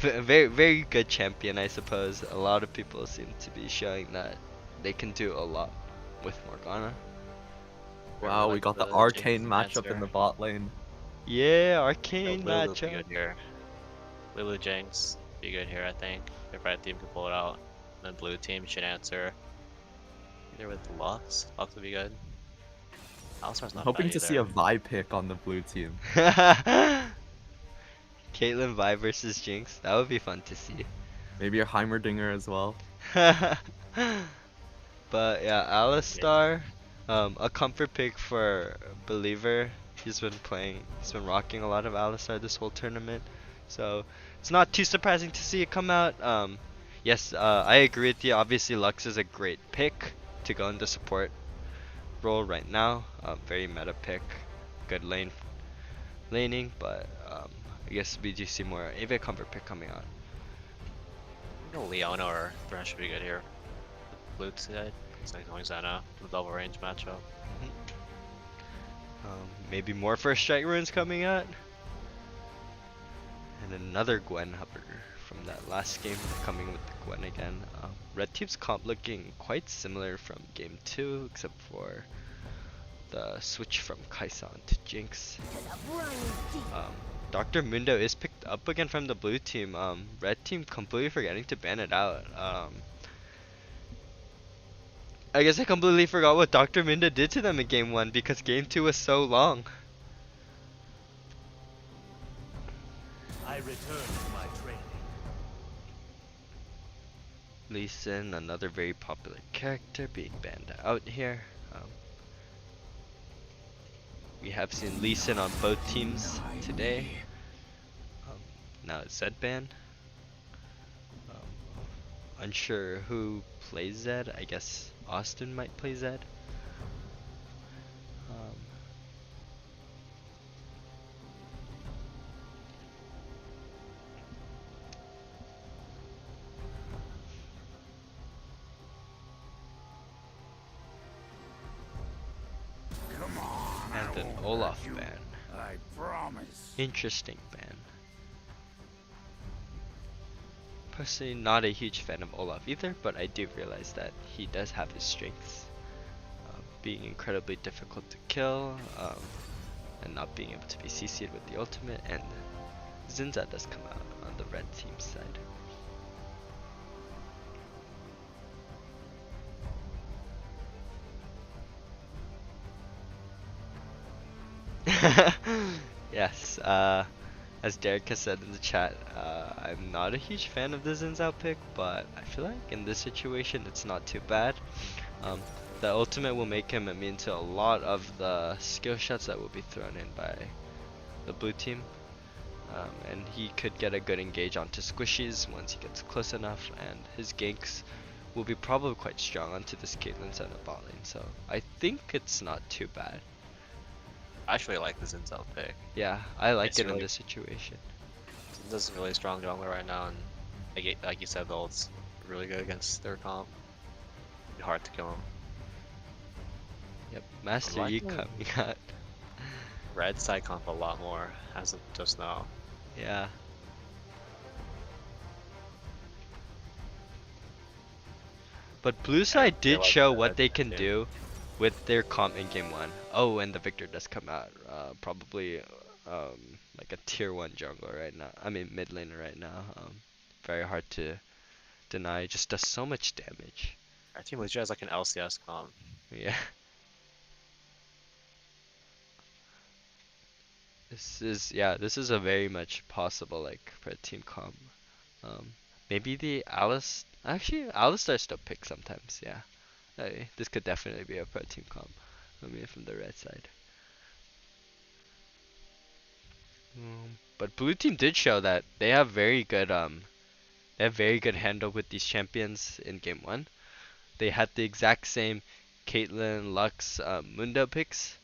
very good champion, I suppose. A lot of people seem to be showing that they can do a lot with Morgana. Wow, we got the arcane matchup in the bot lane. Yeah, arcane Lulu be matchup. good here. Lulu Jinx be good here, I think. If red team can pull it out, then blue team should answer either with Lux. Lux would be good. Alistar's not Hoping bad to see a either. Vi pick on the blue team. Caitlyn Vi versus Jinx. That would be fun to see. Maybe a Heimerdinger as well. But yeah, Alistar, a comfort pick for Believer. He's been rocking a lot of Alistar this whole tournament. So it's not too surprising to see it come out. Yes, I agree with you. Obviously, Lux is a great pick to go into support role right now. Very meta pick, good laning, but I guess we do see more of a comfort pick coming out. I think Leona or Thresh should be good here. Blue side. It's like going Zena, the double range matchup. Maybe more first strike runes coming out. And another Gwen Hubber from that last game coming with the Gwen again. Red team's comp looking quite similar from game 2, except for the switch from Kaisa to Jinx. Dr. Mundo is picked up again from the blue team. Red team completely forgetting to ban it out. I guess I completely forgot what Dr. Mundo did to them in game 1 because game 2 was so long. I return to my training. Lee Sin, another very popular character, being banned out here. We have seen Lee Sin on both teams today. Now it's Zed ban. Unsure who plays Zed. I guess Austin might play Zed. And an Olaf ban. I promise. Interesting ban. Personally, not a huge fan of Olaf either, but I do realize that he does have his strengths. Being incredibly difficult to kill, and not being able to be CC'd with the ultimate, and Zinza does come out on the red team side. Yes, as Derek has said in the chat, I'm not a huge fan of the Zinzao pick, but I feel like in this situation it's not too bad. The ultimate will make him immune to a lot of the skill shots that will be thrown in by the blue team. And he could get a good engage onto squishies once he gets close enough, and his ganks will be probably quite strong onto this Caitlyn Senna bot lane, so I think it's not too bad. I actually like the Zinzao pick. Yeah, I like It's it in really- this situation. Zinza's a really strong jungler right now, and like you said, the ult's really good against their comp. Be hard to kill him. Yep, Master like Yi the coming out. Red side comp a lot more as of just now. Yeah. But blue side they did like show the what red they side can too. do with their comp in game 1. Oh, and the Victor does come out. Probably like a tier 1 jungler right now. I mean mid laner right now. Very hard to deny. Just does so much damage. Our team legit has like an LCS comp. Yeah. This is a very much possible like for a team comp. Maybe the Alice. Actually, Alistar still picks sometimes. Yeah. This could definitely be a pro team comp. I mean, from the red side. But blue team did show that they have very good handle with these champions in game 1. They had the exact same Caitlyn, Lux, Mundo picks.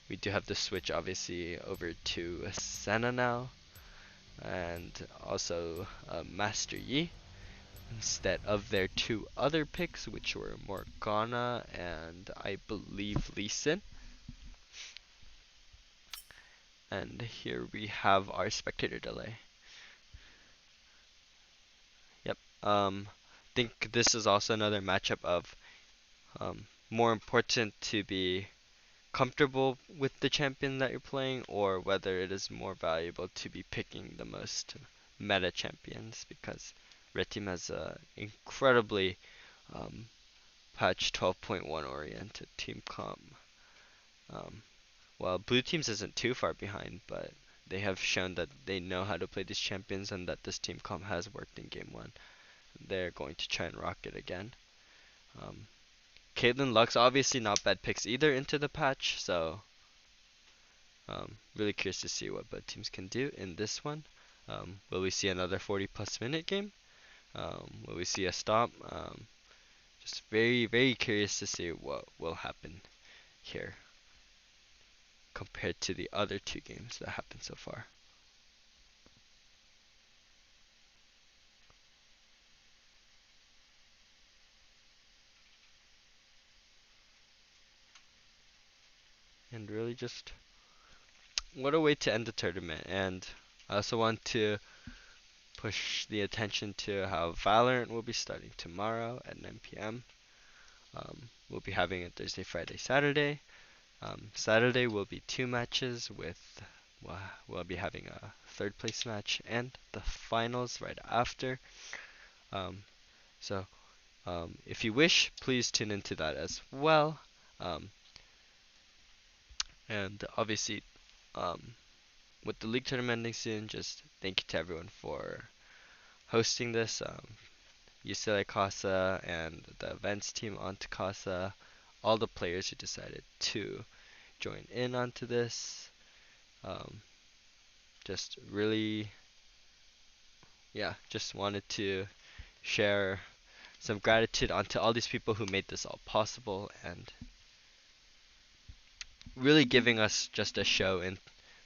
We do have the switch obviously over to Senna now, and also Master Yi instead of their two other picks, which were Morgana and I believe Lee Sin. And here we have our spectator delay. Yep. Think this is also another matchup of more important to be comfortable with the champion that you're playing, or whether it is more valuable to be picking the most meta champions, because red team has a incredibly patch 12.1 oriented team comp. While blue teams isn't too far behind, but they have shown that they know how to play these champions and that this team comp has worked in game 1. They're going to try and rock it again. Caitlyn, Lux, obviously not bad picks either into the patch, so really curious to see what both teams can do in this one. Will we see another 40 plus minute game? Will we see a stop? Just very, very curious to see what will happen here compared to the other two games that happened so far. And really just what a way to end the tournament. And I also want to push the attention to how Valorant will be starting tomorrow at 9 p.m. We'll be having it Thursday, Friday, Saturday. Saturday will be 2 matches with, we'll be having a third place match and the finals right after. So if you wish, please tune into that as well. And obviously, with the league tournament ending soon, just thank you to everyone for hosting this. UCLA KASA and the events team onto KASA, all the players who decided to join in onto this. Just really, yeah, just wanted to share some gratitude onto all these people who made this all possible and really giving us just a show in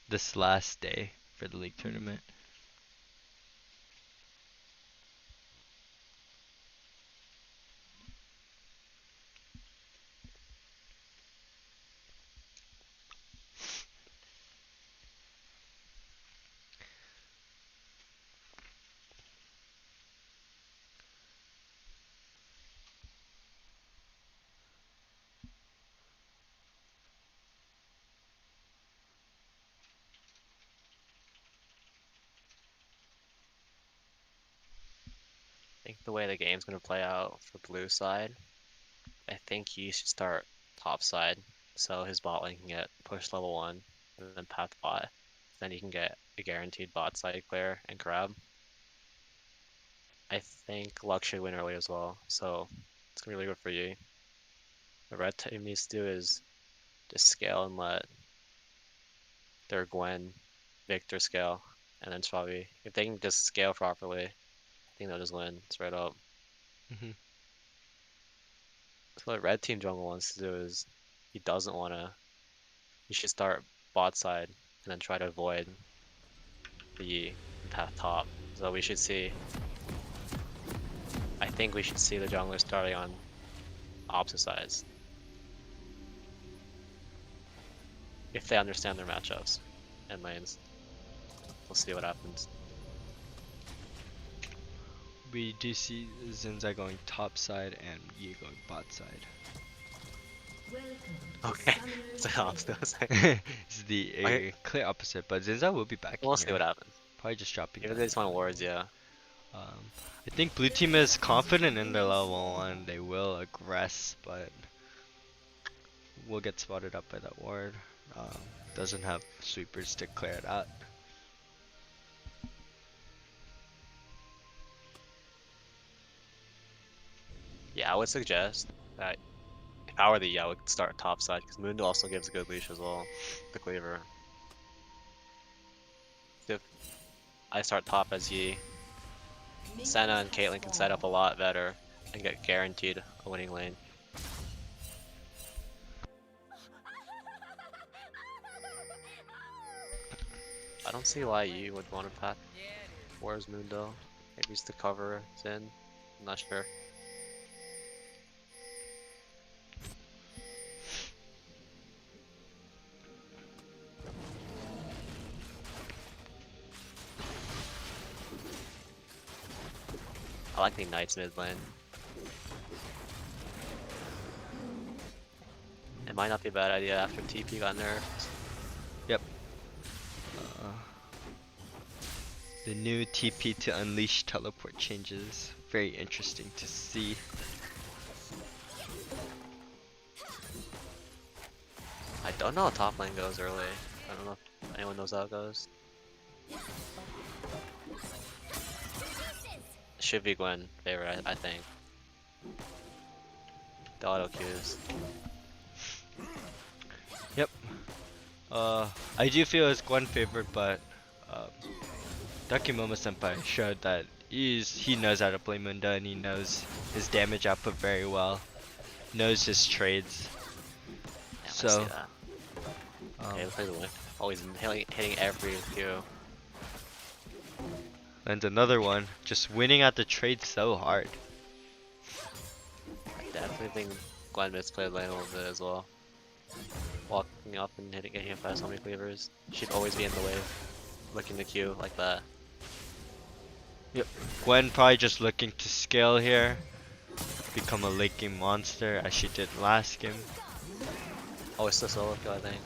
this last day for the league tournament. I think the way the game's gonna play out for blue side, I think he should start top side so his bot lane can get push level 1 and then path bot. Then he can get a guaranteed bot side clear and grab. I think Luck should win early as well, so it's gonna be really good for you. What red team needs to do is just scale and let their Gwen, Victor scale, and then it's probably, if they can just scale properly, I think they'll just win straight up. Mhm. So what red team jungle wants to do is he doesn't want to. He should start bot side and then try to avoid the path top. So we should see. I think we should see the jungler starting on opposite sides if they understand their matchups and lanes. We'll see what happens. We do see Zinza going top side and Yi going bot side. Okay, it's the opposite. It's the clear opposite, but Zinza will be back. We'll see what happens. Probably just dropping. Maybe they just want wards, yeah. I think blue team is confident in their level 1. They will aggress, but will get spotted up by that ward. Doesn't have sweepers to clear it out. Yeah, I would suggest that if I were the Yi, I would start top side because Mundo also gives a good leash as well, the cleaver. If I start top as Yi, Senna and Caitlyn can set up a lot better and get guaranteed a winning lane. I don't see why Yi would want to path. Where's Mundo? Maybe it's to cover Xin. I'm not sure. I like the Knights mid lane. It might not be a bad idea after TP got nerfed. Yep. The new TP to unleash teleport changes. Very interesting to see. I don't know how top lane goes early. I don't know if anyone knows how it goes. Should be Gwen favorite, I think. The auto cues. Yep. I do feel it's Gwen favorite, but Dakimomo Senpai showed that he knows how to play Mundo and he knows his damage output very well. Knows his trades. Yeah, So. see that. Okay, play the win. Always hitting every cue. And another one, just winning at the trade so hard. I definitely think Gwen misplayed lane a little bit as well. Walking up and getting hit by so many cleavers. She'd always be in the wave, looking to queue like that. Yep. Gwen probably just looking to scale here. Become a late game monster as she did last game. Oh, it's the solo kill, I think.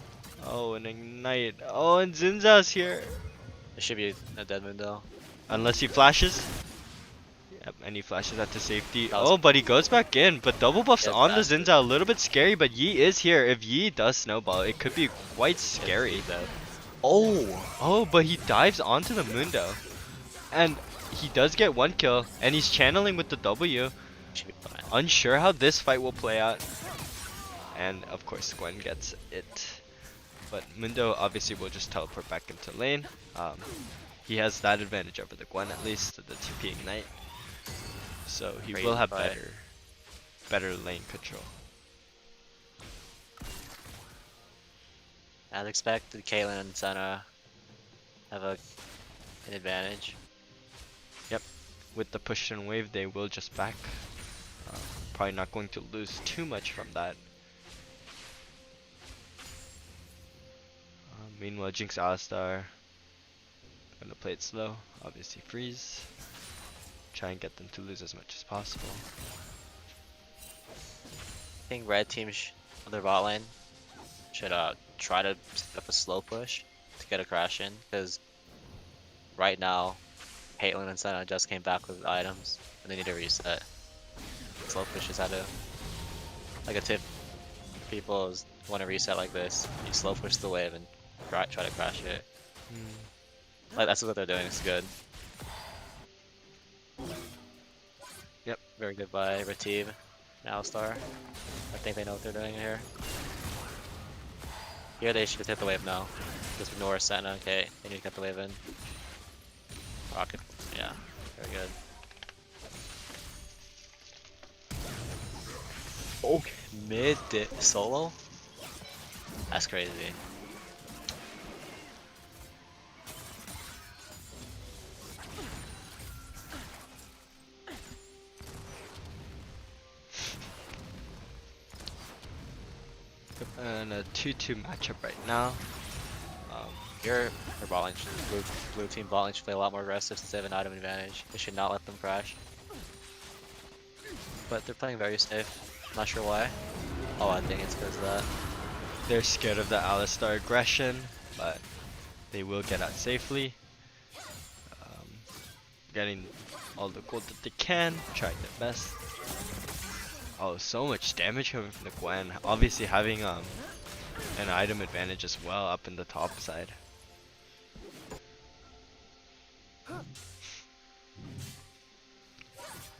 Oh, and Ignite. Oh, and Zinza's here. It should be a dead Mundo. Unless he flashes. Yep, and he flashes out to safety. That was Oh, but he goes back in. But double buffs Yeah, on the bastard. Zinza. A little bit scary, but Yi is here. If Yi does snowball, it could be quite scary. Dead. Oh, but he dives onto the Mundo. And he does get one kill, and he's channeling with the W. Should be fine. Unsure how this fight will play out. And of course Gwen gets it. But Mundo obviously will just teleport back into lane. He has that advantage over the Gwen, at least the TP Ignite. So he Great will have fight. better lane control. As expected, Caitlyn and Senna have an advantage. Yep, with the push and wave they will just back. Probably not going to lose too much from that. Meanwhile, Jinx Alistar gonna play it slow, obviously freeze. Try and get them to lose as much as possible. I think red team on their bot lane should try to set up a slow push to get a crash in, because right now Caitlyn and Senna just came back with items and they need to reset. Slow push is how to, like a tip people want to reset like this, you slow push the wave and try to crash it. Like that's what they're doing, it's good. Yep. Very good by Retief and Alistar. I think they know what they're doing here. Here they should hit the wave now. Just ignore Senna, okay. They need to get the wave in. Rocket, yeah, very good. Okay, mid solo? That's crazy. And a 2-2 matchup right now. Your bot lane blue team bot lane should play a lot more aggressive since they have an item advantage. They should not let them crash. But they're playing very safe. Not sure why. Oh, I think it's because of that. They're scared of the Alistar aggression, but they will get out safely. Getting all the gold that they can, trying their best. Oh, so much damage coming from the Gwen. Obviously having an item advantage as well up in the top side.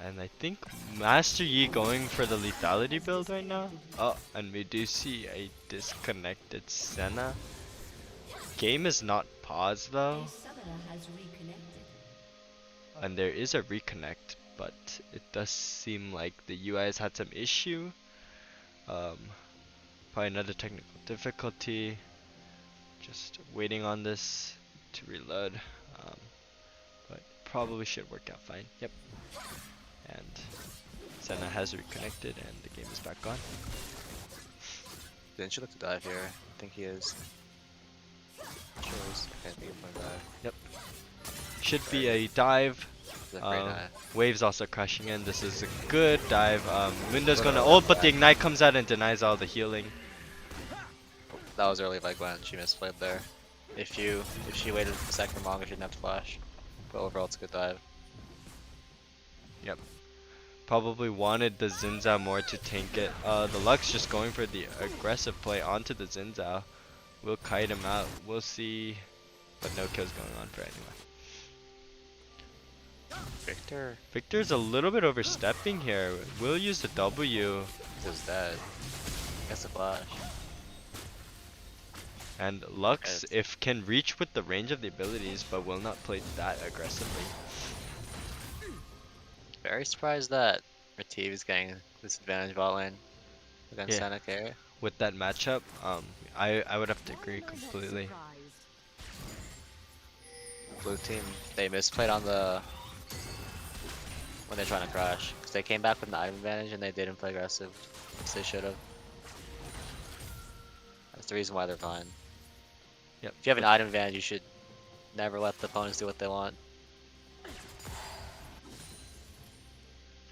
And I think Master Yi going for the lethality build right now. Oh, and we do see a disconnected Senna. Game is not paused though. And there is a reconnect, but it does seem like the UI has had some issue. Probably another technical difficulty. Just waiting on this to reload. But probably should work out fine. Yep. And Senna has reconnected and the game is back on. Didn't you look to dive here? I think he is. Sure is. Okay, I think he's going to dive. Yep. Should be a dive. That's a great dive. Waves also crashing in. This is a good dive. Mundo's gonna ult, but the ignite comes out and denies all the healing. That was early by Gwen. She misplayed there. If she waited a second longer, she didn't have to flash. But overall, it's a good dive. Yep. Probably wanted the Xin Zhao more to tank it. The Lux just going for the aggressive play onto the Xin Zhao. We'll kite him out. We'll see. But no kills going on for anyone. Victor's a little bit overstepping here. We'll use the W. He's dead. Gets the flash. And Lux, if can reach with the range of the abilities, but will not play that aggressively. Very surprised that Retief is getting this advantage bot lane against Senna carry. With that matchup, I would have to agree completely. Blue team, they misplayed on the when they're trying to crash, because they came back with an item advantage and they didn't play aggressive, which they should have. That's the reason why they're fine. Yep. If you have an item advantage, you should never let the opponents do what they want.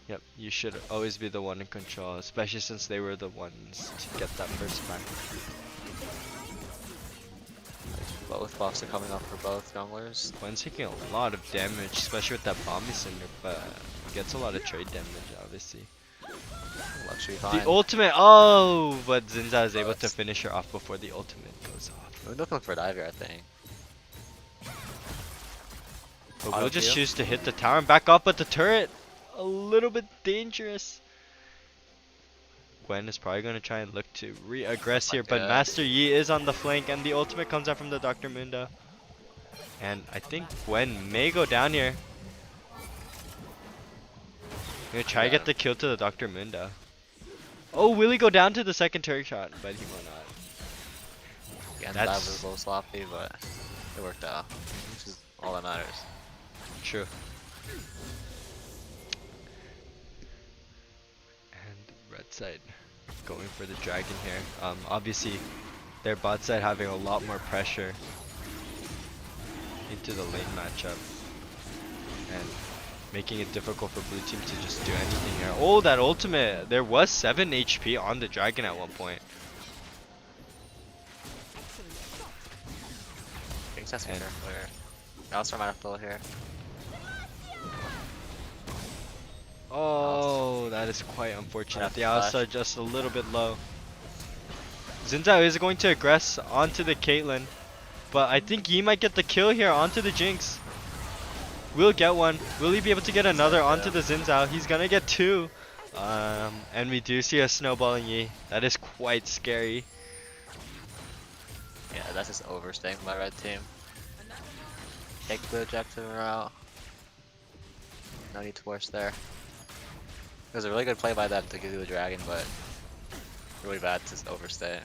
Yep, you should always be the one in control, especially since they were the ones to get that first back. Both buffs are coming up for both junglers. Gwen's taking a lot of damage, especially with that Bombi Cinder, but gets a lot of trade damage, obviously. Luxury fine. The ultimate, oh, but Xin Zhao is able to finish her off before the ultimate goes off. We're looking for a dive here, I think. But Auto we'll just Q. choose to hit the tower and back off, but the turret, a little bit dangerous. Gwen is probably going to try and look to re-aggress here, but Master Yi is on the flank and the ultimate comes out from the Dr. Mundo. And I think Gwen may go down here. Gonna try to get the kill to the Dr. Mundo. Oh, will he go down to the second turret shot? But he will not. Yeah, that was a little sloppy, but it worked out, which is all that matters. True. And red side going for the dragon here. Obviously, their bot side having a lot more pressure into the lane matchup and making it difficult for blue team to just do anything here. Oh, that ultimate! There was 7 HP on the dragon at one point. King's has clear. Alistar might have to here. Oh, that is quite unfortunate. The Alistar just a little bit low. Xin Zhao is going to aggress onto the Caitlyn, but I think Yi might get the kill here onto the Jinx. Will get one. Will he be able to get another onto the Xin Zhao? He's gonna get 2. And we do see a snowballing Yi. That is quite scary. Yeah, that's just overstaying from my red team. Take the objective route. No need to force there. It was a really good play by them to do the dragon, but really bad to overstay.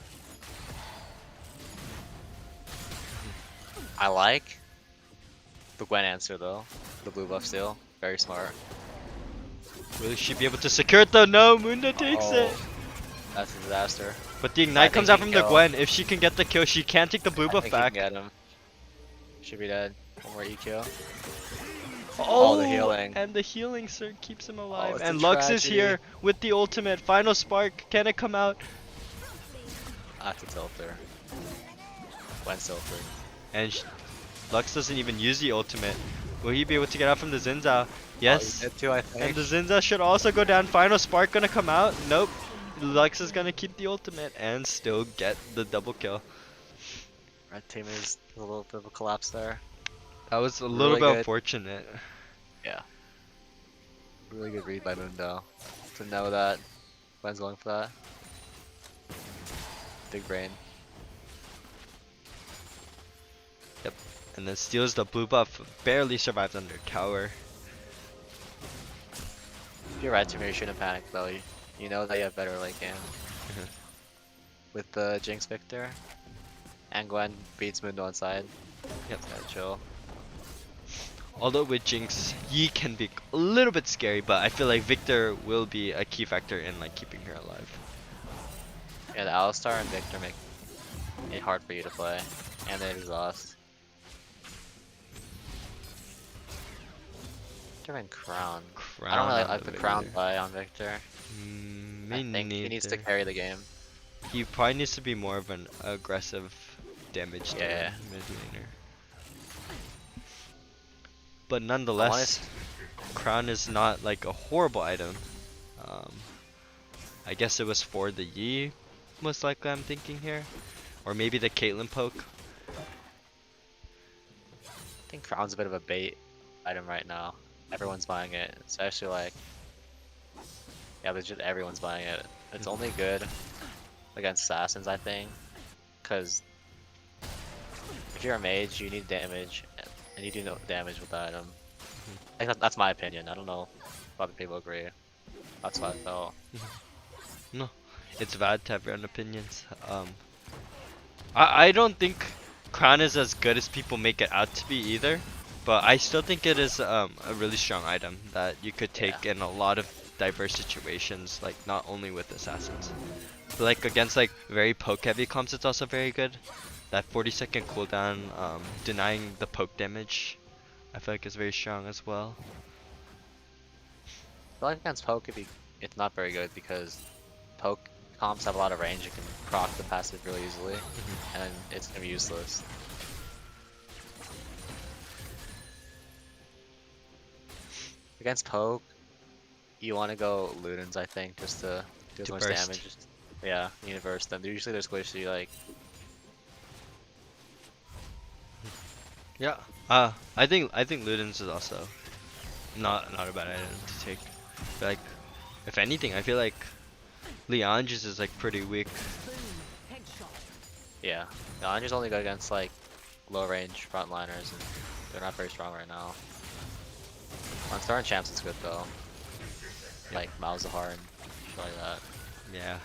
I like the Gwen answer though. The blue buff steal. Very smart. Will she be able to secure it though? No, Mundo takes it. That's a disaster. But the ignite comes out from the Gwen. If she can get the kill, she can take the blue buff back. Get him. Should be dead. One more EQ. Oh, the healing. And the healing, sir, keeps him alive. It's And a Lux is tragedy. here with the ultimate. Final spark. Can it come out? That's a tilter. Gwen tilter. And Lux doesn't even use the ultimate. Will he be able to get out from the Xin Zhao? Yes. He did too, I think. And the Xin Zhao should also go down. Final spark gonna come out. Nope. Lux is gonna keep the ultimate and still get the double kill. Red team is a little bit of a collapse there. That was a little bit unfortunate. Yeah. Really good read by Mundo to know that Gwen's going for that. Big brain. Yep. And then steals the blue buff. Barely survives under tower. If you're red team, you shouldn't panic though. You know that you have better late game. With the Jinx Victor. And Gwen beats Mundo on side. Yep. Gotta chill. Although with Jinx, Yi can be a little bit scary, but I feel like Victor will be a key factor in like keeping her alive. Yeah, the Alistar and Victor make it hard for you to play. And they exhaust. Victor and Crown. I don't really like the Crown play on Victor. I think he needs to carry the game. He probably needs to be more of an aggressive damage dealer mid laner. But nonetheless, Crown is not like a horrible item. I guess it was for the Yi, most likely I'm thinking here. Or maybe the Caitlyn poke. I think Crown's a bit of a bait item right now. Everyone's buying it, especially like... Yeah, legit everyone's buying it. It's only good against assassins, I think. Because if you're a mage, you need damage. And you do no damage with that item. I think that's my opinion. I don't know if other people agree. That's what I felt. No, it's valid to have your own opinions. I don't think Crown is as good as people make it out to be either. But I still think it is a really strong item that you could take in a lot of diverse situations, like not only with assassins. But like against like very poke heavy comps, it's also very good. That 40-second cooldown, denying the poke damage, I feel like is very strong as well. I feel like against poke, it's not very good because poke comps have a lot of range. You can proc the passive really easily, and it's gonna be useless. Against poke, you want to go Ludens, I think, just to do as much damage. Yeah, you need to burst them. Usually they're squishy, like. Yeah. I think Ludens is also not a bad item to take. But, like, if anything, I feel like Leandris is like pretty weak. Yeah. No, Anger's only good against like low range frontliners, and they're not very strong right now. On Star and Champs, it's good though. Like Malzahar and shit like that. Yeah.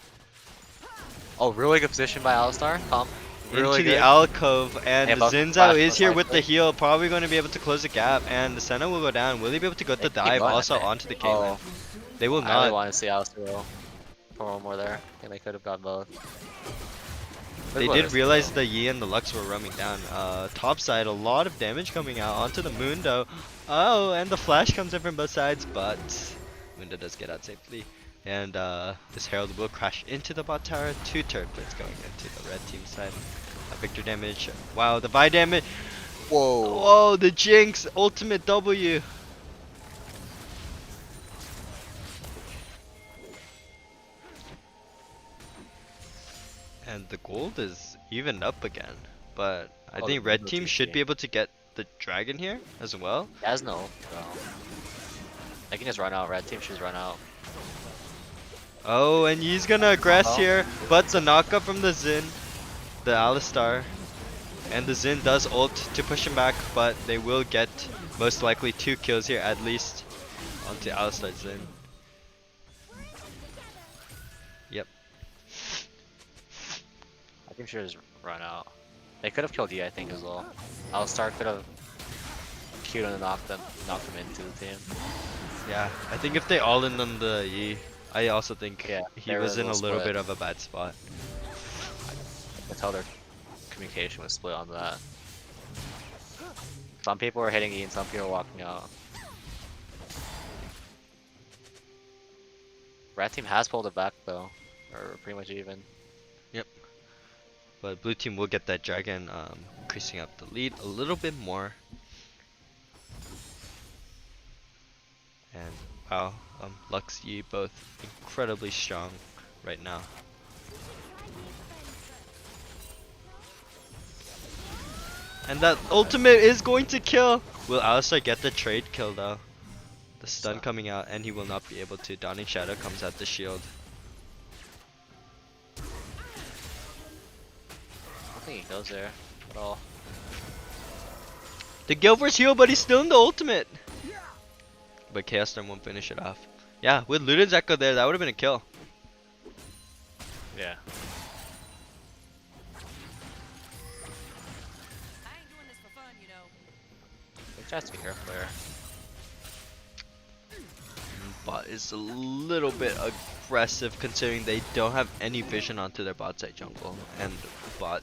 Oh, really good position by Alistar. Really Into good. the alcove, and Yeah, the but Zinzao flash is was here like with the this. heal, probably going to be able to close the gap, and the Senna will go down. Will he be able to get They the keep dive going, I also think. onto the Caitlyn? Oh, They will I really not. want to see Alistar roll for one more there. I think they could have got both. They did realize the Yi and the Lux were roaming down. Top side, a lot of damage coming out onto the Mundo. Oh, and the flash comes in from both sides, but Mundo does get out safely. And this Herald will crash into the bot tower. 2 turret blitz going into the red team side. Victor damage. Wow, the Vi damage. Whoa. Whoa, the Jinx ultimate W. And the gold is even up again, but I think red team should be able to get the dragon here as well. He has no. They can just run out. Red team should just run out. Oh, and he's gonna aggress here, but the knockup from the Xin, the Alistar, and the Xin does ult to push him back, but they will get most likely 2 kills here at least onto Alistar Xin. Yep. I think should just run out. They could have killed you, I think, as well. Alistar could have queued and knocked them into the team. Yeah, I think if they all in on the Yi, I also think he was in a little bit of a bad spot. I can tell their communication was split on that. Some people are hitting E and some people are walking out. Red team has pulled it back though, or pretty much even. Yep. But blue team will get that dragon, increasing up the lead a little bit more. And wow, Lux Yi both incredibly strong right now. And that ultimate is going to kill. Will Alistar get the trade kill though? The stun coming out, and he will not be able to. Dawning Shadow comes out the shield. I don't think he goes there at all. The Gilvert's heal, but he's still in the ultimate. But Chaos Storm won't finish it off. Yeah, with Luden's Echo there, that would have been a kill. Yeah. They try to be careful there. Bot is a little bit aggressive considering they don't have any vision onto their bot side jungle. And bot,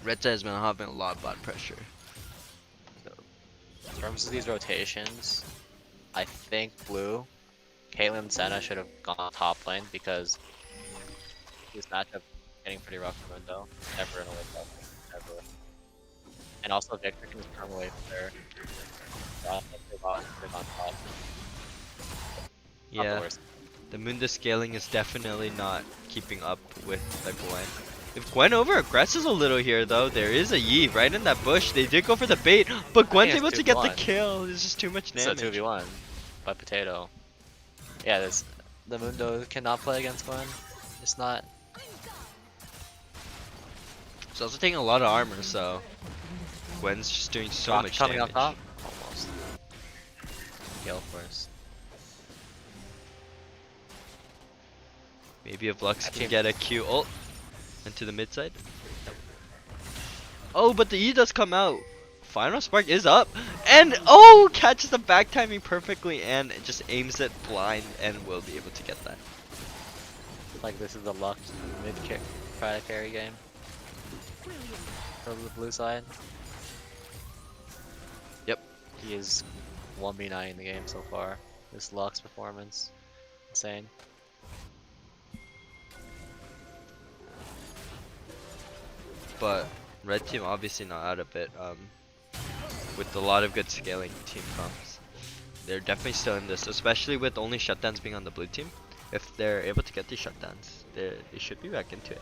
red side has been having a lot of bot pressure. So, in terms of these rotations, I think blue, Caitlyn and Senna should have gone top lane because this matchup is getting pretty rough for Mundo. Never in a way top lane, ever. And also Victor can just turn away from there. They've gone top. Yeah, the Mundo scaling is definitely not keeping up with the Gwen. If Gwen over aggresses a little here though, there is a Yi right in that bush. They did go for the bait, but Gwen's able to get the kill. It's just too much damage. It's a 2v1 by Potato. Yeah, the Mundo cannot play against Gwen. It's not. It's also taking a lot of armor, so Gwen's just doing so Rock much coming damage. on top? Almost. Kill first. Maybe if Lux can get a Q ult into the mid side. Oh, but the E does come out. Final Spark is up, and oh, catches the back timing perfectly, and it just aims it blind, and will be able to get that. Like this is the Lux mid kick try to carry game for the blue side. Yep. He is 1v9 in the game so far. This Lux performance, insane. But red team obviously not out of it. With a lot of good scaling team comps, they're definitely still in this, especially with only shutdowns being on the blue team. If they're able to get these shutdowns, they should be back into it.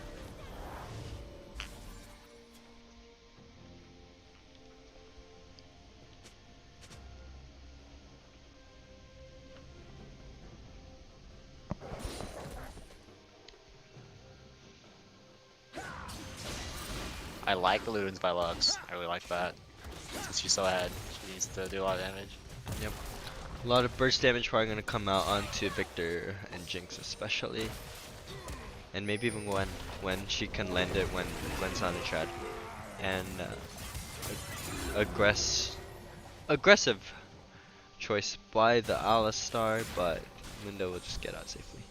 I like the Ludens by Lux. I really like that. Since she's so ahead, she needs to do a lot of damage. Yep. A lot of burst damage probably gonna come out onto Victor and Jinx especially. And maybe even Gwen, when she can land it when Gwen's on the trad. And aggressive choice by the Alistar, but Mundo will just get out safely.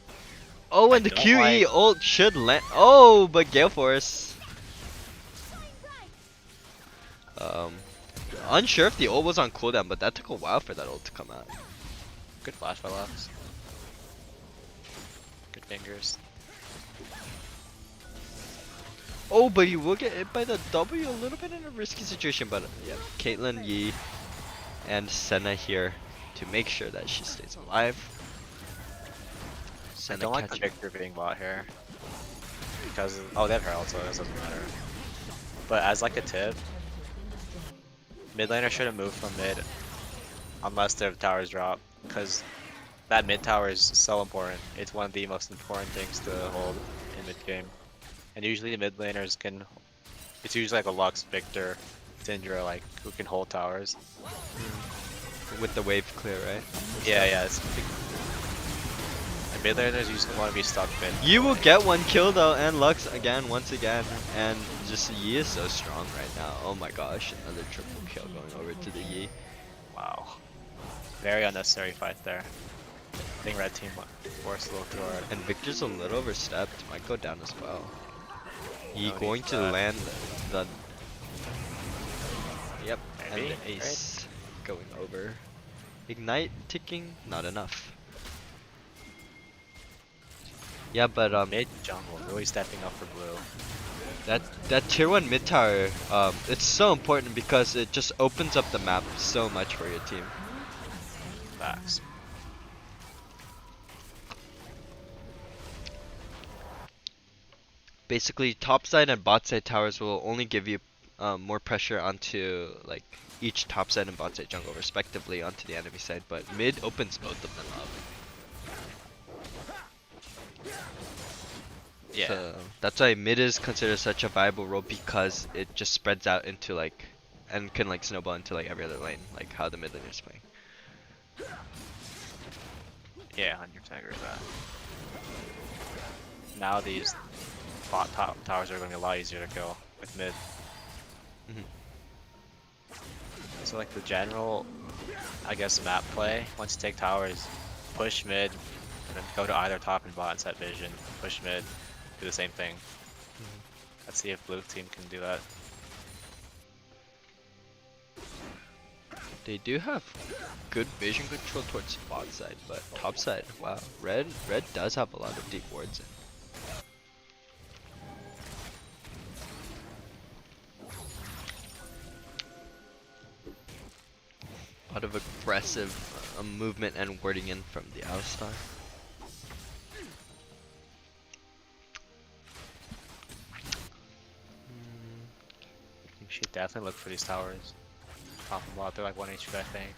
Oh, and the QE ult should land. Oh, but Gale Force. Unsure if the ult was on cooldown, but that took a while for that ult to come out. Good flash by Lux. Good fingers. Oh, but you will get hit by the W a little bit in a risky situation, but yeah, Caitlyn, Yi, and Senna here to make sure that she stays alive. I Senna don't like the catching. Victor being bought here. Because, oh, they have Herald, so it doesn't matter. But as like a tip, mid laner shouldn't move from mid unless their towers drop, because that mid tower is so important. It's one of the most important things to hold in mid game. And usually the mid laners can, it's usually like a Lux, Victor, Syndra, like who can hold towers. With the wave clear, right? Yeah, it's and mid laners usually want to be stuck mid. You will get one kill though, and Lux again, once again, and just Yi is so strong right now. Oh my gosh, another triple kill going over to the Yi. Wow. Very unnecessary fight there. I think red team forced a little too hard. And Victor's a little overstepped, might go down as well. Yi No going need to for that. land the... Yep, Maybe, and the ace going over. Ignite ticking, not enough. Yeah, but Mid jungle really stepping up for blue. that tier 1 mid tower, it's so important because it just opens up the map so much for your team. Facts. Basically, top side and bot side towers will only give you more pressure onto like each top side and bot side jungle respectively onto the enemy side, but mid opens both of them up. Yeah. So that's why mid is considered such a viable role, because it just spreads out into like, and can like snowball into like every other lane, like how the mid laner is playing. Yeah, 100% agree with that. Now these bot top towers are going to be a lot easier to kill with mid. So like the general, I guess, map play, once you take towers, push mid, and then go to either top and bot and set vision, push mid, do the same thing. Let's see if blue team can do that. They do have good vision control towards bot side, but top side, wow, red does have a lot of deep wards in. A lot of aggressive movement and warding in from the Alistar. You should definitely look for these towers. Top and bot, they're like 1 HP, I think.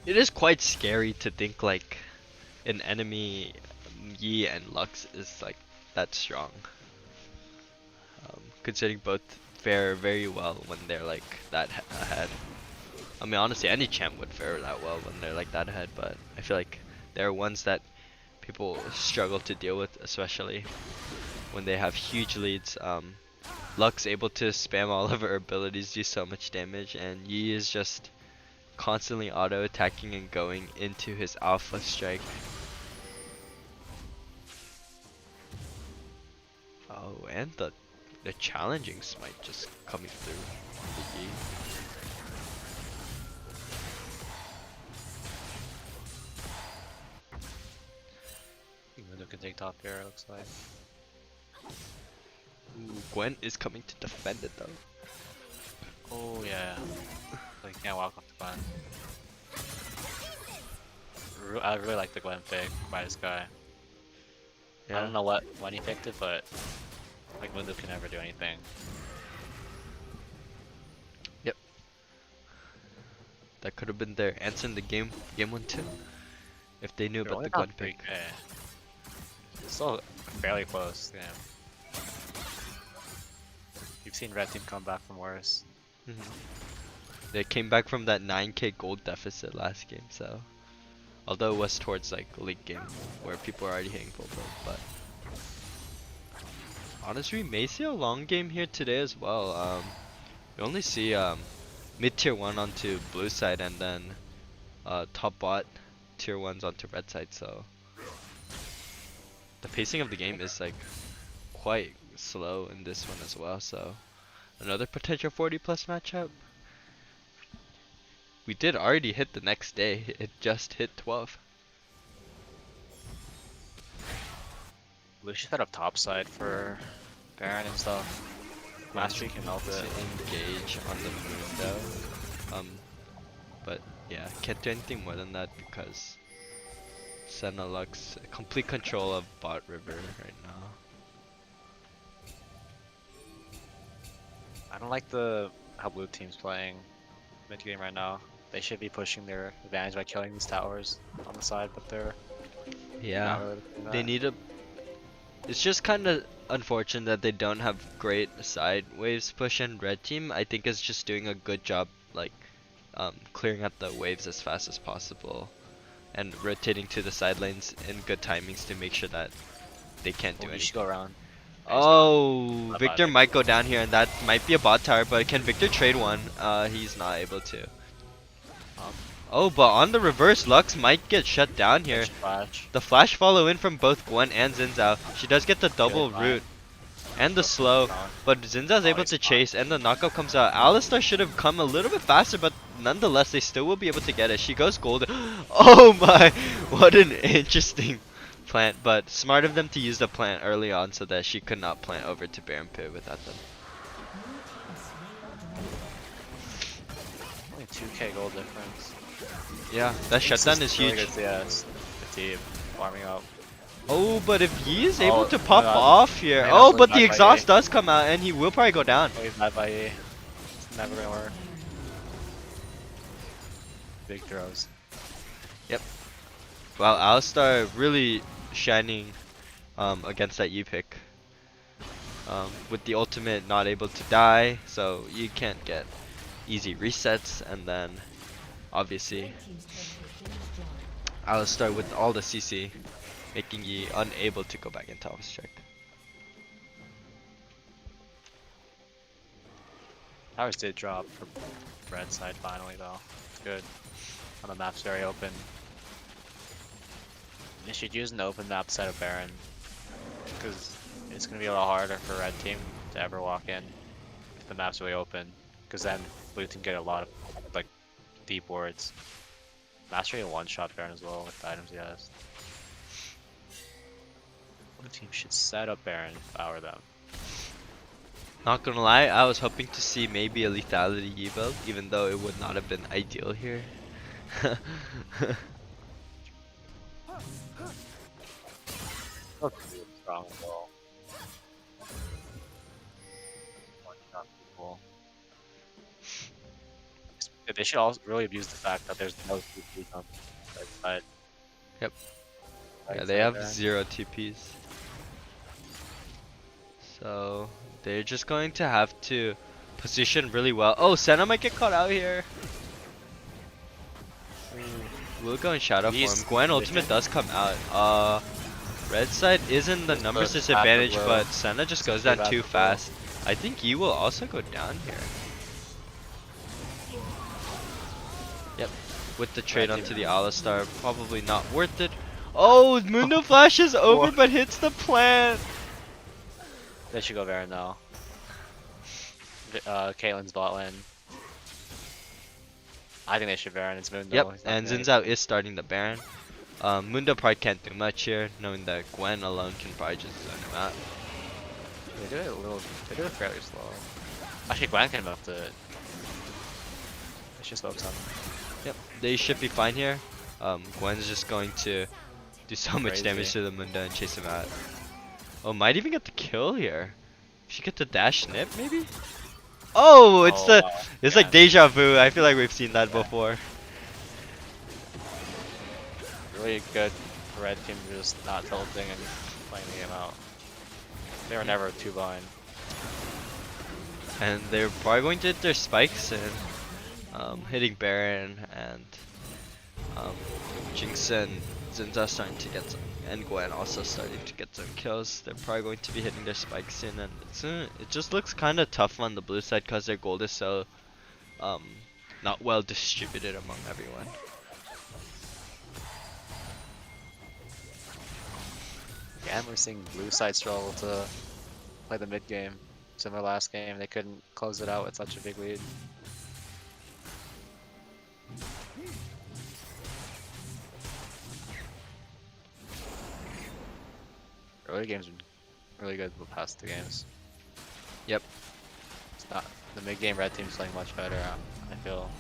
It is quite scary to think like an enemy Yi and Lux is like that strong. Considering both fare very well when they're like that ahead. I mean, honestly, any champ would fare that well when they're like that ahead, but I feel like there are ones that people struggle to deal with, especially when they have huge leads. Lux able to spam all of her abilities, do so much damage, and Yi is just constantly auto-attacking and going into his alpha strike. Oh, and the challenging smite just coming through the Yi. Mundo can take top here, it looks like. Ooh, Gwen is coming to defend it though. Oh yeah. So you can't walk off the Gwen. I really like the Gwen pick by this guy. Yeah. I don't know when he picked it, but like Mundo can never do anything. that could have been their answer in the game 1 too, if they knew They're about only the down gun pick. 3K. Still fairly close. Yeah. You've seen Red Team come back from worse. They came back from that 9K gold deficit last game, so although it was towards like a league game where people are already hitting full build, but honestly, we may see a long game here today as well. We only see mid tier 1 onto blue side and then top bot tier 1s onto red side, so the pacing of the game is like quite slow in this one as well, so another potential 40 plus matchup. We did already hit the next day, it just hit 12. We should set up top side for Baron and stuff. Mastery can melt To it. engage on the moon though. But yeah, can't do anything more than that because Senna Lux complete control of bot river right now. I don't like how blue team's playing mid game right now. They should be pushing their advantage by killing these towers on the side, but they're Yeah, not really doing they that. need a. It's just kind of unfortunate that they don't have great side waves push, and red team I think is just doing a good job like clearing out the waves as fast as possible and rotating to the side lanes in good timings to make sure that they can't do You anything. should go around. Oh, Bye-bye, Victor might go down here, and that might be a bot tower, but can Victor trade one? He's not able to. Oh, but on the reverse, Lux might get shut down here. Flash. The flash follow in from both Gwen and Xin Zhao. She does get the double root and the slow, but Xin Zhao's able to chase, and the knockup comes out. Alistar should have come a little bit faster, but nonetheless, they still will be able to get it. She goes gold. Oh my, what an interesting plant, but smart of them to use the plant early on so that she could not plant over to Baron Pit without them. Only 2K gold difference. Yeah, that shutdown is Really huge. good CS. The team warming up. Oh, but if he is able Oh, to pop my God. off here. Man, Oh, that's but really the bad by exhaust E. does come out, and he will probably go down. Oh, he's bad by E. It's never gonna work. Big throws. Yep. Wow, Alistar really shining against that U pick. With the ultimate not able to die, so you can't get easy resets, and then obviously Alistar with all the CC making you unable to go back into office check. Towers did drop for red side finally though. It's good. On the map's very open. They should use an open map side of Baron. Because it's going to be a lot harder for red team to ever walk in if the map's really open. Because then blue team get a lot of like deep wards. Mastery a one-shot Baron as well with the items he has. Blue team should set up Baron if I were them. Not gonna lie, I was hoping to see maybe a lethality evo, even though it would not have been ideal here. Strong as well. One-shot people. They should also really abuse the fact that there's no TPs on the right side. Yep. Right Yeah, they side have there. 0 TPs. So they're just going to have to position really well. Oh, Senna might get caught out here. We'll go and shadow for him. He's Gwen ultimate does come out. Red side is in the numbers disadvantage, but Senna just goes down too fast. I think Yi will also go down here. Yep, with the trade onto the Alistar, probably not worth it. Oh, Mundo flashes over but hits the plant. They should go Baron now. Caitlyn's bot lane. I think they should Baron. It's Mundo. Yep, He's not and great. Xin Zhao is starting the Baron. Mundo probably can't do much here, knowing that Gwen alone can probably just zone him out. They do it a little. They do it fairly slow. Actually, Gwen can move it. Let's just focus on them. Yep, they should be fine here. Gwen's just going to do so much Crazy. damage to the Mundo and chase him out. Oh, might even get the kill here. She get the dash snip, maybe? Oh, it's Oh, the wow. it's Yeah. like deja vu. I feel like we've seen that before. really good for red team just not tilting and playing the game out. They were never too behind. And they're probably going to hit their spikes and hitting Baron and Jinx and Zinza starting to get some, and Gwen also starting to get some kills. They're probably going to be hitting their spikes in, and it just looks kind of tough on the blue side because their gold is so not well distributed among everyone. Yeah, and we're seeing blue side struggle to play the mid game. Similar last game, they couldn't close it out with such a big lead. Early games been really good the past 2 games. Yep. It's not the mid game red team's playing much better, I feel.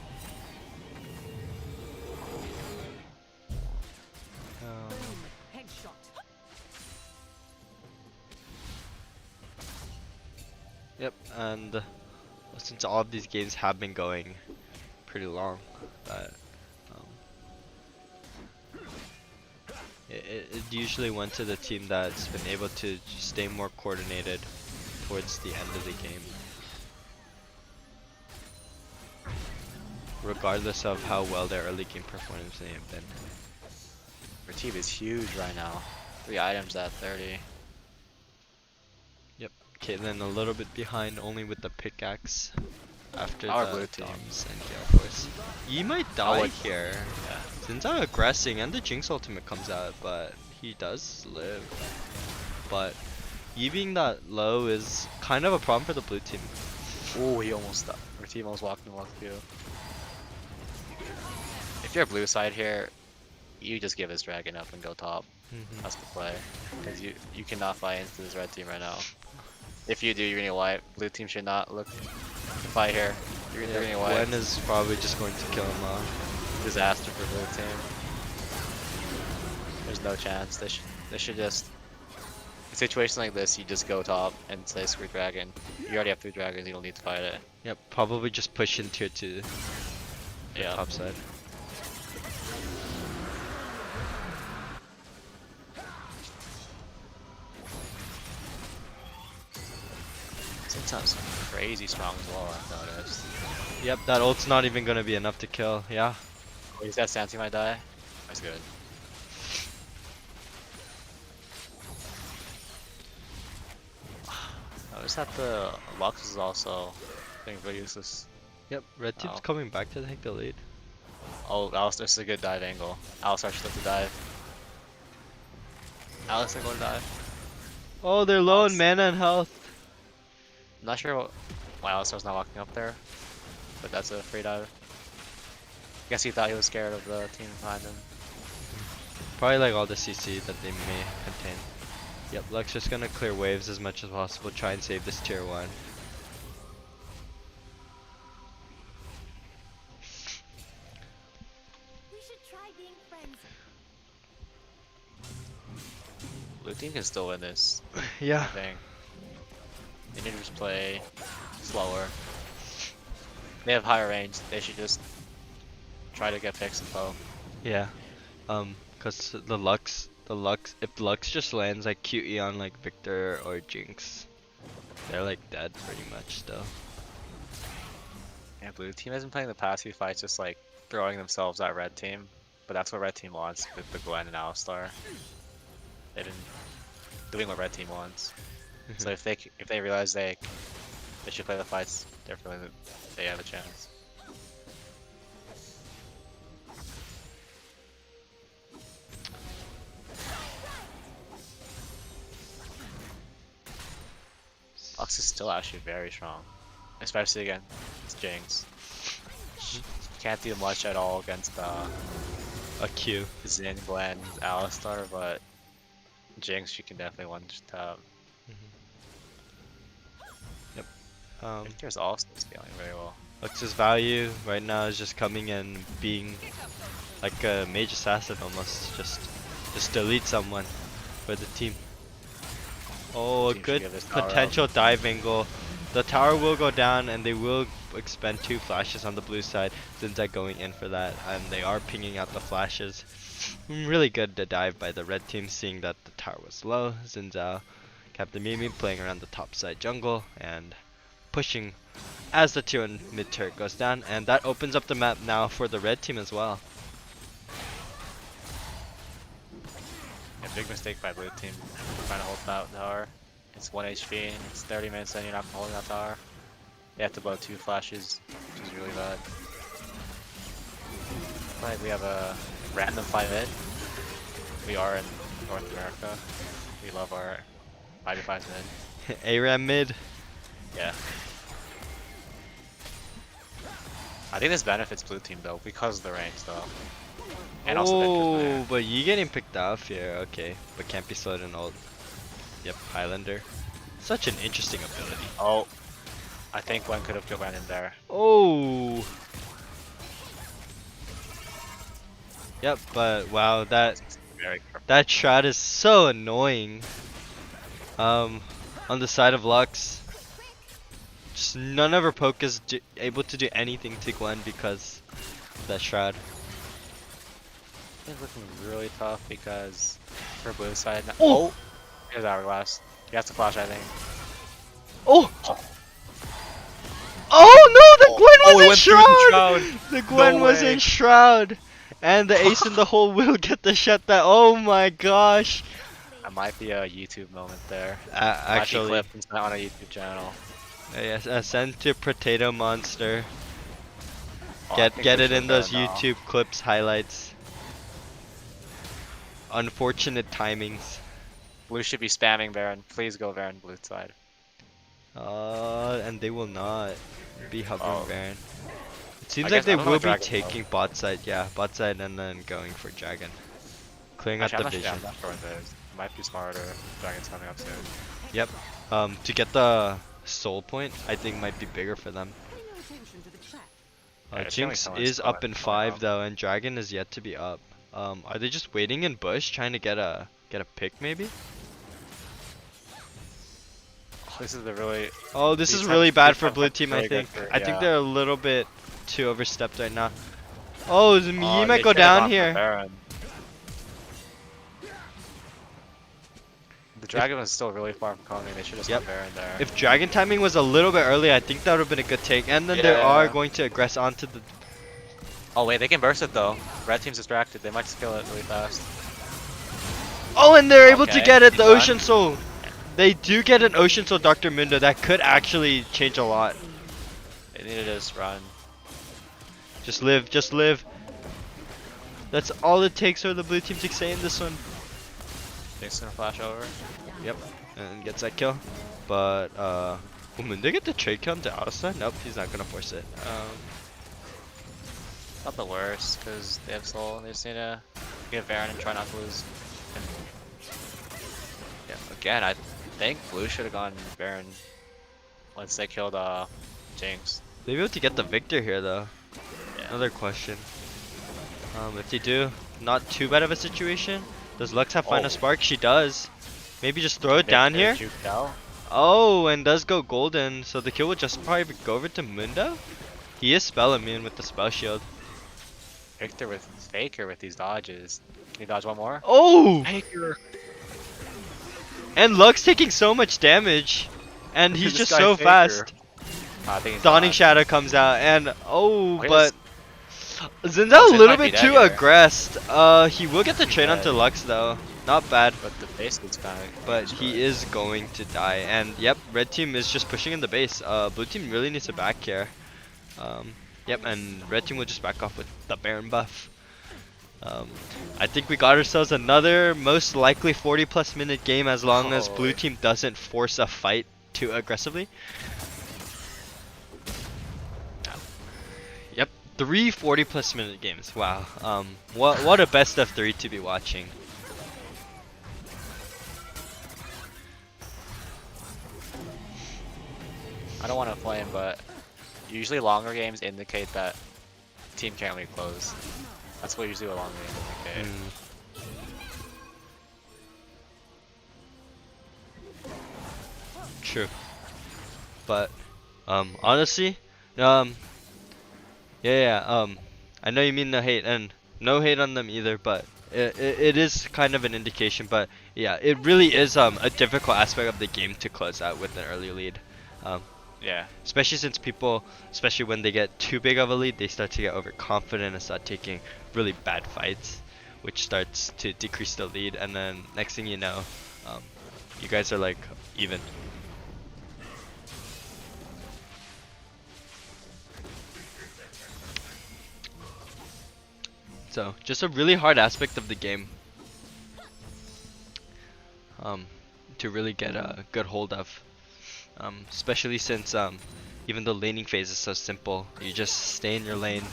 Yep, and since all of these games have been going pretty long, that it usually went to the team that's been able to stay more coordinated towards the end of the game, regardless of how well their early game performance may have been. Our team is huge right now. 3 items at 30. Yep, Caitlyn a little bit behind, only with the pickaxe after Our the blue team. Doms and Gale Force. Yi might die would- here. Yeah. Since I'm aggressing and the Jinx ultimate comes out, but he does live. But Yi being that low is kind of a problem for the blue team. Oh, he almost died. Our team almost walked in walk too. If you're blue side here, you just give this dragon up and go top. That's the play. Because you cannot fight into this red team right now. If you do, you're gonna wipe. Blue team should not look to fight here. You're gonna wipe. Gwen is probably just going to kill him off. Disaster for blue team. There's no chance. They should just. In a situation like this, you just go top and say screw dragon. You already have 3 dragons. You don't need to fight it. Yep, probably just push in tier 2. The Yeah. top side. Sometimes crazy strong as well, I've noticed. Yep, that ult's not even gonna be enough to kill. Yeah. Oh, he's got Santi might die. That's good. Notice that the Lux is also being very useless. Yep, red team's Oh. coming back to take the lead. Oh, Alice, this is a good dive angle. Alice actually took the dive. Alice going to dive. Oh, they're low in mana and health. I'm not sure why Alistair's not walking up there, but that's a free dive. I guess he thought he was scared of the team behind him. Probably like all the CC that they may contain. Yep, Lux just gonna clear waves as much as possible, try and save this tier 1. We should try being friends. Blue team can still win this. Yeah. I think. They need to just play slower. They have higher range. They should just try to get picks and bow. Yeah. Cause the Lux, if Lux just lands like QE on like Victor or Jinx, they're like dead pretty much still. Yeah, blue team has been playing the past few fights just like throwing themselves at red team, but that's what red team wants with the Gwen and Alistar. They've been doing what red team wants. So if they realize they should play the fights, they're feeling that they have a chance. Lux is still actually very strong, especially against Jinx. She can't do much at all against a Q. Xin, Gwen, Alistar, but Jinx she can definitely one tap. Yep. Victor's also scaling very well. Lux's value right now is just coming and being like a mage assassin almost. Just delete someone for the team. Oh, a Team should good give this tower potential dive angle. The tower will go down and they will expend 2 flashes on the blue side. Zinzai going in for that, and they are pinging out the flashes. Really good to dive by the red team, seeing that the tower was low. Xin Zhao, Captain Mimi playing around the top side jungle and pushing as the 2 and mid turret goes down, and that opens up the map now for the red team as well. Yeah, big mistake by blue team trying to hold that tower. It's 1 HP, it's 30 minutes and you're not holding that tower. You have to blow 2 flashes, which is really bad. Like we have a random 5 mid. We are in North America. We love our 5v5 mid. ARAM mid. Yeah. I think this benefits blue team though, because of the range though. And also Oh, but you getting picked off here, okay. But can't be slowed in ult. Yep, Highlander. Such an interesting ability. Oh, I think one could have killed Brandon there. Oh. Yep, but wow, that shot is so annoying. On the side of Lux, just none of her poke is able to do anything to Gwen because of that shroud. It's looking really tough because for blue side. Oh! Here's Hourglass. He has to flash, I think. Oh! Oh no, the Gwen was in Shroud! The Gwen was in Shroud! And the ace in the hole will get the shutdown. Oh my gosh! That might be a YouTube moment there. Actually, might be clipped on a YouTube channel. Yes, send to Potato Monster. Oh, Get it in those YouTube clips highlights. Unfortunate timings. Blue should be spamming Baron. Please go Baron blue side. And they will not be hovering Baron. It seems I like they don't know will what be Dragon taking bot side, yeah, bot side and then going for Dragon. Clearing out the vision. I'm not sure what it is. It might be smarter. Dragon's coming up soon. Yep. To get the soul point, I think might be bigger for them. Jinx is up in 5 though, and Dragon is yet to be up. Are they just waiting in bush, trying to get a pick maybe? This is the really. Oh, this is really bad for blue team. I think. I think they're a little bit too overstepped right now. Oh, he might go down here. The Dragon was still really far from coming. They should have sent Baron there. If Dragon timing was a little bit early, I think that would have been a good take. And then they are going to aggress onto the. Oh wait, they can burst it though. Red team's distracted. They might just kill it really fast. Oh, and they're able to get it. The Ocean Soul. They do get an Ocean Soul, Dr. Mundo. That could actually change a lot. They need to just run. Just live, just live. That's all it takes for the blue team to stay in this one. Jinx gonna flash over. Yep, and gets that kill. But will Mundo get the trade kill to outside? Nope, he's not gonna force it. Not the worst, because they have soul. They just need to get Baron and try not to lose. And yeah, again, I think blue should have gone Baron once they killed Jinx. They'll be able to get the victor here though. Yeah. Another question. If they do, not too bad of a situation. Does Lux have Final Spark? She does. Maybe just throw it down here. Oh, and does go golden, so the kill would just probably go over to Mundo. He is spell immune with the spell shield. Victor with Faker with these dodges. Can you dodge one more? Oh! Faker! And Lux taking so much damage. And he's just so fast. I think Dawning Shadow comes out, and but Xin Zhao a little bit too aggressed. He will get the trade onto Lux though. Not bad. But the base is back. But he is going to die. And yep, red team is just pushing in the base. Blue team really needs to back here. Yep, and red team will just back off with the Baron buff. I think we got ourselves another most likely 40+ minute game as long as blue team doesn't force a fight too aggressively. Yep, 3 40+ minute games. Wow. What a best of 3 to be watching. I don't want to flame, but usually longer games indicate that team can't really close. That's what usually a long game indicate. True. But honestly, I know you mean no hate, and no hate on them either, but it is kind of an indication, but yeah, it really is a difficult aspect of the game to close out with an early lead. Yeah. Especially since people, especially when they get too big of a lead, they start to get overconfident and start taking really bad fights, which starts to decrease the lead, and then next thing you know, you guys are like even. So just a really hard aspect of the game to really get a good hold of, especially since even the laning phase is so simple. You just stay in your lane,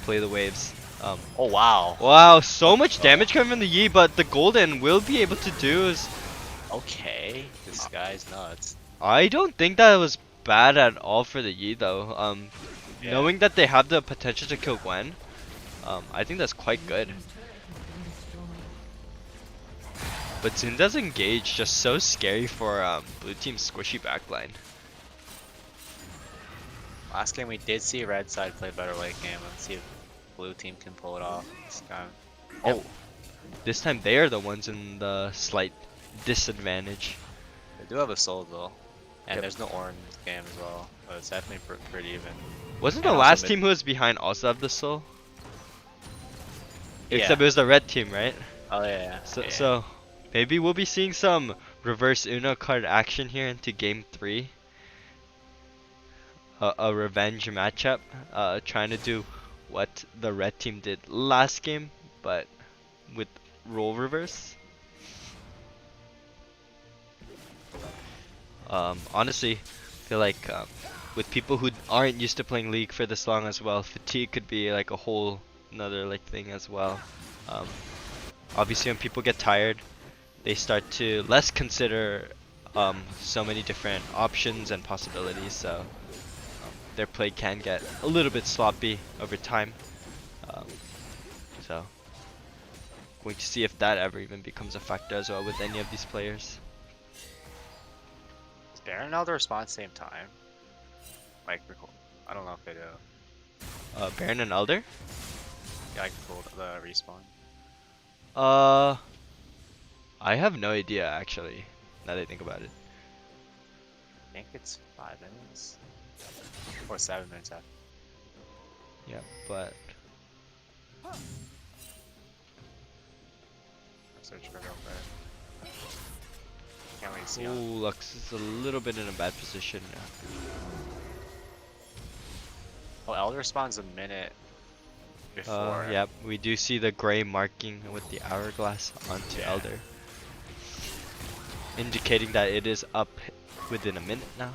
play the waves. Oh wow. Wow, so much damage coming from the Yi, but the golden will be able to do is. Okay, this guy's nuts. I don't think that was bad at all for the Yi though. Yeah. Knowing that they have the potential to kill Gwen, I think that's quite good. But Zinda's engage just so scary for blue team's squishy backline. Last game we did see red side play better late game. Let's see if blue team can pull it off this time. Oh, this time they are the ones in the slight disadvantage. They do have a soul though, and Yep. there's no orange in this game as well. But it's definitely pretty even. Wasn't And the also last mid- team who was behind also have the soul? Yeah. Except it was the red team, right? Oh yeah. So, yeah. so maybe we'll be seeing some reverse Uno card action here into game 3. A revenge matchup, trying to do what the red team did last game, but with role reverse. Honestly, I feel like with people who aren't used to playing League for this long as well, fatigue could be like a whole another like thing as well. Obviously, when people get tired, they start to less consider so many different options and possibilities. So their play can get a little bit sloppy over time. So going to see if that ever even becomes a factor as well with any of these players. Is Baron and Elder respawn at the same time? Like, I don't know if they do. Baron and Elder? Yeah, like the respawn. I have no idea actually, now that I think about it. I think it's 5 minutes. Or 7 minutes after. Yeah, but Search for real quick. Can't wait to see ooh, him. Lux is a little bit in a bad position now. Oh, Elder spawns a minute before. Yeah, we do see the gray marking with the hourglass onto Elder, indicating that it is up within a minute now.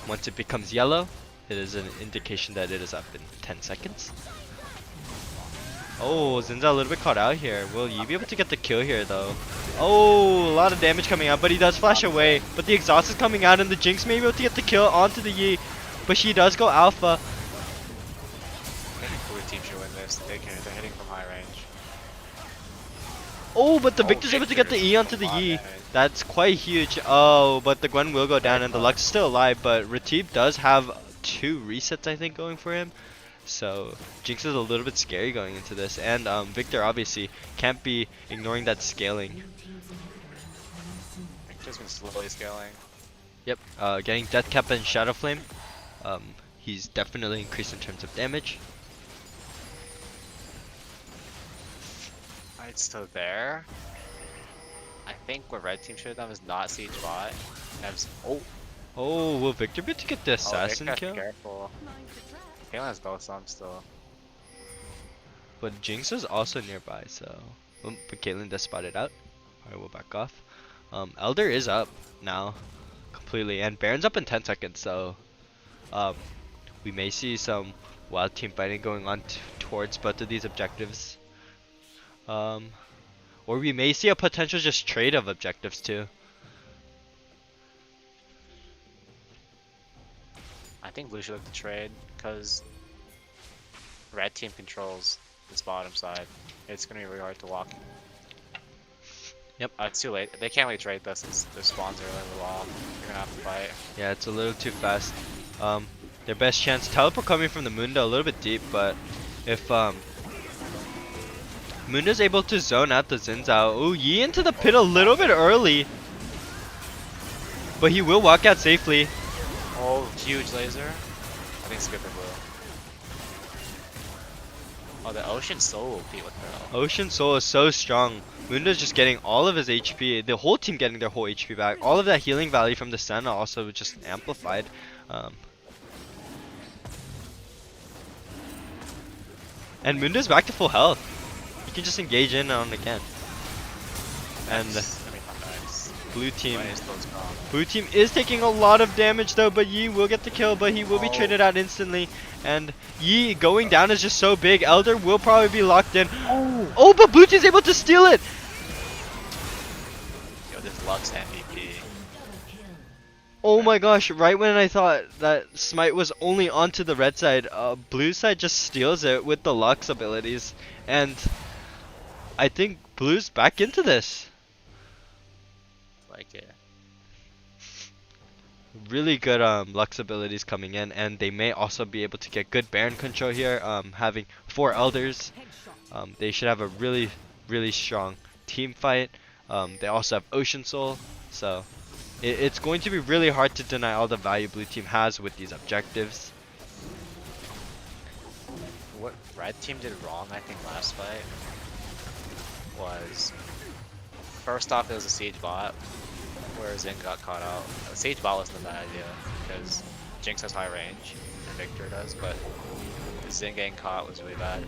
Once it becomes yellow, it is an indication that it is up in 10 seconds. Oh, Zinza a little bit caught out here. Will you be able to get the kill here though? Oh, a lot of damage coming out, but he does flash away. But the exhaust is coming out and the Jinx may be able to get the kill onto the Yi. But she does go alpha. I think blue team should win this. They're hitting from high range. Oh, but the Victor's able to get the E onto the Yi. That's quite huge. Oh, but the Gwen will go down and the Lux is still alive. But Ratib does have 2 resets, I think, going for him. So Jinx is a little bit scary going into this. And Victor obviously can't be ignoring that scaling. Victor's been slowly scaling. Yep, getting Death Cap and Shadow Flame. He's definitely increased in terms of damage. It's still there. I think what red team should have done is not siege bot. Oh, will Victor be able to get the assassin Victor, kill? Careful. Kaylin has both some still. But Jinx is also nearby, so but Caitlyn does spot it out. Alright, we'll back off. Elder is up now completely, and Baron's up in 10 seconds, so we may see some wild team fighting going on towards both of these objectives. Or we may see a potential just trade of objectives too. I think blue should look to trade because red team controls this bottom side. It's gonna be really hard to walk. Yep. It's too late. They can't really trade this since their spawns are really low. They're gonna have to fight. Yeah, it's a little too fast. Their best chance, teleport coming from the Mundo a little bit deep, but if Mundo's able to zone out the Xin Zhao. Oh, Yi into the pit a little bit early. But he will walk out safely. Oh, huge laser. I think Skipper will. Oh, the Ocean Soul OP with her. Ocean Soul is so strong. Mundo's just getting all of his HP. The whole team getting their whole HP back. All of that healing value from the Senna also just amplified. And Mundo's back to full health. You can just engage in on again. And blue team is taking a lot of damage though, but Yi will get the kill, but he will be traded out instantly. And Yi going down is just so big. Elder will probably be locked in. Oh, but blue team's able to steal it. Yo, this Lux MVP. Oh my gosh, right when I thought that Smite was only onto the red side, blue side just steals it with the Lux abilities. And I think blue's back into this. Like it. Really good Lux abilities coming in, and they may also be able to get good Baron control here. Having 4 Elders, they should have a really strong team fight. They also have Ocean Soul, so it's going to be really hard to deny all the value blue team has with these objectives. What red team did wrong, I think, last fight was first off it was a siege bot where Zing got caught out. The siege bot wasn't a bad idea because Jinx has high range and Victor does, but Zing getting caught was really bad.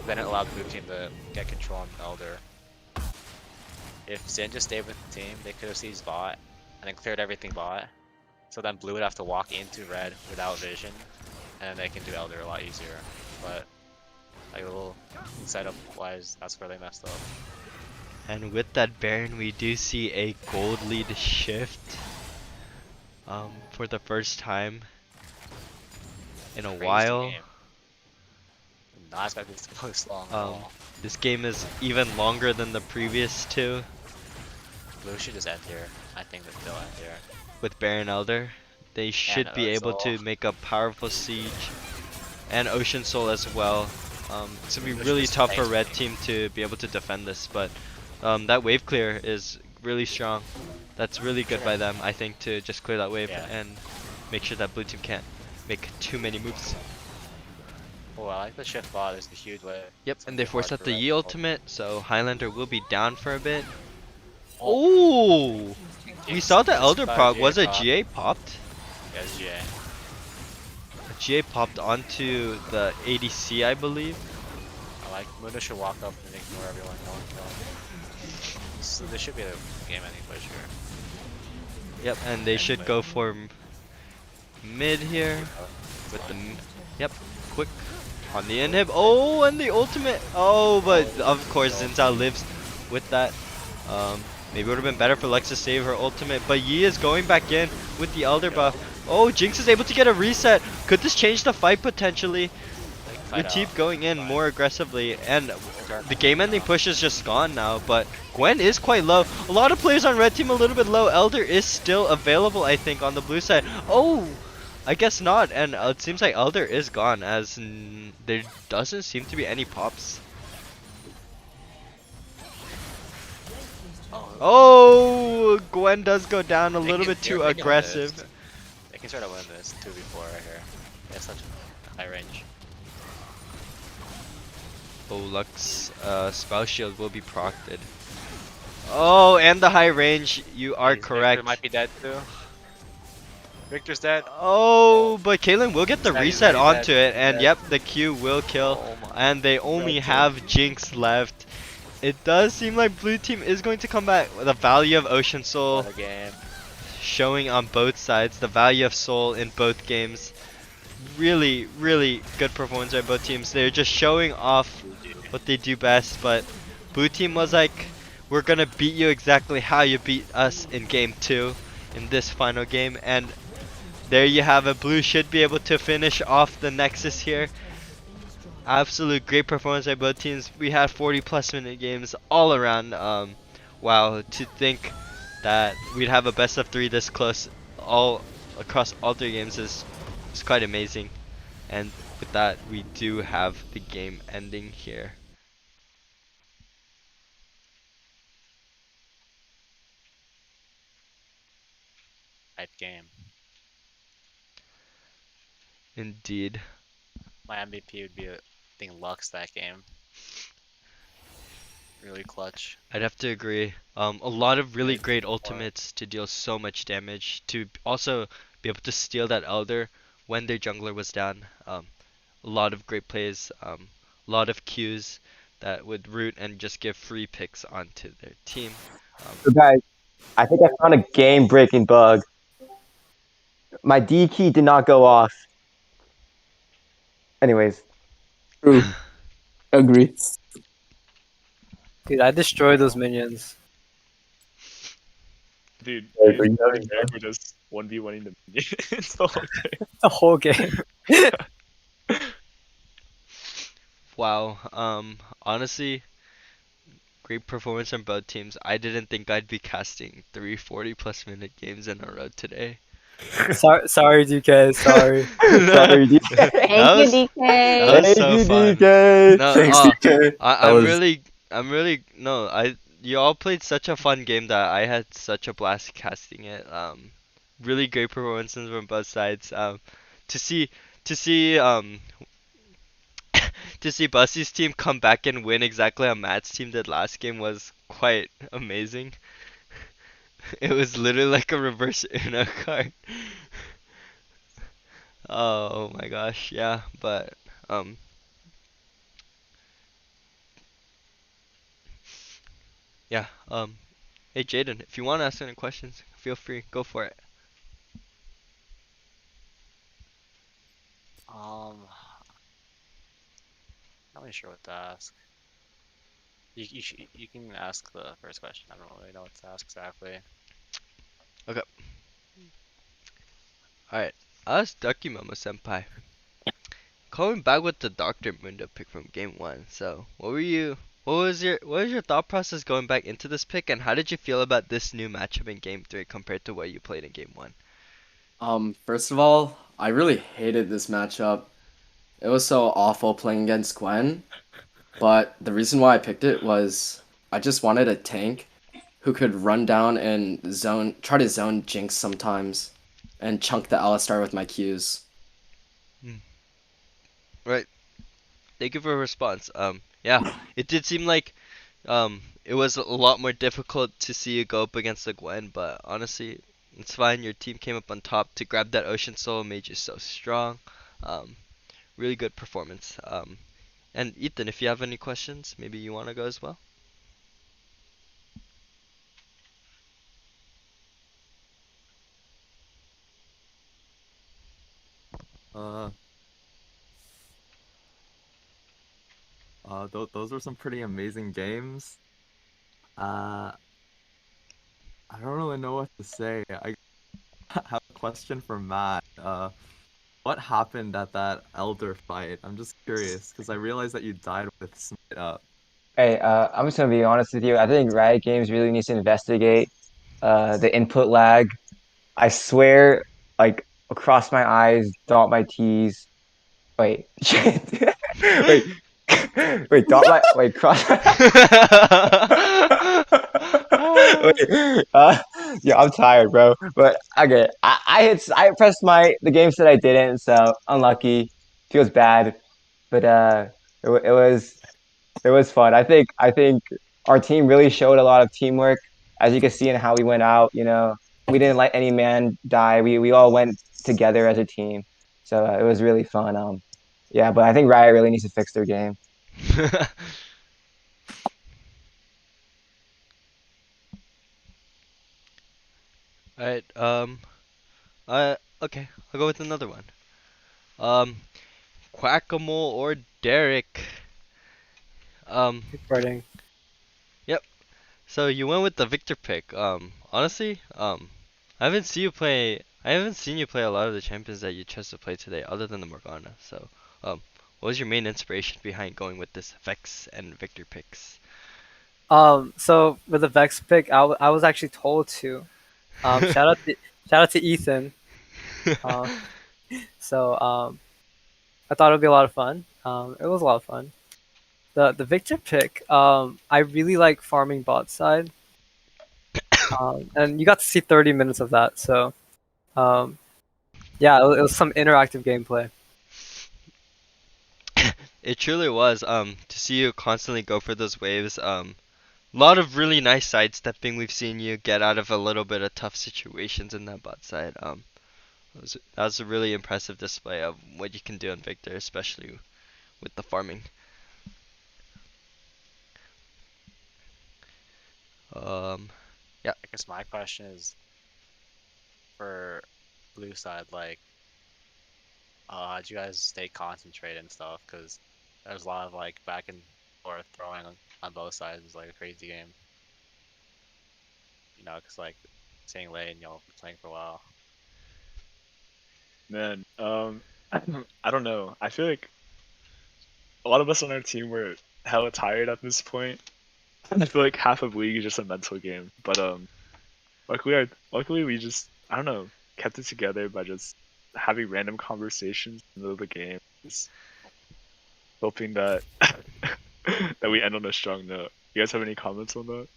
Then it allowed the blue team to get control on Elder. If Zin just stayed with the team, they could have sieged bot and then cleared everything bot. So then blue would have to walk into red without vision, and then they can do Elder a lot easier. But like a little setup wise, that's where they messed up. And with that Baron, we do see a gold lead shift for the first time in a while. Not expecting this to go this long at all. This game is even longer than the previous 2. Blue should just end here. I think that they'll end here. With Baron Elder, they should be able to make a powerful siege. And Ocean Soul as well. It's going to be really tough for red team to be able to defend this, but that wave clear is really strong. That's really good by them, I think, to just clear that wave and make sure that blue team can't make too many moves. Oh, I like the shift bot. There's the huge wave. Yep, and they force out the Yi ultimate, so Highlander will be down for a bit. Oh! We saw the Elder proc. Was a GA popped? Yeah, it's GA. A GA popped onto the ADC, I believe. I like Mundo should walk up and ignore everyone. No one kill. So this should be a game-ending push here. Yep, and they should go for mid here with the quick on the inhib. Oh, and the ultimate. Oh, but of course Xin Zhao lives with that. Maybe it would have been better for Lex to save her ultimate, but Yi is going back in with the Elder buff. Oh, Jinx is able to get a reset. Could this change the fight potentially? Retief going in more aggressively, and the game-ending push is just gone now, but Gwen is quite low. A lot of players on red team a little bit low. Elder is still available, I think, on the blue side. Oh, I guess not, and it seems like Elder is gone, as there doesn't seem to be any pops. Oh, Gwen does go down a little bit too aggressive. They can try to win this 2v4 right here. They have such a high range. Oh, Lux spell shield will be procted. Oh, and the high range, you are correct. Victor might be dead too. Victor's dead. Oh, but Caitlyn will get the reset onto it, and yep, the Q will kill, and they only have Jinx left. It does seem like blue team is going to come back. The value of Ocean Soul showing on both sides, the value of Soul in both games. Really good performance by both teams. They're just showing off what they do best, but blue team was like, we're gonna beat you exactly how you beat us in game 2 in this final game, and there you have it. Blue should be able to finish off the Nexus here. Absolute great performance by both teams. We had 40+ minute games all around. Wow, to think that we'd have a best of 3 this close all across all 3 games is quite amazing. And with that, we do have the game ending here. tight game. Indeed. My MVP would be, I think, Lux that game. Really clutch. I'd have to agree. A lot of really Really great far. ultimates to deal so much damage, to also be able to steal that Elder when their jungler was down. A lot of great plays, a lot of Qs that would root and just give free picks onto their team. So guys, I think I found a game-breaking bug. My D key did not go off. Anyways, True. Agree. Dude, I destroyed those minions. Dude, I me agree. and Greg were just 1v1ing the minions the whole game. The whole game. Wow. Honestly, great performance from both teams. I didn't think I'd be casting 340 plus minute games in a row today. Sorry, DK. Sorry. sorry, DK. That was DK. that was so fun. No, Thanks, DK. I'm really no. You all played such a fun game that I had such a blast casting it. Really great performances from both sides. To see to see to see Bussy's team come back and win exactly how Matt's team did last game was quite amazing. It was literally like a reverse Uno card. Oh my gosh, yeah, but yeah, hey Jaden, if you want to ask any questions, feel free, go for it. Not really sure what to ask. You can ask the first question. I don't really know what to ask exactly. Okay. Alright, I'll ask Ducky Momo Senpai. Going back with the Dr. Mundo pick from game one, so what was your thought process going back into this pick, and how did you feel about this new matchup in game three compared to what you played in game one? First of all, I really hated this matchup. It was so awful playing against Gwen. But the reason why I picked it was I just wanted a tank who could run down and try to zone Jinx sometimes, and chunk the Alistar with my Qs. Right. Thank you for a response. Yeah, it did seem like it was a lot more difficult to see you go up against the Gwen, but honestly, it's fine. Your team came up on top to grab that Ocean Soul, made you so strong. Really good performance. And Ethan, if you have any questions, maybe you want to go as well. Those were some pretty amazing games. I don't really know what to say. I have a question for Matt. What happened at that Elder fight? I'm just curious because I realized that you died with Smite up. Hey, I'm just gonna be honest with you. I think Riot Games really needs to investigate the input lag. I swear, like across my eyes, dot my T's. Wait, shit. wait, wait, cross. wait, yeah, I'm tired, bro. But okay, I pressed the game said I didn't, so unlucky. Feels bad, but it was fun. I think our team really showed a lot of teamwork, as you can see in how we went out. We didn't let any man die. We all went together as a team, so it was really fun. Yeah, but I think Riot really needs to fix their game. Alright, okay, I'll go with another one. Quackamo or Derek? Fighting. Yep. So you went with the Victor pick. Honestly, I haven't seen you play a lot of the champions that you chose to play today, other than the Morgana. So, what was your main inspiration behind going with this Vex and Victor picks? So with the Vex pick, I was actually told to. Shout out to Ethan. So I thought it would be a lot of fun. It was a lot of fun. The Victor pick, I really like farming bot side. And you got to see 30 minutes of that, so Yeah, it was some interactive gameplay. It truly was. To see you constantly go for those waves. A lot of really nice sidestepping. We've seen you get out of a little bit of tough situations in that bot side. That was a really impressive display of what you can do in Victor, especially with the farming. Yeah. I guess my question is for blue side, like, how'd you guys stay concentrated and stuff? Because there's a lot of like back and forth throwing on both sides. It's like a crazy game. You know, because like staying late and y'all playing for a while. Man, I don't know. I feel like a lot of us on our team were hella tired at this point. I feel like half of League is just a mental game. But luckily we just, I don't know, kept it together by just having random conversations in the middle of the game. Just hoping that that we end on a strong note. You guys have any comments on that?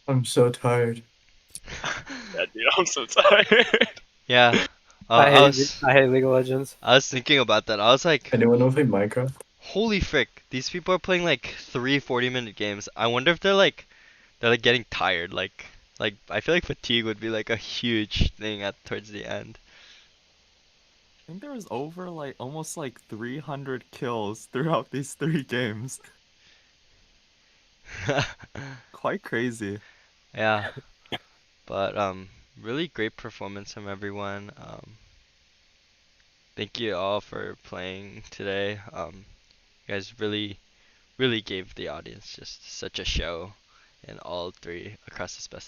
I'm so tired. Yeah, dude, I'm so tired. Yeah. I hate League of Legends. I was thinking about that. I was like, Anyone know play Minecraft? holy frick, these people are playing like 40-minute games. I wonder if they're like getting tired. Like I feel like fatigue would be like a huge thing at towards the end. I think there was over like almost like 300 kills throughout these 3 games. Quite crazy. Yeah. But really great performance from everyone. Thank you all for playing today. You guys really gave the audience just such a show in all three across this best of